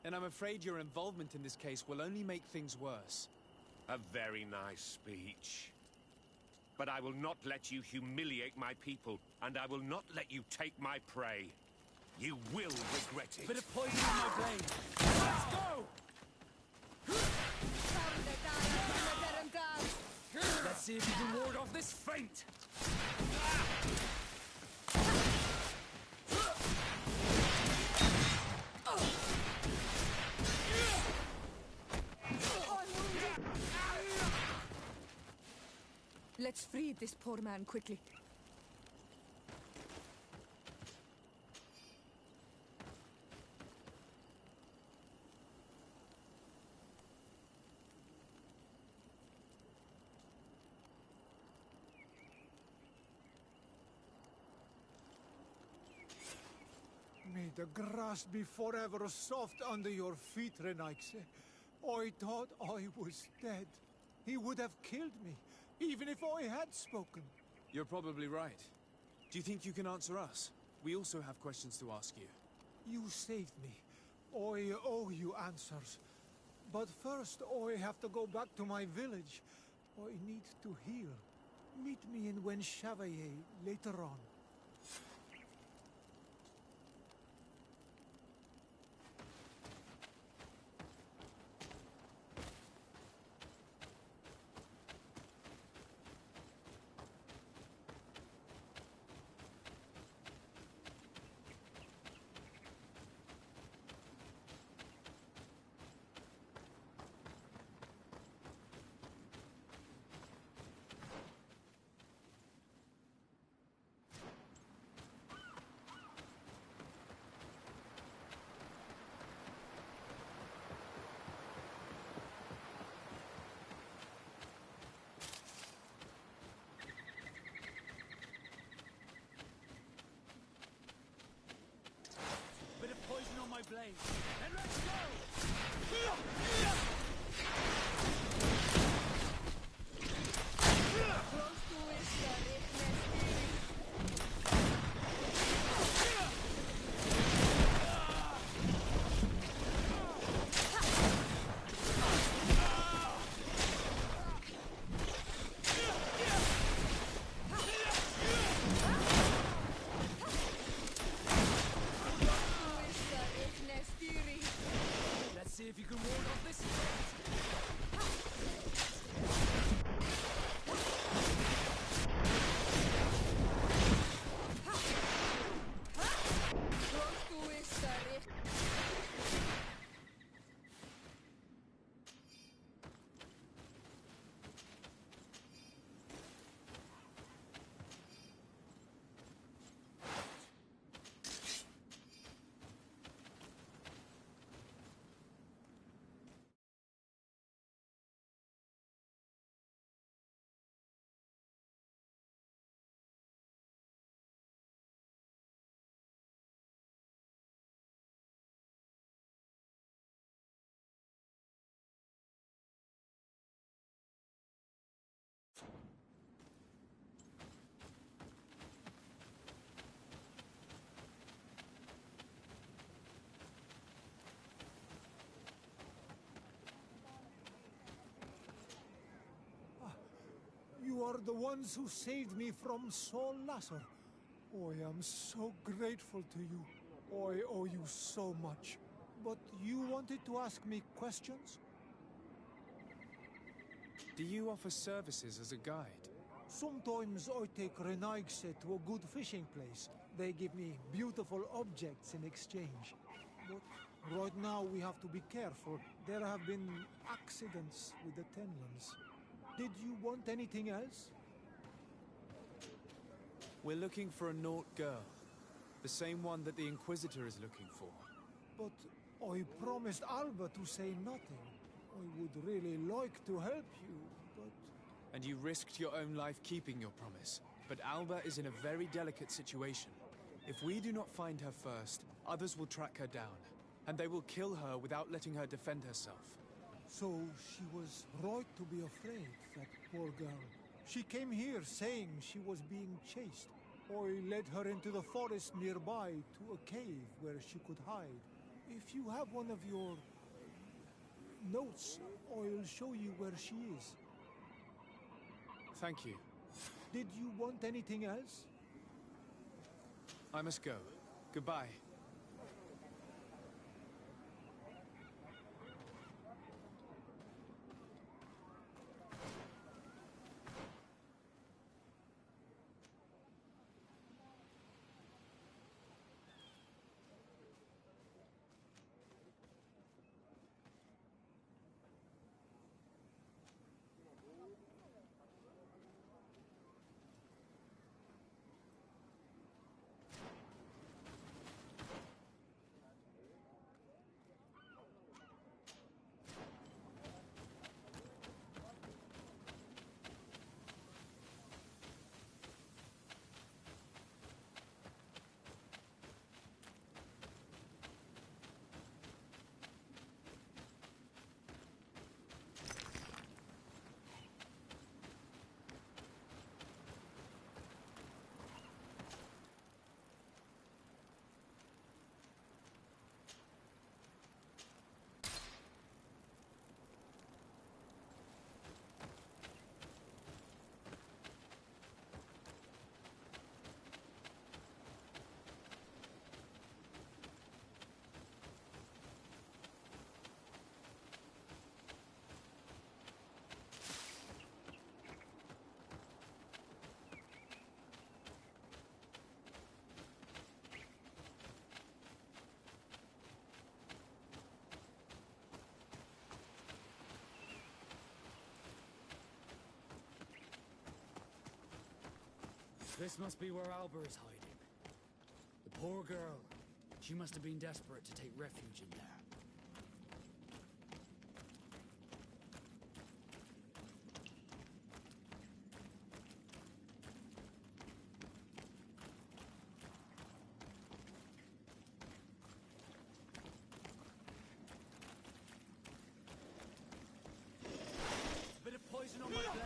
And I'm afraid your involvement in this case will only make things worse. A very nice speech. But I will not let you humiliate my people, and I will not let you take my prey. You will regret it. Bit of poison in my blade. Let's go! Let's see if you can ward off this feint! Let's free this poor man quickly. May the grass be forever soft under your feet, Renaigse. I thought I was dead. He would have killed me, even if I had spoken. You're probably right. Do you think you can answer us? We also have questions to ask you. You saved me. I owe you answers. But first, I have to go back to my village. I need to heal. Meet me in Wen Chevalier later on. Bit of poison on my blade. And let's go! Let's see if you can ward off this You are the ones who saved me from Saul Lasser. I am so grateful to you. I owe you so much. But you wanted to ask me questions? Do you offer services as a guide? Sometimes I take Renaigse to a good fishing place. They give me beautiful objects in exchange. But right now we have to be careful. There have been accidents with the Tenlands. Did you want anything else? We're looking for a Naut girl. The same one that the Inquisitor is looking for. But I promised Alba to say nothing. I would really like to help you, but... And you risked your own life keeping your promise. But Alba is in a very delicate situation. If we do not find her first, others will track her down. And they will kill her without letting her defend herself. So she was right to be afraid, that poor girl. She came here saying she was being chased. I led her into the forest nearby to a cave where she could hide. If you have one of your notes, I'll show you where she is. Thank you. Did you want anything else? I must go. Goodbye. This must be where Alba is hiding. The poor girl. She must have been desperate to take refuge in there. Bit of poison on my blade.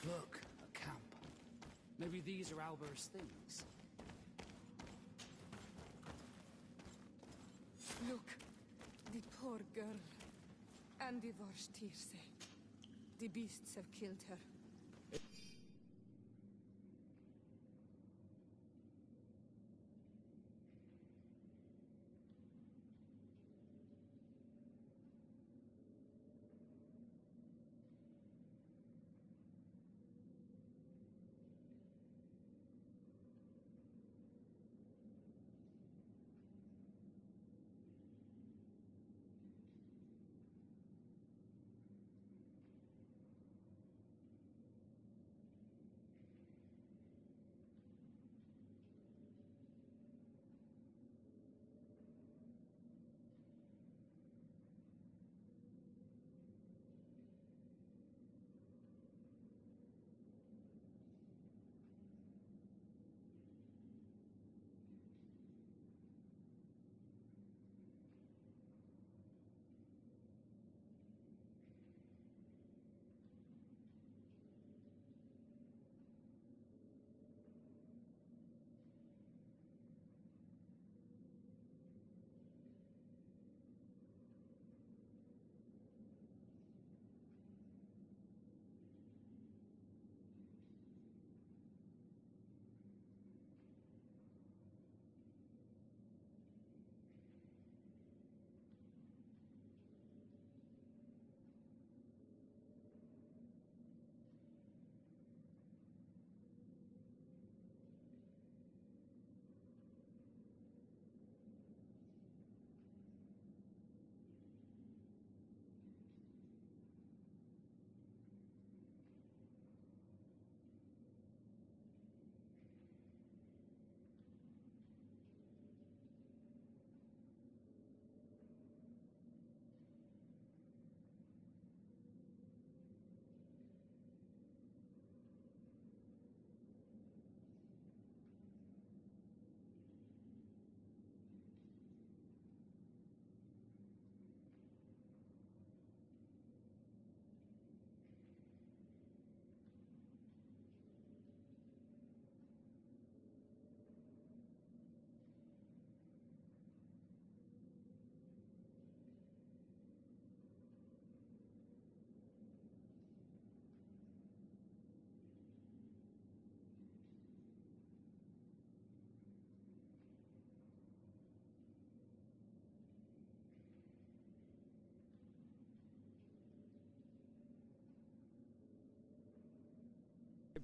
Look, a camp. Maybe these are Alber's things. Look, the poor girl. And the Vorstirse. The beasts have killed her.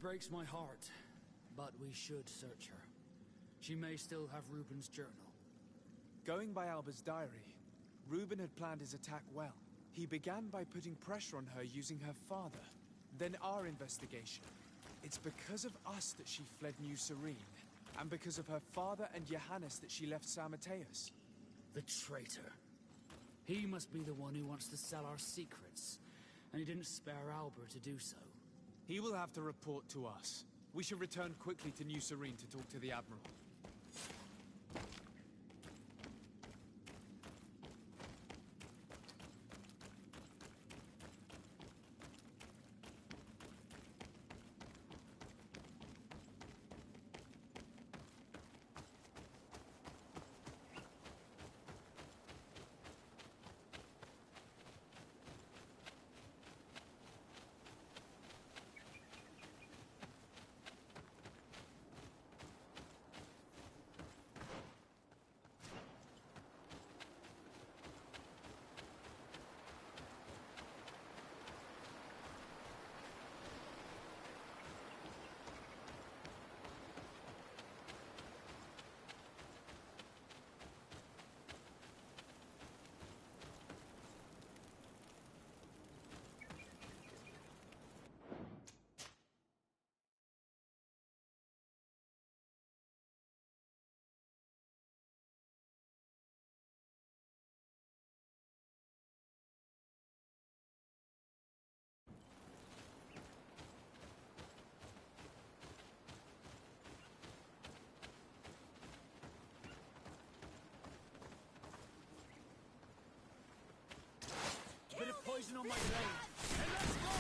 breaks my heart, but we should search her. She may still have Reuben's journal. Going by Alba's diary, Reuben had planned his attack well. He began by putting pressure on her using her father, then our investigation. It's because of us that she fled New Serene, and because of her father and Johannes that she left San Mateus. The traitor. He must be the one who wants to sell our secrets, and he didn't spare Alba to do so. He will have to report to us. We should return quickly to New Serene to talk to the Admiral. Bit of poison on my blade. And let's go!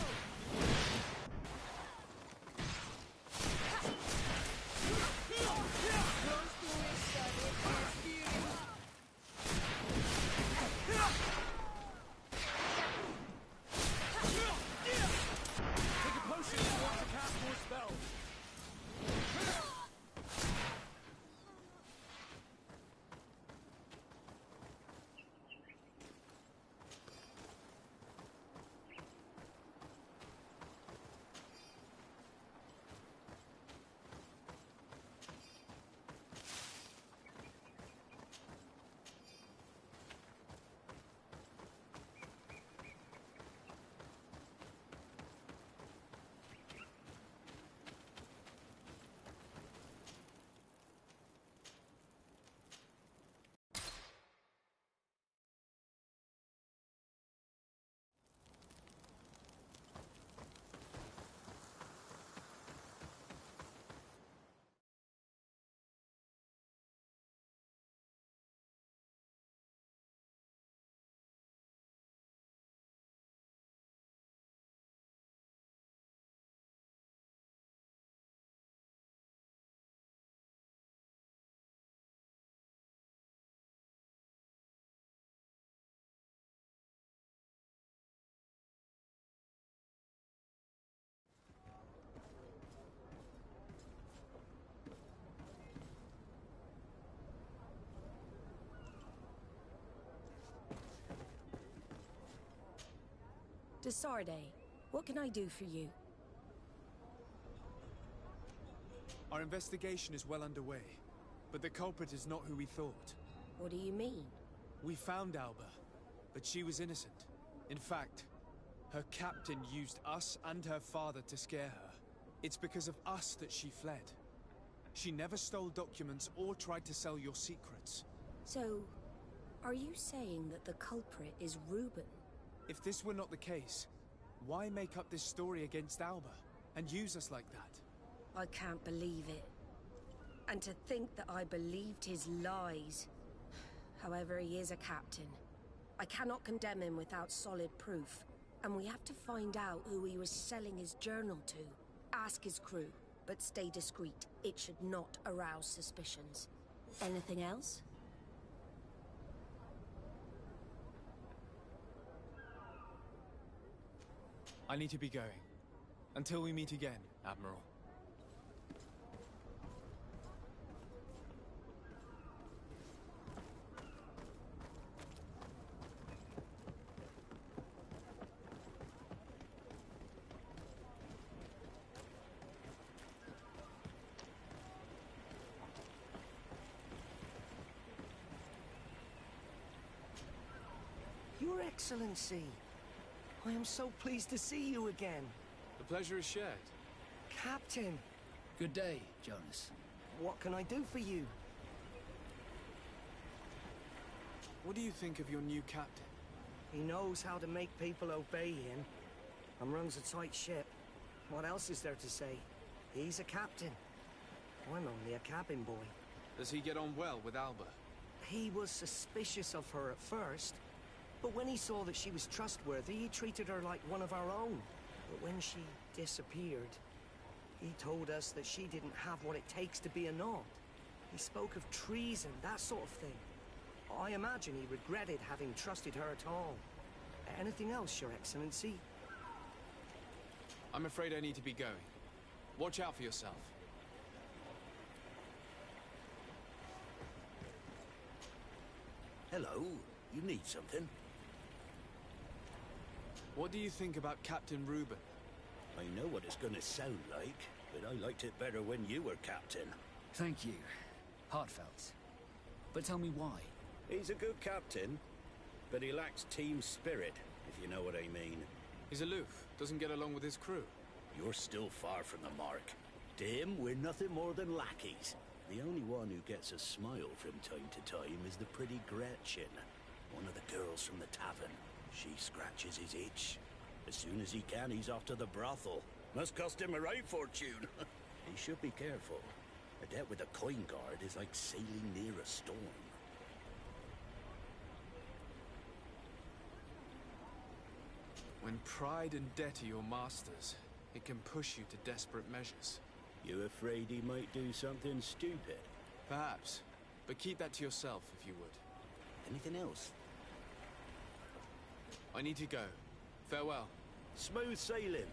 Take a potion if you want to cast more spells. Desarde, what can I do for you? Our investigation is well underway, but the culprit is not who we thought. What do you mean? We found Alba, but she was innocent. In fact, her captain used us and her father to scare her. It's because of us that she fled. She never stole documents or tried to sell your secrets. So, are you saying that the culprit is Reuben? If this were not the case, why make up this story against Alba and use us like that? I can't believe it. And to think that I believed his lies. However, he is a captain. I cannot condemn him without solid proof. And we have to find out who he was selling his journal to. Ask his crew, but stay discreet. It should not arouse suspicions. Anything else? I need to be going. Until we meet again, Admiral. Your Excellency, I am so pleased to see you again. The pleasure is shared. Captain. Good day, Jonas. What can I do for you? What do you think of your new captain? He knows how to make people obey him, and runs a tight ship. What else is there to say? He's a captain. I'm only a cabin boy. Does he get on well with Alba? He was suspicious of her at first, but when he saw that she was trustworthy, he treated her like one of our own. But when she disappeared, he told us that she didn't have what it takes to be a Nod. He spoke of treason, that sort of thing. I imagine he regretted having trusted her at all. Anything else, Your Excellency? I'm afraid I need to be going. Watch out for yourself. Hello. You need something? What do you think about Captain Reuben? I know what it's gonna sound like, but I liked it better when you were captain. Thank you. Heartfelt. But tell me why. He's a good captain, but he lacks team spirit, if you know what I mean. He's aloof, doesn't get along with his crew. You're still far from the mark. To him, we're nothing more than lackeys. The only one who gets a smile from time to time is the pretty Gretchen, one of the girls from the tavern. She scratches his itch. As soon as he can, he's off to the brothel. Must cost him a right fortune. He should be careful. A debt with a coin guard is like sailing near a storm. When pride and debt are your masters, it can push you to desperate measures. You afraid he might do something stupid? Perhaps. But keep that to yourself, if you would. Anything else? I need to go. Farewell. Smooth sailing.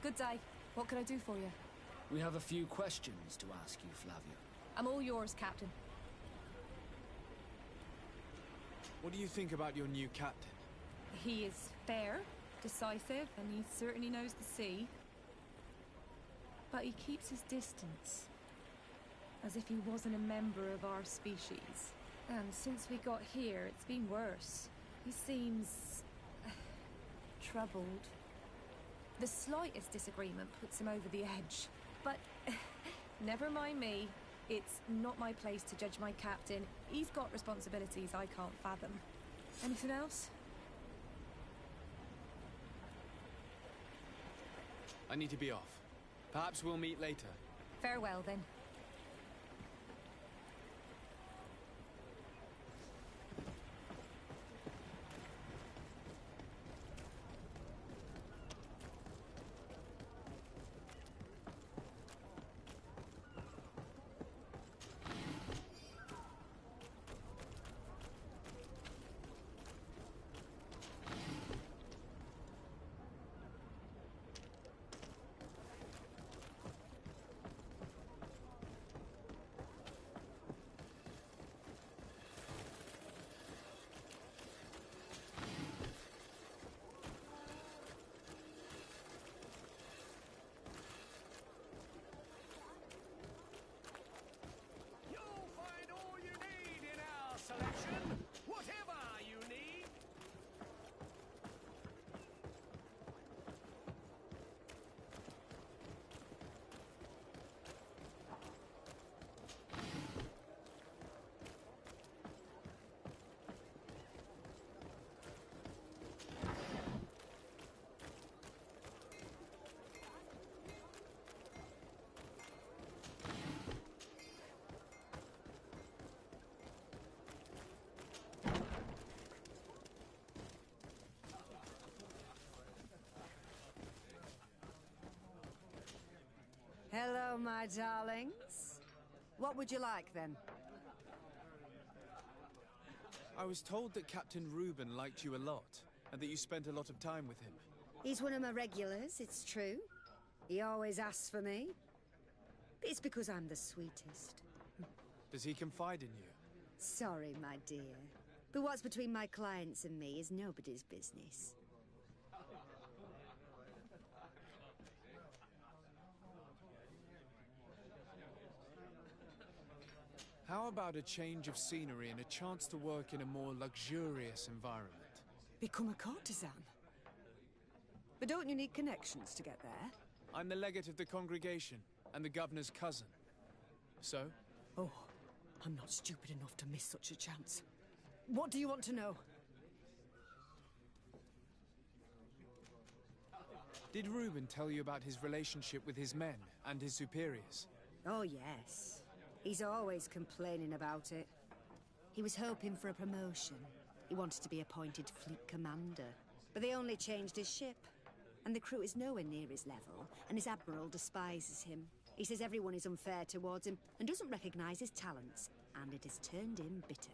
Good day. What can I do for you? We have a few questions to ask you, Flavia. I'm all yours, Captain. What do you think about your new captain? He is fair, decisive, and he certainly knows the sea. But he keeps his distance, as if he wasn't a member of our species. And since we got here, it's been worse. He seems troubled. The slightest disagreement puts him over the edge. But never mind me. It's not my place to judge my captain. He's got responsibilities I can't fathom. Anything else? I need to be off. Perhaps we'll meet later. Farewell, then. Selection, whatever you need. Hello, my darlings. What would you like, then? I was told that Captain Reuben liked you a lot, and that you spent a lot of time with him. He's one of my regulars, it's true. He always asks for me. But it's because I'm the sweetest. Does he confide in you? Sorry, my dear. But what's between my clients and me is nobody's business. How about a change of scenery and a chance to work in a more luxurious environment? Become a courtesan? But don't you need connections to get there? I'm the legate of the congregation, and the governor's cousin. So? Oh, I'm not stupid enough to miss such a chance. What do you want to know? Did Reuben tell you about his relationship with his men and his superiors? Oh, yes. He's always complaining about it. He was hoping for a promotion. He wanted to be appointed fleet commander. But they only changed his ship. And the crew is nowhere near his level, and his admiral despises him. He says everyone is unfair towards him and doesn't recognize his talents, and it has turned him bitter.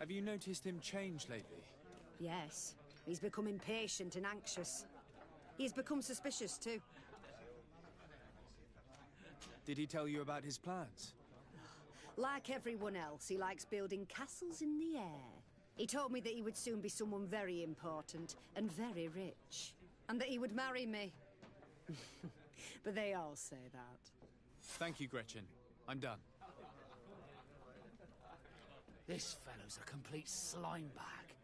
Have you noticed him change lately? Yes, he's become impatient and anxious. He's become suspicious too. Did he tell you about his plans? Like everyone else, he likes building castles in the air. He told me that he would soon be someone very important and very rich. And that he would marry me. But they all say that. Thank you, Gretchen. I'm done. This fellow's a complete slime bag.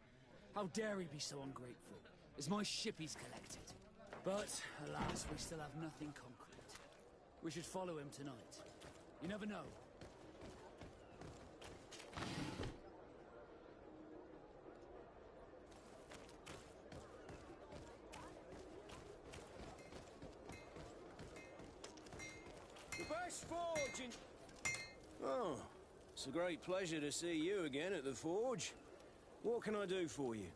How dare he be so ungrateful? It's my ship he's collected. But, alas, we still have nothing concrete. We should follow him tonight. You never know. The best forge in... Oh, it's a great pleasure to see you again at the forge. What can I do for you?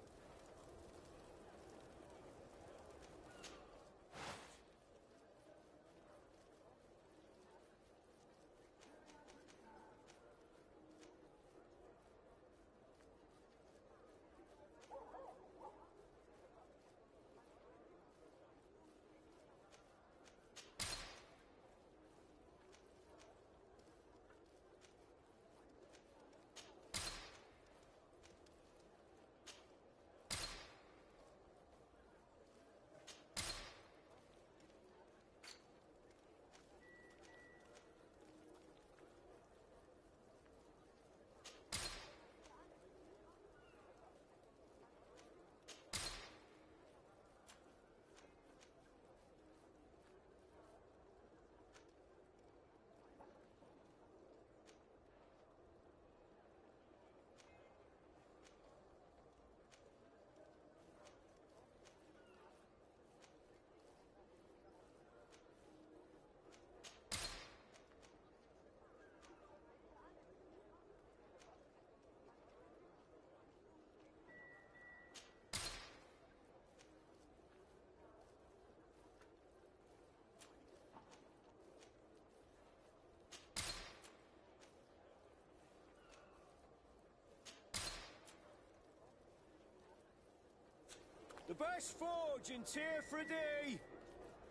The best forge in Tier 3D!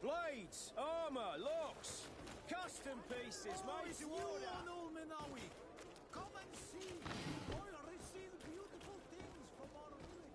Blades, armor, locks, custom pieces made to order! Come and see! We'll receive beautiful things from our village.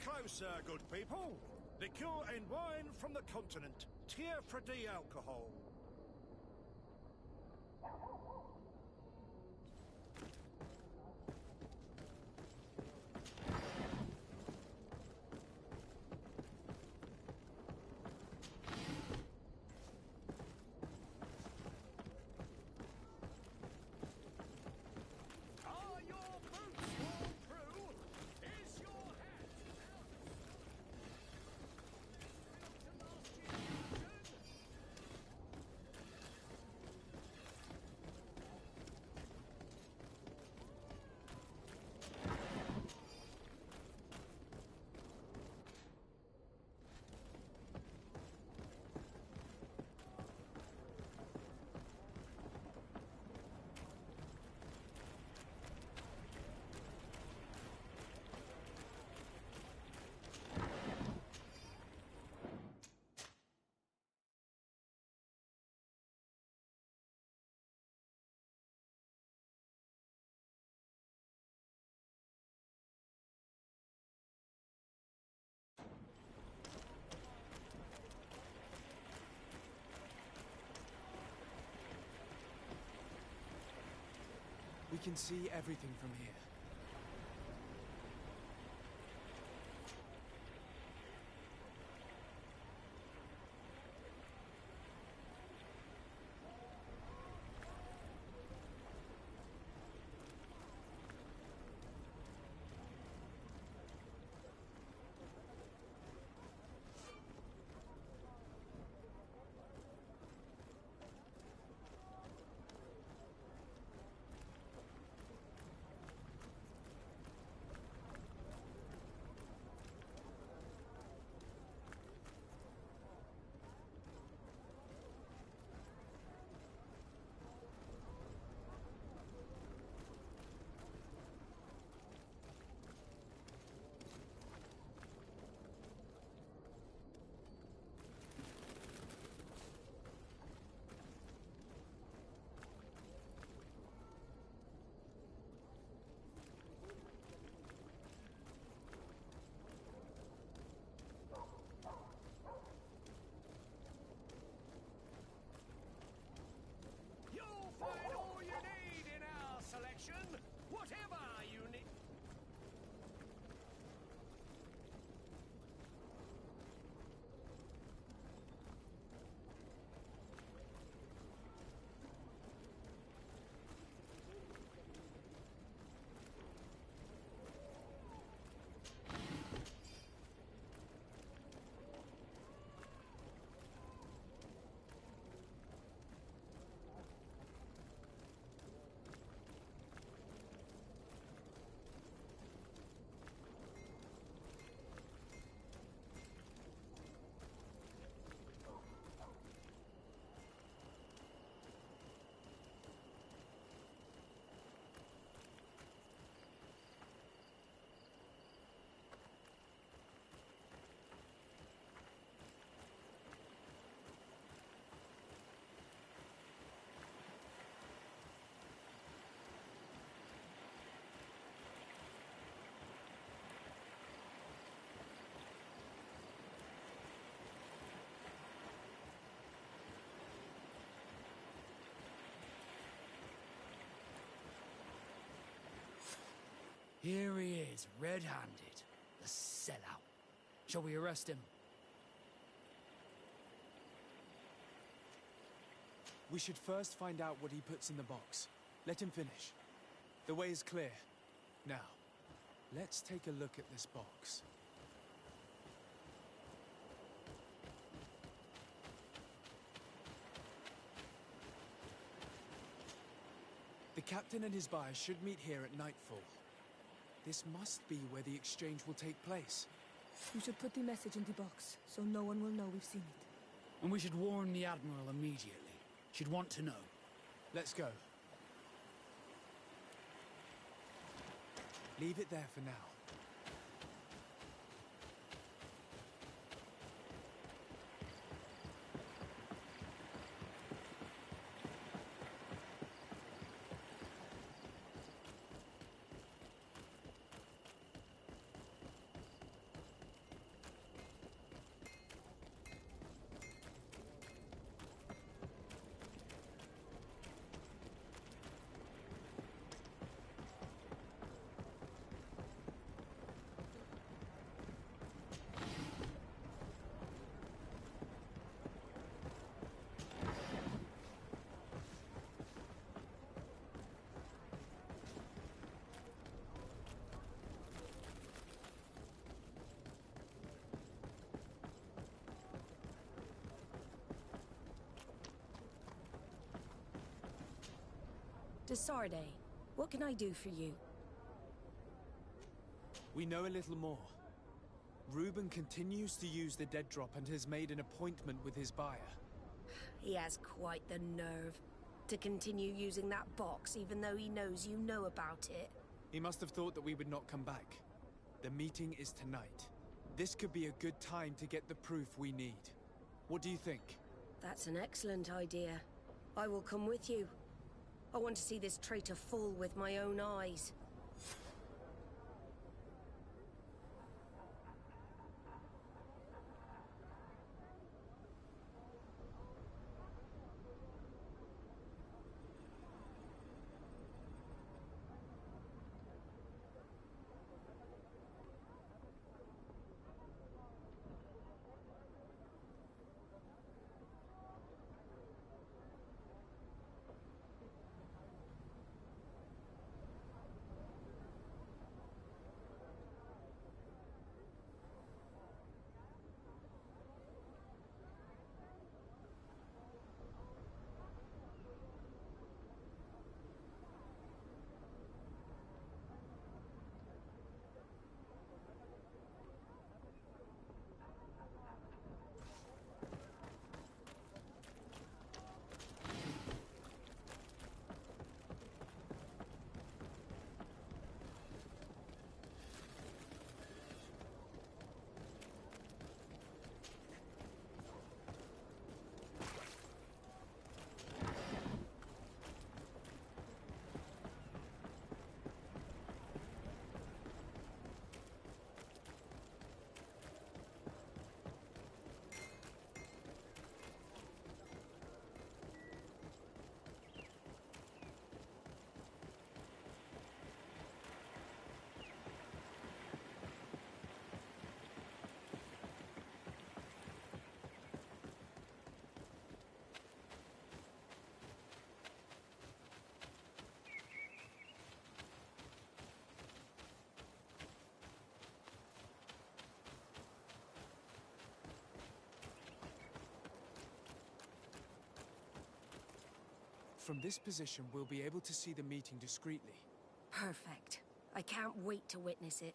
Closer, good people. Liqueur and wine from the continent. Tier 3D alcohol. can see everything from here. You'll find all you need in our selection, whatever you need. Here he is, red-handed. The sellout. Shall we arrest him? We should first find out what he puts in the box. Let him finish. The way is clear. Now, let's take a look at this box. The captain and his buyer should meet here at nightfall. This must be where the exchange will take place. We should put the message in the box, so no one will know we've seen it. And we should warn the Admiral immediately. She'd want to know. Let's go. Leave it there for now. Desarde, what can I do for you? We know a little more. Reuben continues to use the dead drop and has made an appointment with his buyer. He has quite the nerve to continue using that box even though he knows you know about it. He must have thought that we would not come back. The meeting is tonight. This could be a good time to get the proof we need. What do you think? That's an excellent idea. I will come with you. I want to see this traitor fall with my own eyes. From this position, we'll be able to see the meeting discreetly. Perfect. I can't wait to witness it.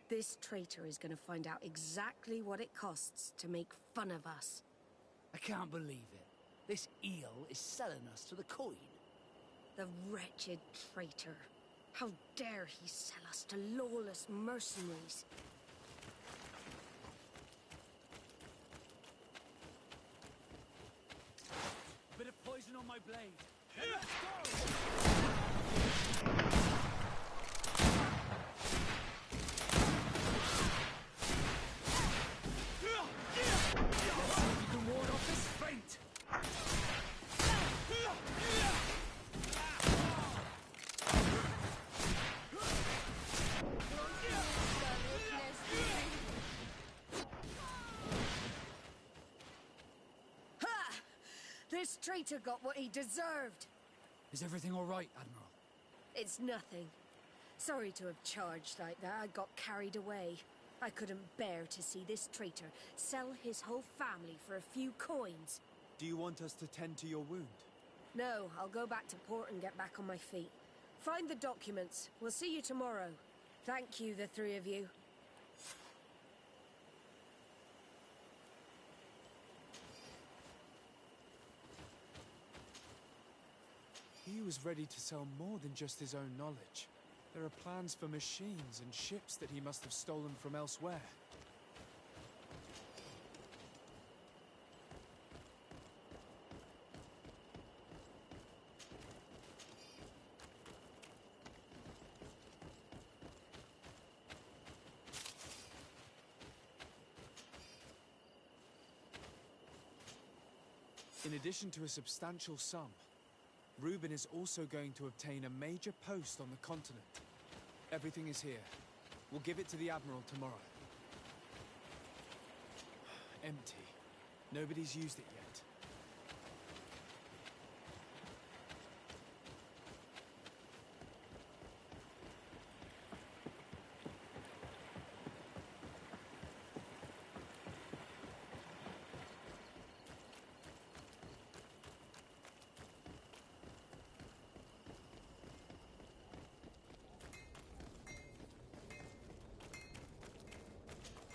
This traitor is going to find out exactly what it costs to make fun of us. I can't believe it. This eel is selling us to the Queen. The wretched traitor. How dare he sell us to lawless mercenaries? A bit of poison on my blade. Let's go! You can ward off this feint. Ha! This traitor got what he deserved. Is everything all right, Admiral? It's nothing. Sorry to have charged like that. I got carried away. I couldn't bear to see this traitor sell his whole family for a few coins. Do you want us to tend to your wound? No, I'll go back to port and get back on my feet. Find the documents. We'll see you tomorrow. Thank you, the three of you. He was ready to sell more than just his own knowledge. There are plans for machines and ships that he must have stolen from elsewhere. In addition to a substantial sum, Reuben is also going to obtain a major post on the continent. Everything is here. We'll give it to the Admiral tomorrow. Empty. Nobody's used it yet.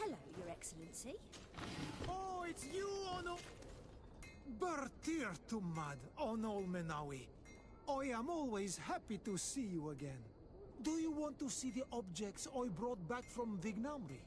Hello, Your Excellency. Oh, it's you, Ono... Bertir to mad, Onol Menawi. I am always happy to see you again. Do you want to see the objects I brought back from Vignamri?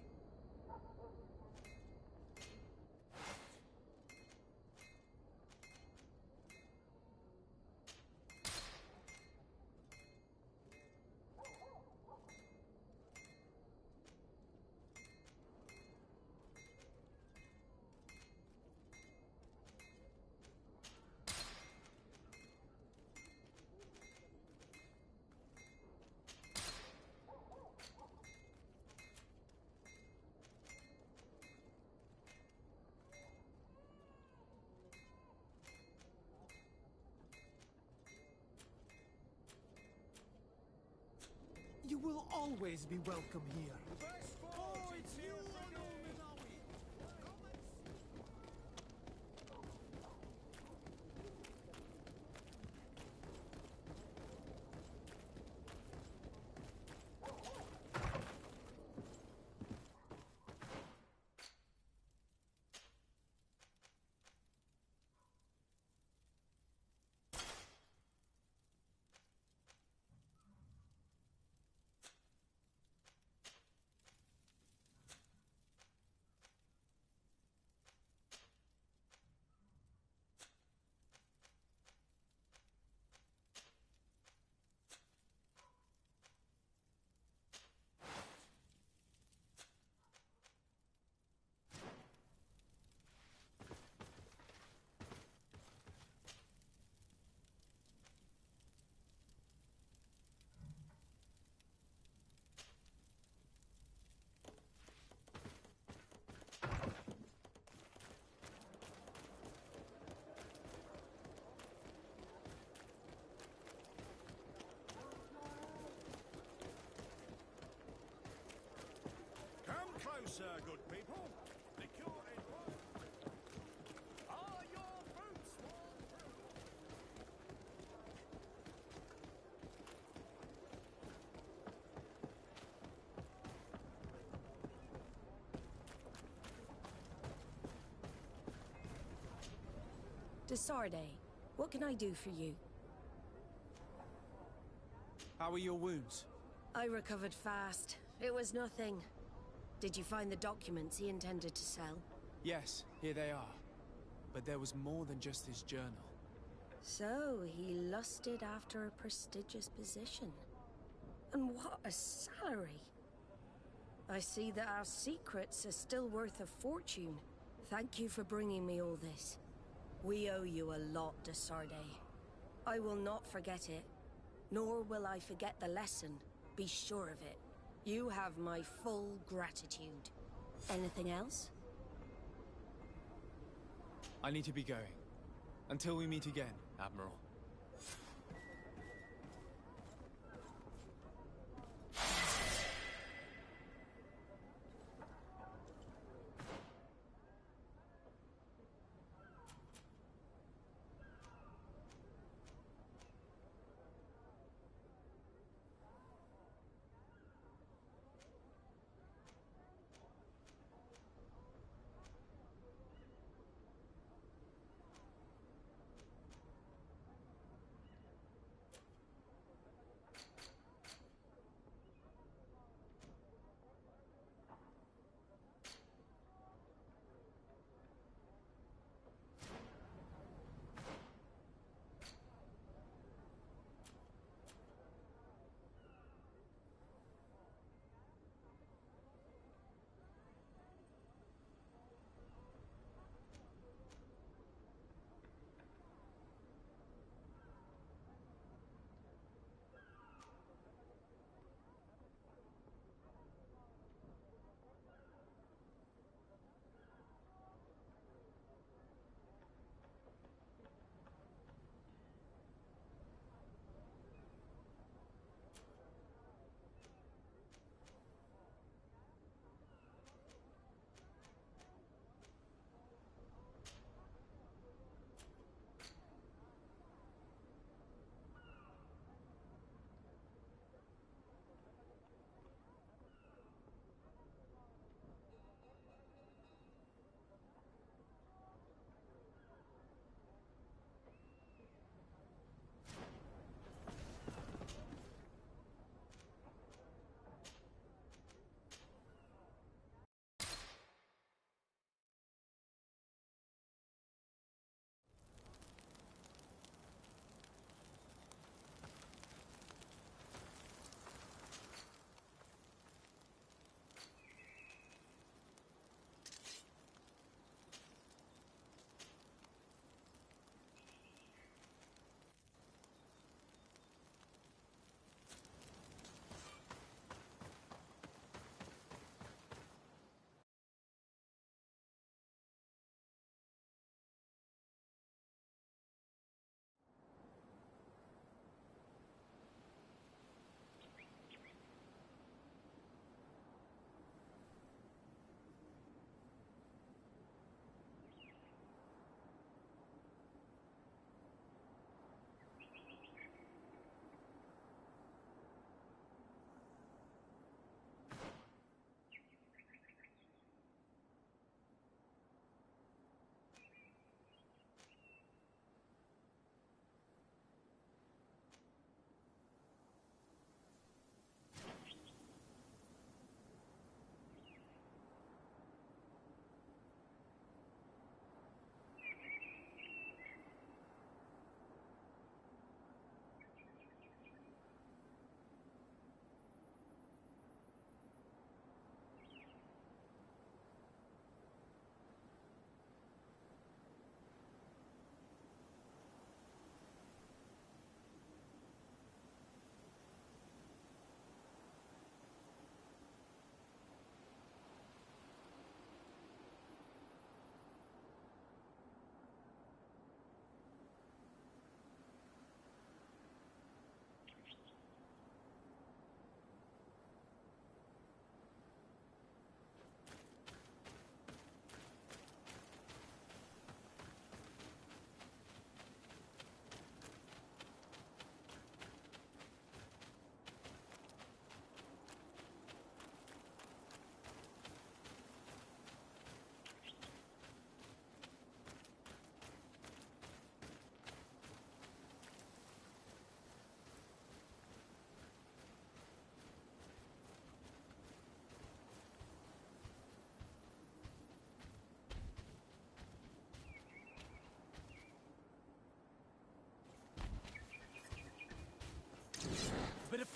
You will always be welcome here. Oh, it's you, Ono Menawi. Closer, good people. The cure is one. Are your boots worn through? Desarde, what can I do for you? How are your wounds? I recovered fast. It was nothing. Did you find the documents he intended to sell? Yes, here they are. But there was more than just his journal. So, he lusted after a prestigious position. And what a salary! I see that our secrets are still worth a fortune. Thank you for bringing me all this. We owe you a lot, Desarde. I will not forget it, nor will I forget the lesson. Be sure of it. You have my full gratitude. Anything else? I need to be going. Until we meet again, Admiral.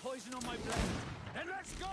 poison on my blade. Then let's go!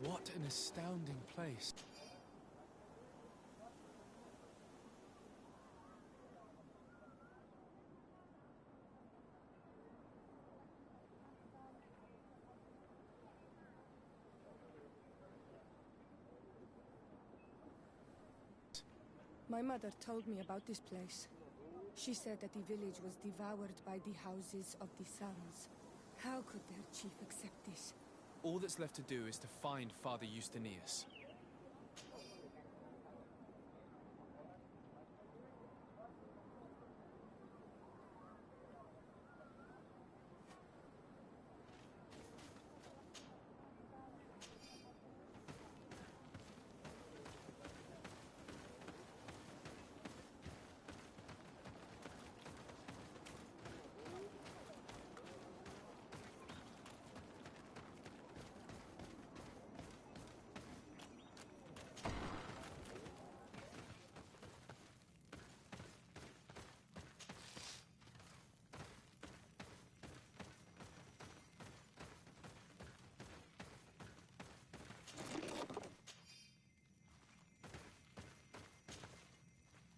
What an astounding place. My mother told me about this place. She said that the village was devoured by the houses of the sons. How could their chief accept this? All that's left to do is to find Father Justinius.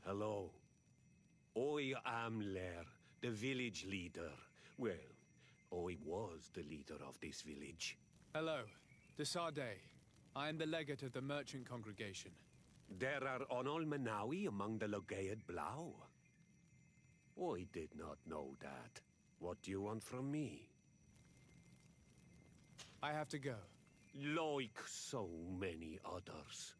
Hello. I am Lair, the village leader. Well, I was the leader of this village. Hello. Desarde. I am the legate of the merchant congregation. There are Onol Manawi among the Logead Blau. I did not know that. What do you want from me? I have to go. Like so many others.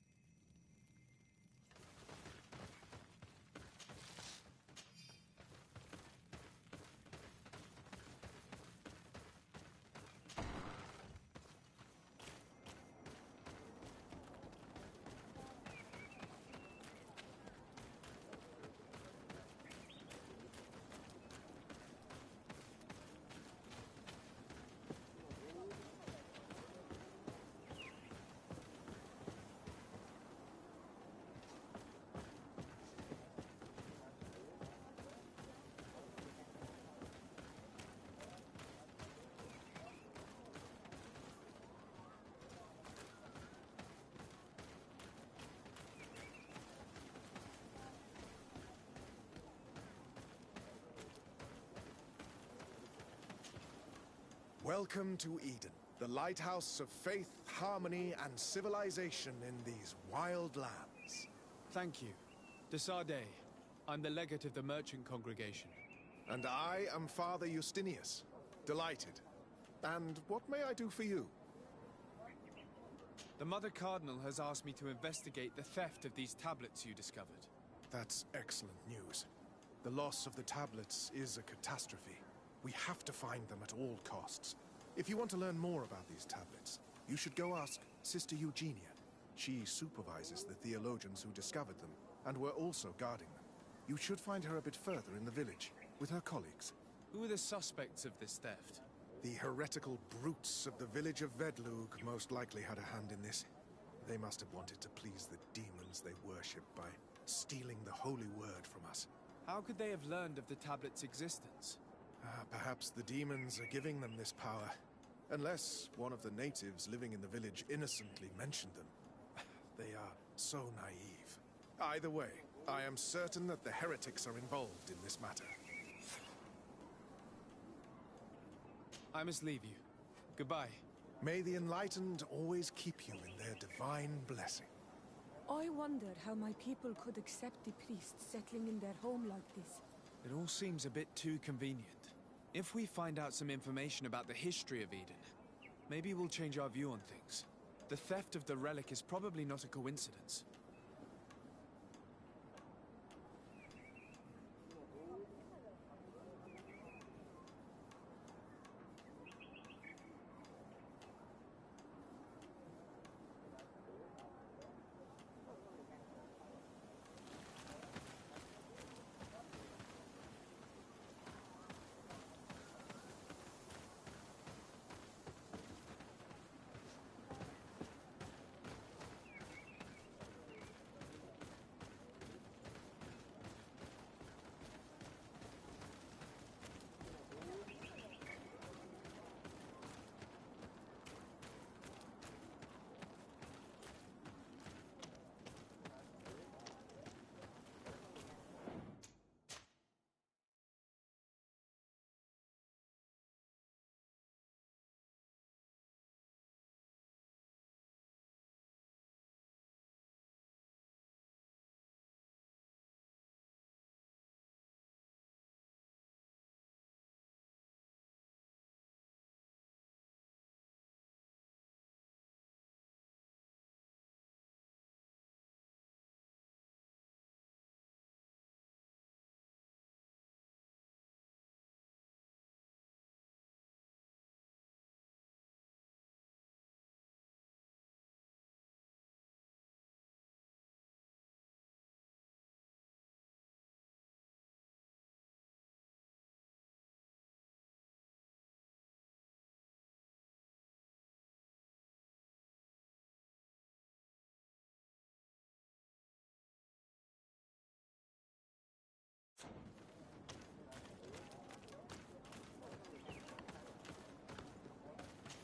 Welcome to Eden, the lighthouse of faith, harmony, and civilization in these wild lands. Thank you. Desade. I'm the legate of the merchant congregation. And I am Father Justinius. Delighted. And what may I do for you? The Mother Cardinal has asked me to investigate the theft of these tablets you discovered. That's excellent news. The loss of the tablets is a catastrophe. We have to find them at all costs. If you want to learn more about these tablets, you should go ask Sister Eugenia. She supervises the theologians who discovered them, and were also guarding them. You should find her a bit further in the village, with her colleagues. Who are the suspects of this theft? The heretical brutes of the village of Vedlug most likely had a hand in this. They must have wanted to please the demons they worship by stealing the holy word from us. How could they have learned of the tablet's existence? Perhaps the demons are giving them this power. Unless one of the natives living in the village innocently mentioned them. They are so naive. Either way, I am certain that the heretics are involved in this matter. I must leave you. Goodbye. May the enlightened always keep you in their divine blessing. I wonder how my people could accept the priests settling in their home like this. It all seems a bit too convenient. If we find out some information about the history of Eden, maybe we'll change our view on things. The theft of the relic is probably not a coincidence.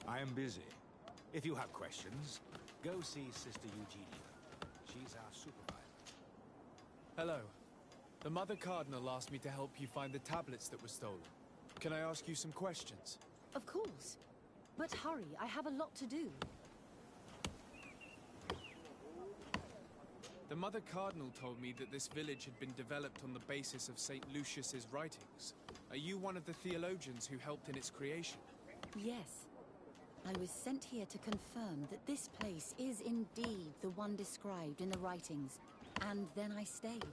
I am busy. If you have questions, go see Sister Eugenia. She's our supervisor. Hello. The Mother Cardinal asked me to help you find the tablets that were stolen. Can I ask you some questions? Of course. But hurry, I have a lot to do. The Mother Cardinal told me that this village had been developed on the basis of St. Lucius's writings. Are you one of the theologians who helped in its creation? Yes. I was sent here to confirm that this place is indeed the one described in the writings, and then I stayed.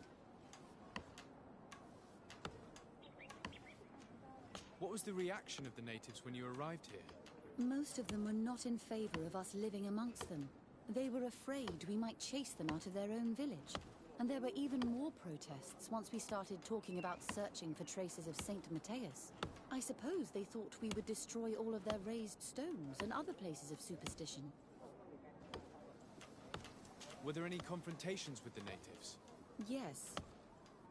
What was the reaction of the natives when you arrived here? Most of them were not in favor of us living amongst them. They were afraid we might chase them out of their own village. And there were even more protests once we started talking about searching for traces of Saint Matthias. I suppose they thought we would destroy all of their raised stones and other places of superstition. Were there any confrontations with the natives? Yes.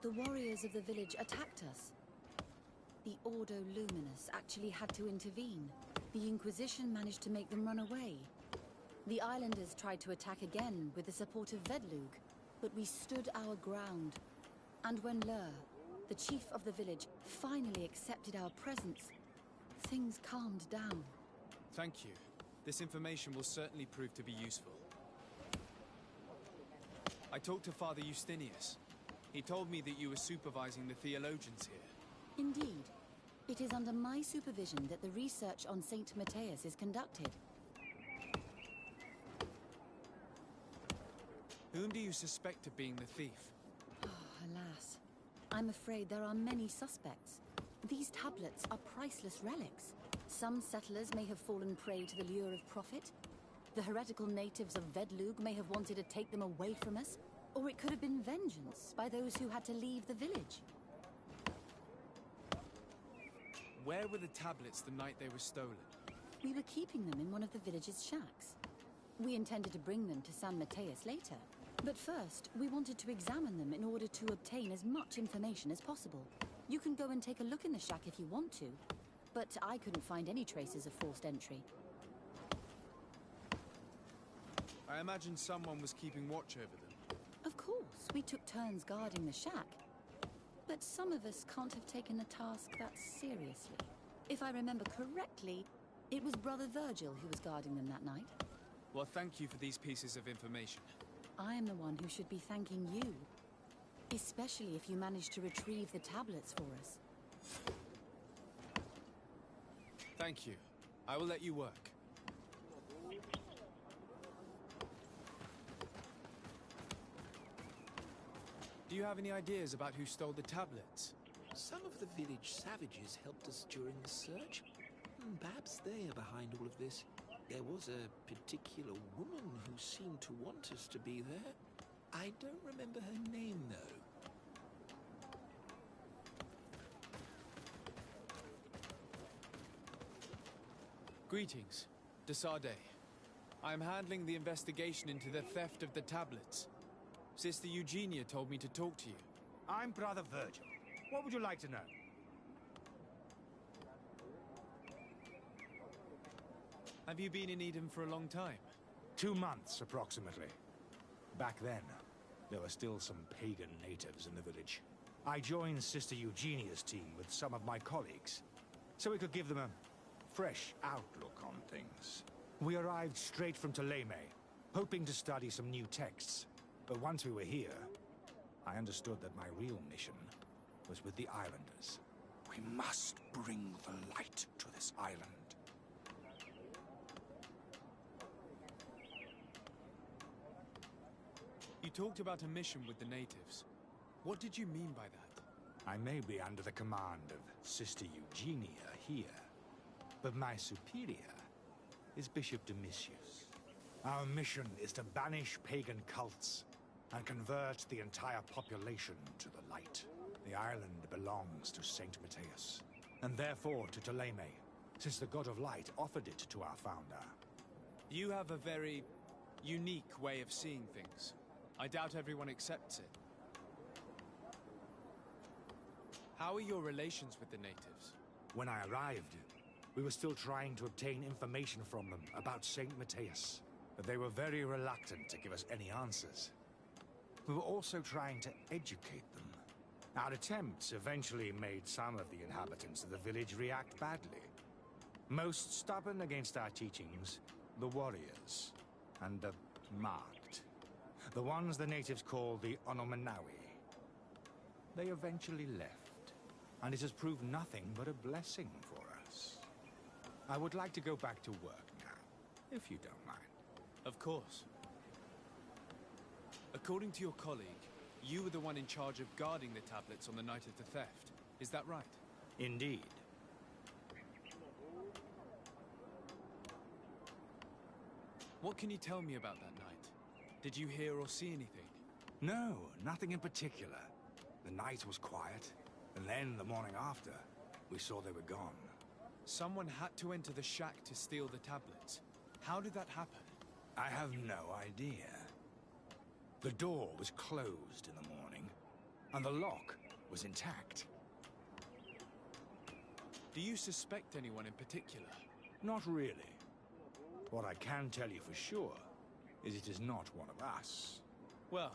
The warriors of the village attacked us. The Ordo Luminous actually had to intervene. The Inquisition managed to make them run away. The islanders tried to attack again with the support of Vedlug, but we stood our ground. And when Lur, the chief of the village, finally accepted our presence, Things calmed down. Thank you. This information will certainly prove to be useful. I talked to Father Justinius. He told me that you were supervising the theologians here. Indeed. It is under my supervision that the research on Saint Matthias is conducted. Whom do you suspect of being the thief? Oh, alas. I'm afraid there are many suspects. These tablets are priceless relics. Some settlers may have fallen prey to the lure of profit. The heretical natives of Vedlug may have wanted to take them away from us. Or it could have been vengeance by those who had to leave the village. Where were the tablets the night they were stolen? We were keeping them in one of the village's shacks. We intended to bring them to San Matthias later. But first, we wanted to examine them in order to obtain as much information as possible. You can go and take a look in the shack if you want to, but I couldn't find any traces of forced entry. I imagine someone was keeping watch over them. Of course, we took turns guarding the shack. But some of us can't have taken the task that seriously. If I remember correctly, it was Brother Virgil who was guarding them that night. Well, thank you for these pieces of information. I am the one who should be thanking you. Especially if you managed to retrieve the tablets for us. Thank you. I will let you work. Do you have any ideas about who stole the tablets? Some of the village savages helped us during the search. Perhaps they are behind all of this. There was a particular woman who seemed to want us to be there. I don't remember her name, though. Greetings. Desarde. I am handling the investigation into the theft of the tablets. Sister Eugenia told me to talk to you. I'm Brother Virgil. What would you like to know? Have you been in Eden for a long time? 2 months, approximately. Back then, there were still some pagan natives in the village. I joined Sister Eugenia's team with some of my colleagues, so we could give them a fresh outlook on things. We arrived straight from Ptolemy, hoping to study some new texts. But once we were here, I understood that my real mission was with the islanders. We must bring the light to this island. You talked about a mission with the natives. What did you mean by that? I may be under the command of Sister Eugenia here, but my superior is Bishop Domitius. Our mission is to banish pagan cults and convert the entire population to the light. The island belongs to Saint Matthias, and therefore to Ptolemy, since the god of light offered it to our founder. You have a very unique way of seeing things. I doubt everyone accepts it. How are your relations with the natives? When I arrived, we were still trying to obtain information from them about Saint Matthias, but they were very reluctant to give us any answers. We were also trying to educate them. Our attempts eventually made some of the inhabitants of the village react badly. Most stubborn against our teachings, the warriors, and the marked. The ones the natives call the Onomanawi. They eventually left, and it has proved nothing but a blessing for us. I would like to go back to work now, if you don't mind. Of course. According to your colleague, you were the one in charge of guarding the tablets on the night of the theft. Is that right? Indeed. What can you tell me about that night? Did you hear or see anything? No, nothing in particular. The night was quiet, and then the morning after, we saw they were gone. Someone had to enter the shack to steal the tablets. How did that happen? I have no idea. The door was closed in the morning, and the lock was intact. Do you suspect anyone in particular? Not really. What I can tell you for sure is it is not one of us. Well,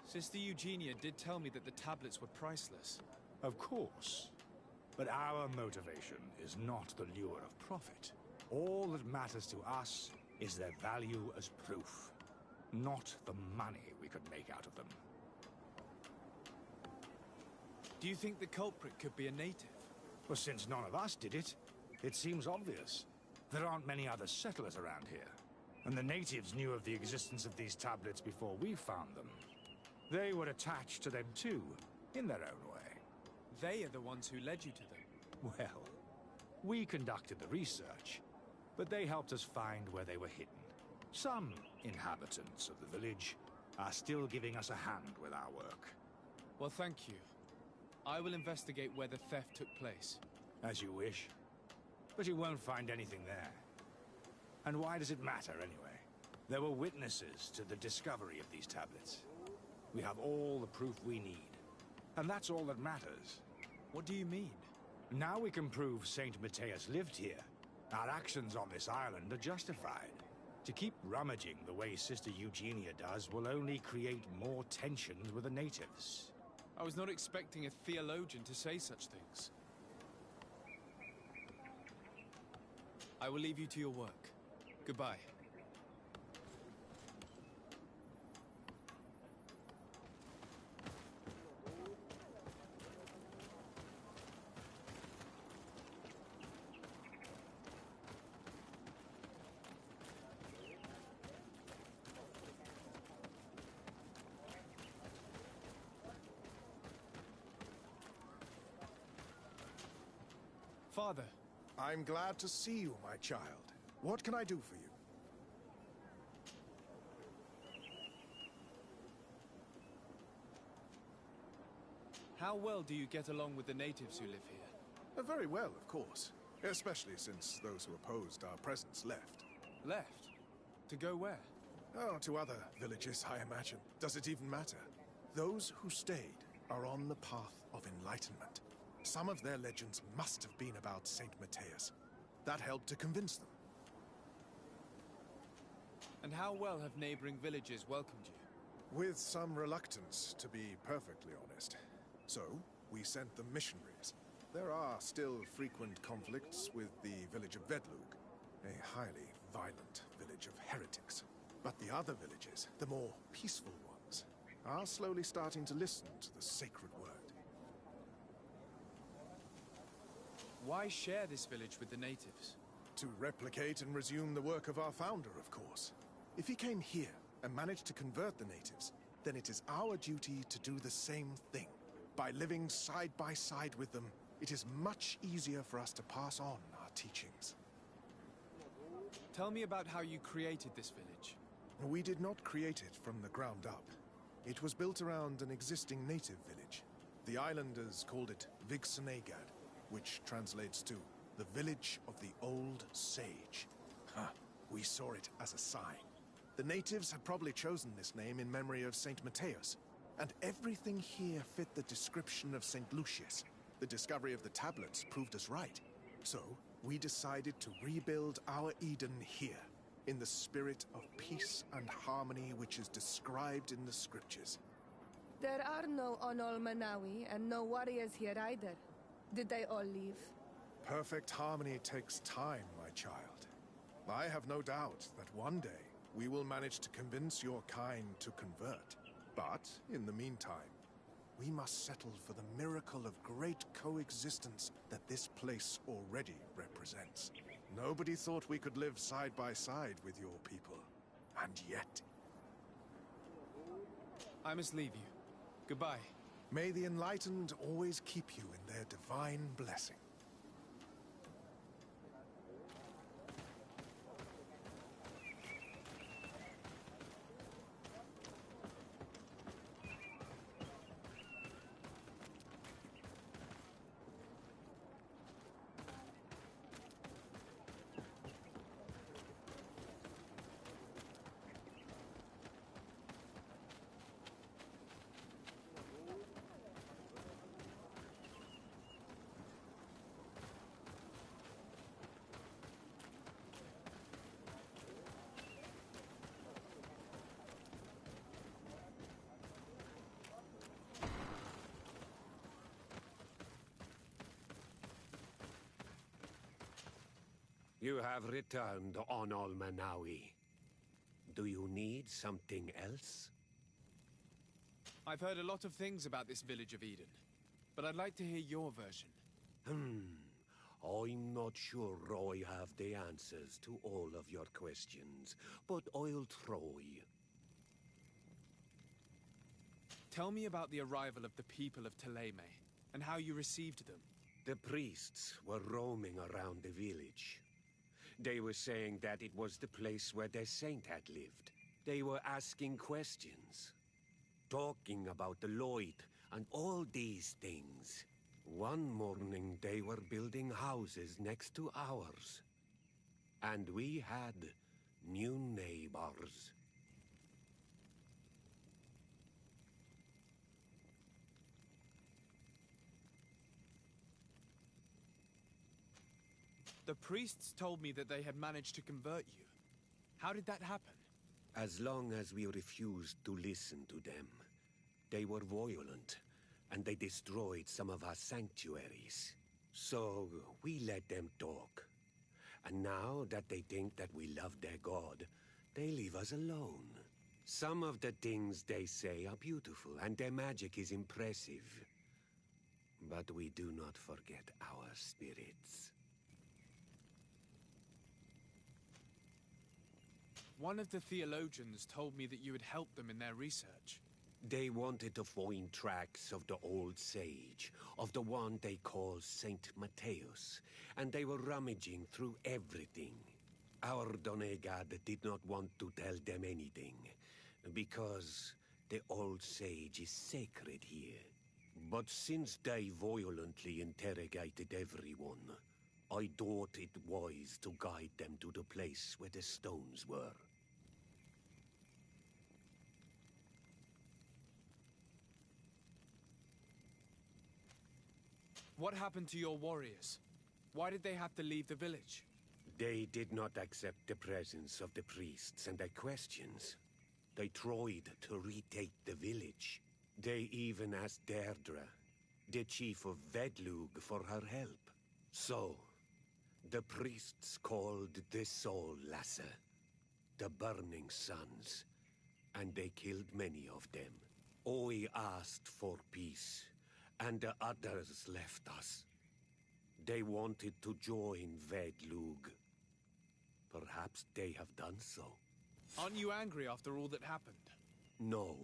Sister Eugenia did tell me that the tablets were priceless. Of course. But our motivation is not the lure of profit. All that matters to us is their value as proof, not the money we could make out of them. Do you think the culprit could be a native? Well, since none of us did it, it seems obvious. There aren't many other settlers around here, and the natives knew of the existence of these tablets before we found them. They were attached to them too, in their own way. They are the ones who led you to them. Well, we conducted the research, but they helped us find where they were hidden. Some inhabitants of the village are still giving us a hand with our work. Well, thank you. I will investigate where the theft took place. As you wish. But you won't find anything there. And why does it matter, anyway? There were witnesses to the discovery of these tablets. We have all the proof we need. And that's all that matters. What do you mean? Now we can prove Saint Matthias lived here. Our actions on this island are justified. To keep rummaging the way Sister Eugenia does will only create more tensions with the natives. I was not expecting a theologian to say such things. I will leave you to your work. Goodbye. Father. I'm glad to see you, my child. What can I do for you? How well do you get along with the natives who live here? Very well, of course. Especially since those who opposed our presence left. Left? To go where? Oh, to other villages, I imagine. Does it even matter? Those who stayed are on the path of enlightenment. Some of their legends must have been about Saint Matthias. That helped to convince them. And how well have neighboring villages welcomed you? With some reluctance, to be perfectly honest. So, we sent them missionaries. There are still frequent conflicts with the village of Vedlug, a highly violent village of heretics. But the other villages, the more peaceful ones, are slowly starting to listen to the sacred word. Why share this village with the natives? To replicate and resume the work of our founder, of course. If he came here and managed to convert the natives, then it is our duty to do the same thing. By living side by side with them, it is much easier for us to pass on our teachings. Tell me about how you created this village. We did not create it from the ground up. It was built around an existing native village. The islanders called it Vigsenegad, which translates to the village of the old sage. We saw it as a sign. The natives had probably chosen this name in memory of Saint Matthias, and everything here fit the description of Saint Lucius. The discovery of the tablets proved us right. So, we decided to rebuild our Eden here, in the spirit of peace and harmony which is described in the scriptures. There are no Onol Manawi and no warriors here either. Did they all leave? Perfect harmony takes time, my child. I have no doubt that one day we will manage to convince your kind to convert. But, in the meantime, we must settle for the miracle of great coexistence that this place already represents. Nobody thought we could live side by side with your people. And yet... I must leave you. Goodbye. May the enlightened always keep you in their divine blessing. You have returned on Almanawi. Do you need something else? I've heard a lot of things about this village of Eden, but I'd like to hear your version. I'm not sure I have the answers to all of your questions, but I'll try. Tell me about the arrival of the people of Thélème, and how you received them. The priests were roaming around the village. They were saying that it was the place where their saint had lived. They were asking questions, talking about the Lloyd and all these things. One morning they were building houses next to ours. And we had new neighbors. The priests told me that they had managed to convert you. How did that happen? As long as we refused to listen to them, they were violent, and they destroyed some of our sanctuaries. So we let them talk. And now that they think that we love their god, they leave us alone. Some of the things they say are beautiful, and their magic is impressive. But we do not forget our spirits. One of the theologians told me that you had helped them in their research. They wanted to find tracks of the old sage, of the one they call Saint Matthias, and they were rummaging through everything. Our Donegad did not want to tell them anything, because the old sage is sacred here. But since they violently interrogated everyone, I thought it wise to guide them to the place where the stones were. What happened to your warriors? Why did they have to leave the village? They did not accept the presence of the priests and their questions. They tried to retake the village. They even asked Deirdre, the chief of Vedlug, for her help. So, the priests called the Soul Lasser, the Burning Suns, and they killed many of them. I asked for peace, and the others left us. They wanted to join Vedlug. Perhaps they have done so. Aren't you angry after all that happened? No.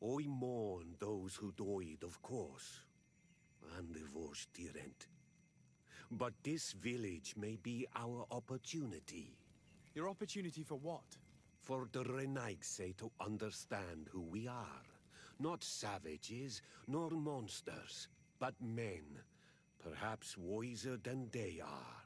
I mourn those who died, of course, and the Vorstyrent. But this village may be our opportunity. Your opportunity for what? For the Renaigse to understand who we are. Not savages, nor monsters, but men, perhaps wiser than they are.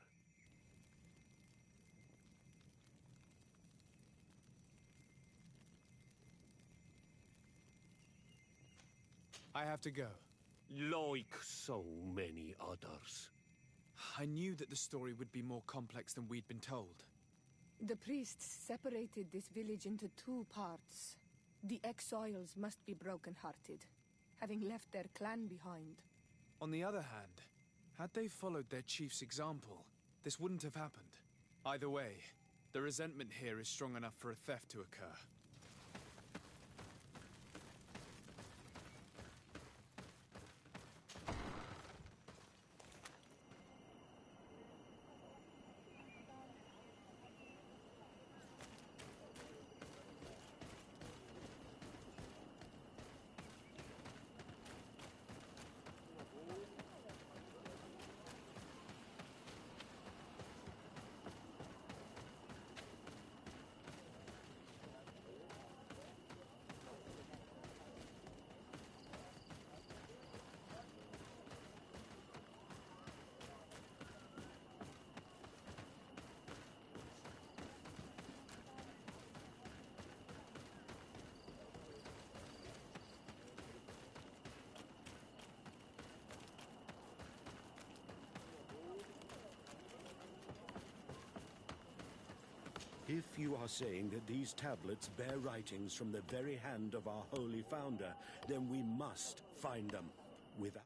I have to go. Like so many others. I knew that the story would be more complex than we'd been told. The priests separated this village into two parts. The exiles must be broken-hearted, having left their clan behind. On the other hand, had they followed their chief's example, this wouldn't have happened. Either way, the resentment here is strong enough for a theft to occur. If you are saying that these tablets bear writings from the very hand of our holy founder, then we must find them. Without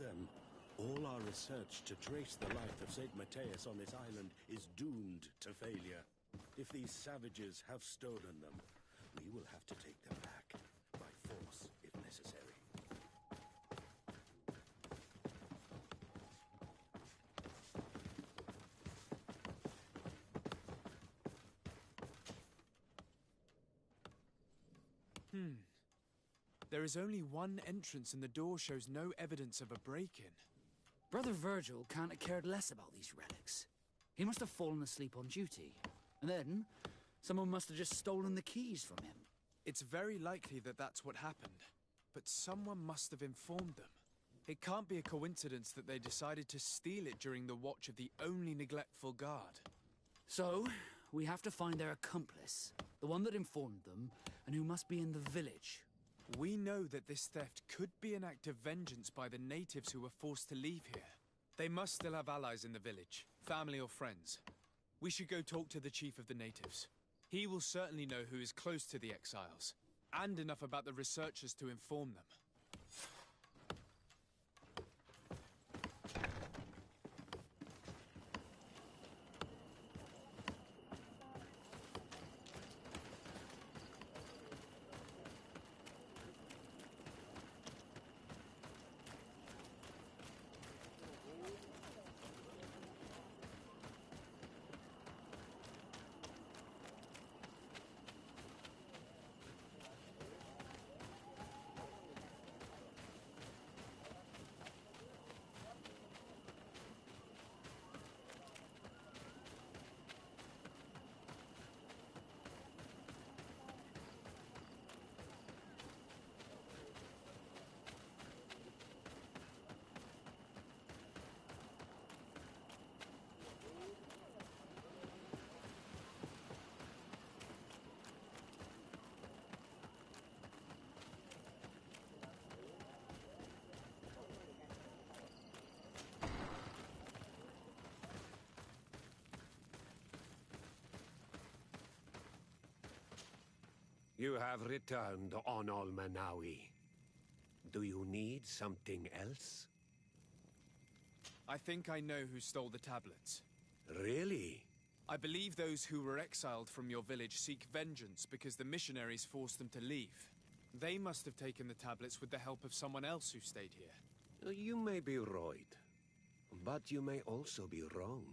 them, all our research to trace the life of St. Matthias on this island is doomed to failure. If these savages have stolen them, we will have to take them back, by force if necessary. There is only one entrance and the door shows no evidence of a break-in. Brother Virgil can't have cared less about these relics. He must have fallen asleep on duty. And then, someone must have just stolen the keys from him. It's very likely that that's what happened. But someone must have informed them. It can't be a coincidence that they decided to steal it during the watch of the only neglectful guard. So, we have to find their accomplice, the one that informed them, and who must be in the village. We know that this theft could be an act of vengeance by the natives who were forced to leave here. They must still have allies in the village, family or friends. We should go talk to the chief of the natives. He will certainly know who is close to the exiles, and enough about the researchers to inform them. You have returned on Almanawi. Do you need something else? I think I know who stole the tablets. Really? I believe those who were exiled from your village seek vengeance because the missionaries forced them to leave. They must have taken the tablets with the help of someone else who stayed here. You may be right, but you may also be wrong.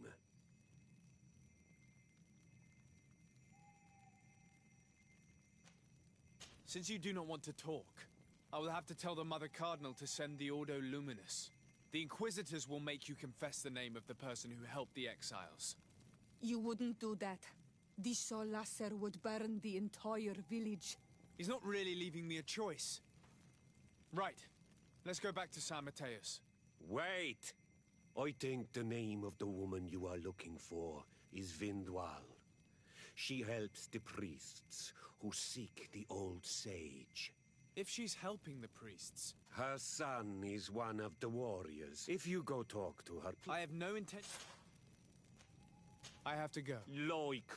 Since you do not want to talk, I will have to tell the Mother Cardinal to send the Ordo Luminus. The Inquisitors will make you confess the name of the person who helped the exiles. You wouldn't do that. The Solasser would burn the entire village. He's not really leaving me a choice. Right. Let's go back to San Mateus. Wait! I think the name of the woman you are looking for is Vindwal. She helps the priests who seek the old sage. If she's helping the priests... Her son is one of the warriors. If you go talk to her... I have no intention... I have to go. Like...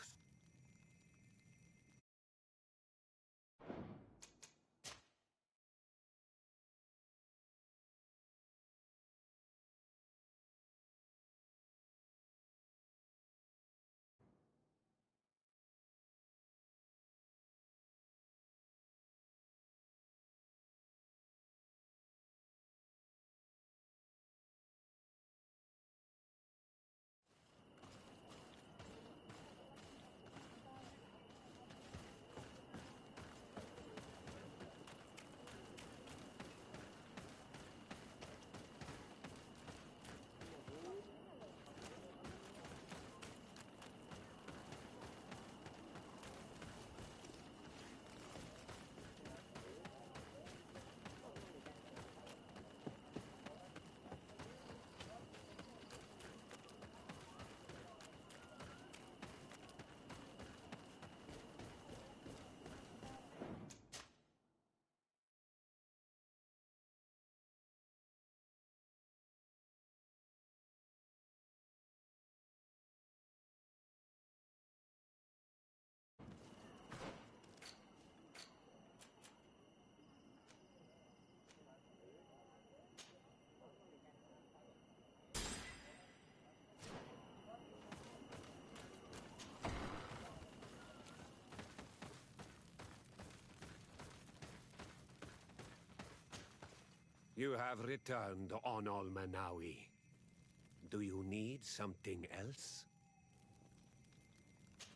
You have returned on Almanawi. Do you need something else?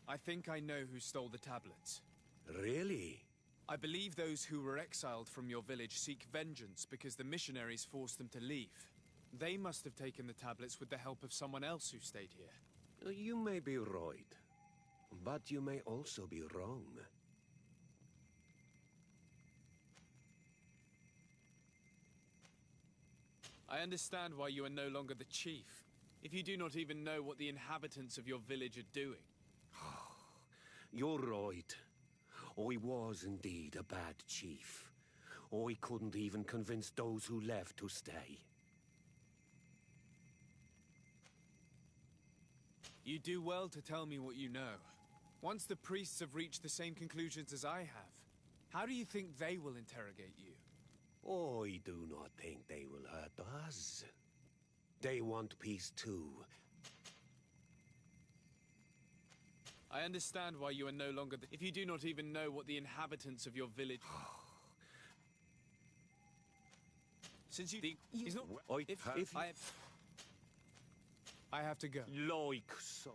I think I know who stole the tablets. Really? I believe those who were exiled from your village seek vengeance because the missionaries forced them to leave. They must have taken the tablets with the help of someone else who stayed here. You may be right, but you may also be wrong. I understand why you are no longer the chief, if you do not even know what the inhabitants of your village are doing. You're right. I was indeed a bad chief. I couldn't even convince those who left to stay. You do well to tell me what you know. Once the priests have reached the same conclusions as I have, how do you think they will interrogate you? I do not think they will hurt us. They want peace too. I understand why you are no longer if you do not even know what the inhabitants of your village... Since you... He's not... I have to go. Like so...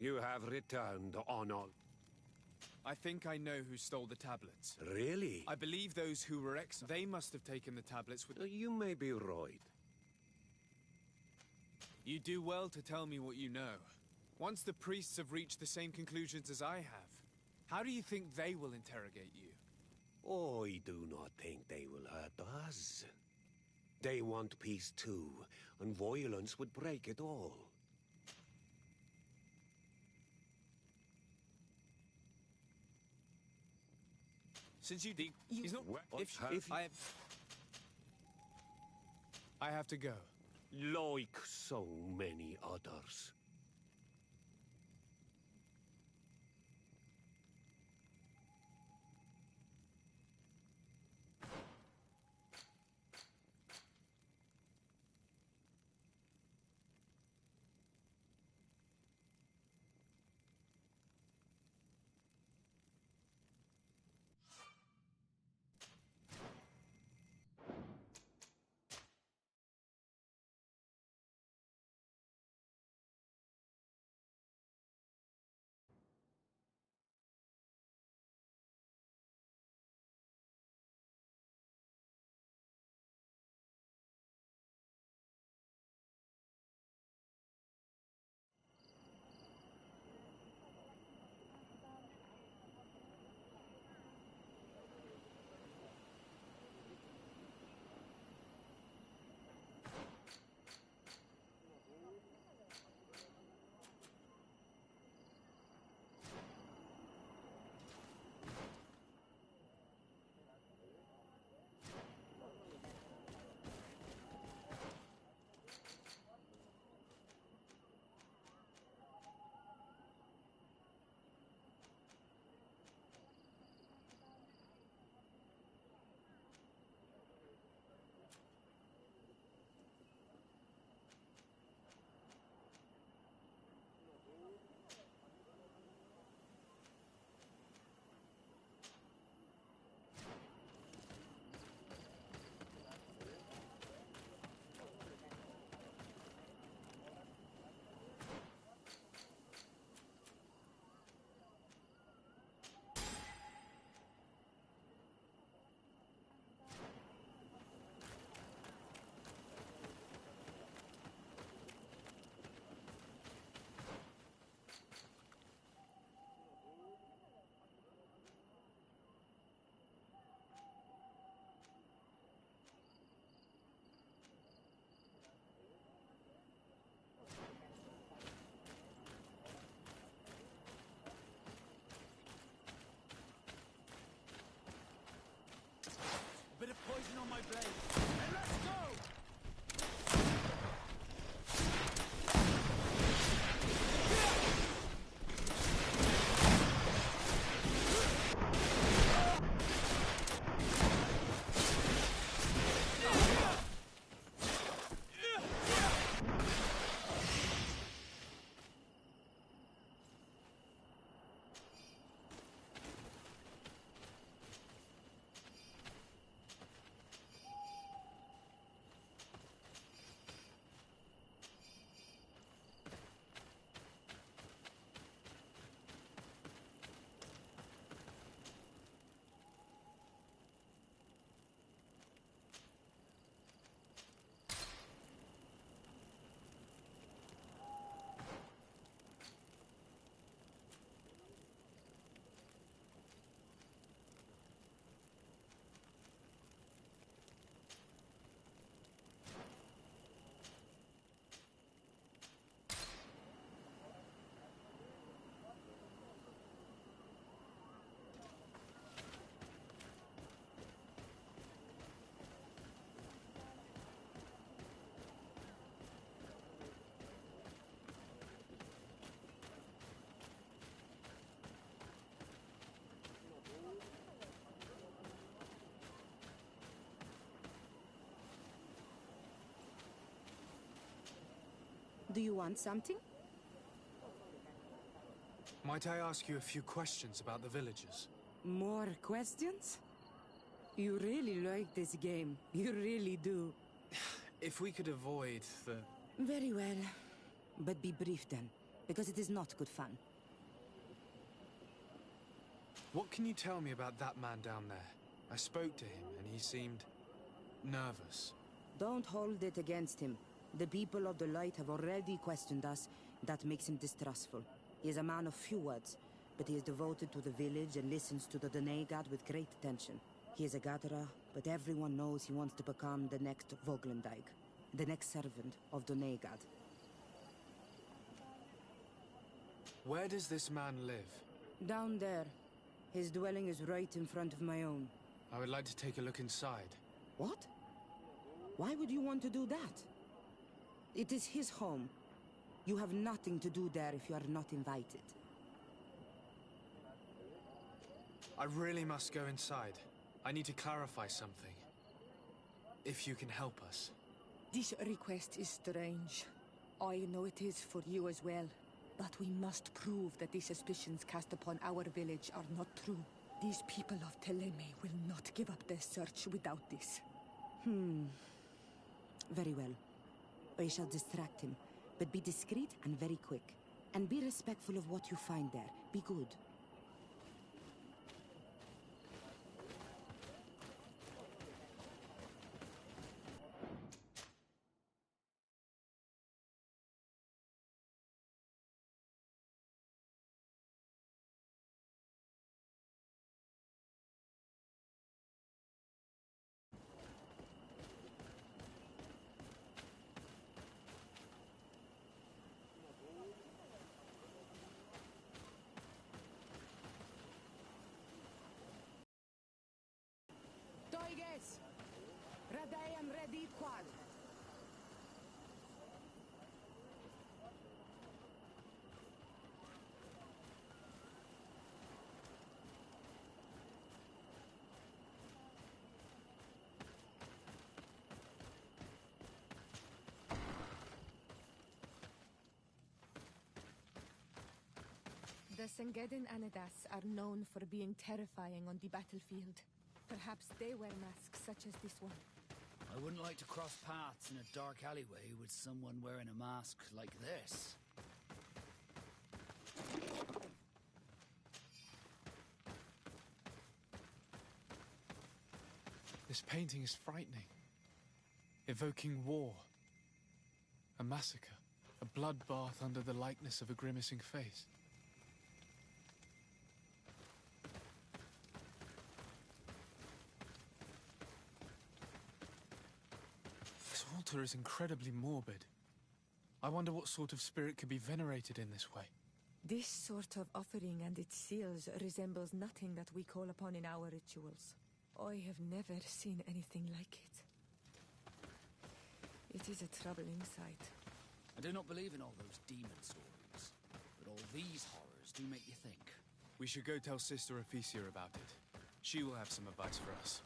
You have returned on all. I think I know who stole the tablets. Really? I believe those who were exiled. They must have taken the tablets with... You may be right. You do well to tell me what you know. Once the priests have reached the same conclusions as I have, how do you think they will interrogate you? I do not think they will hurt us. They want peace too, and violence would break it all. Since you think he's not... I have to go. Like so many others. Do you want something? Might I ask you a few questions about the villagers? More questions? You really like this game. You really do. If we could avoid the... Very well. But be brief then, because it is not good fun. What can you tell me about that man down there? I spoke to him, and he seemed... nervous. Don't hold it against him. The people of the Light have already questioned us. That makes him distrustful. He is a man of few words, but he is devoted to the village and listens to the Donegad with great attention. He is a gatherer, but everyone knows he wants to become the next Voglendijk, the next servant of Donegad. Where does this man live? Down there. His dwelling is right in front of my own. I would like to take a look inside. What? Why would you want to do that? It is his home. You have nothing to do there if you are not invited. I really must go inside. I need to clarify something. If you can help us. This request is strange. I know it is for you as well. But we must prove that the suspicions cast upon our village are not true. These people of Teleme will not give up their search without this. Very well. I shall distract him, but be discreet and very quick. And be respectful of what you find there. Be good. Toiges! Radayam ready quad! The Sengedin Anadas are known for being terrifying on the battlefield. Perhaps they wear masks such as this one. I wouldn't like to cross paths in a dark alleyway with someone wearing a mask like this. This painting is frightening. Evoking war. A massacre. A bloodbath under the likeness of a grimacing face. This altar is incredibly morbid. I wonder what sort of spirit could be venerated in this way. This sort of offering and its seals resembles nothing that we call upon in our rituals. I have never seen anything like it. It is a troubling sight. I do not believe in all those demon stories, but all these horrors do make you think. We should go tell Sister Ephesia about it. She will have some advice for us.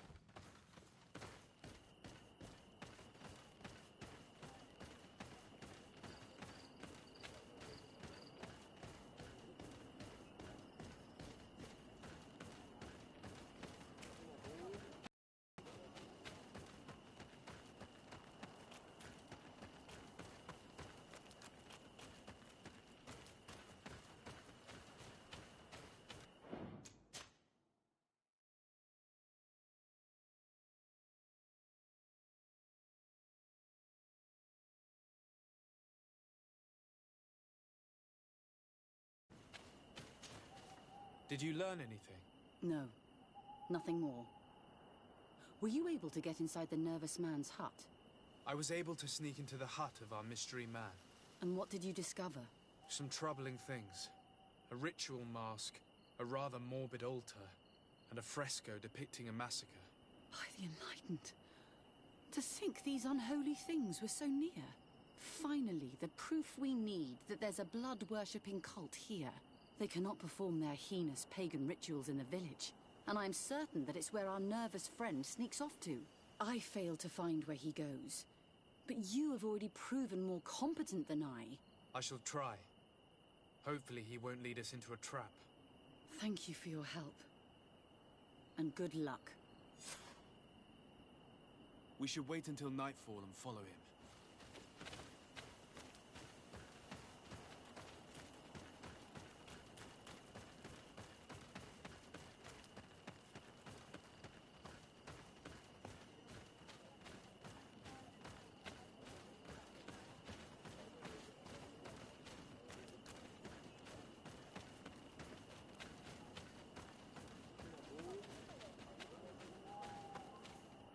Did you learn anything? No. Nothing more. Were you able to get inside the nervous man's hut? I was able to sneak into the hut of our mystery man. And what did you discover? Some troubling things. A ritual mask, a rather morbid altar, and a fresco depicting a massacre. By the Enlightened. To think these unholy things were so near. Finally, the proof we need that there's a blood-worshipping cult here. They cannot perform their heinous pagan rituals in the village. And I'm certain that it's where our nervous friend sneaks off to. I fail to find where he goes. But you have already proven more competent than I. I shall try. Hopefully he won't lead us into a trap. Thank you for your help. And good luck. We should wait until nightfall and follow him.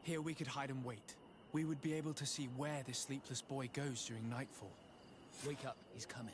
Here we could hide and wait. We would be able to see where this sleepless boy goes during nightfall. Wake up, he's coming.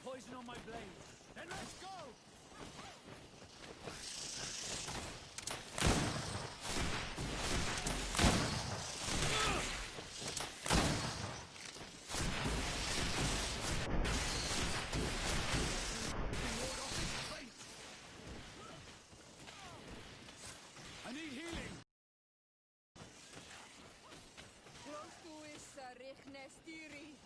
Poison on my blade. Then let's go! I need healing. Close to is Richnestiri.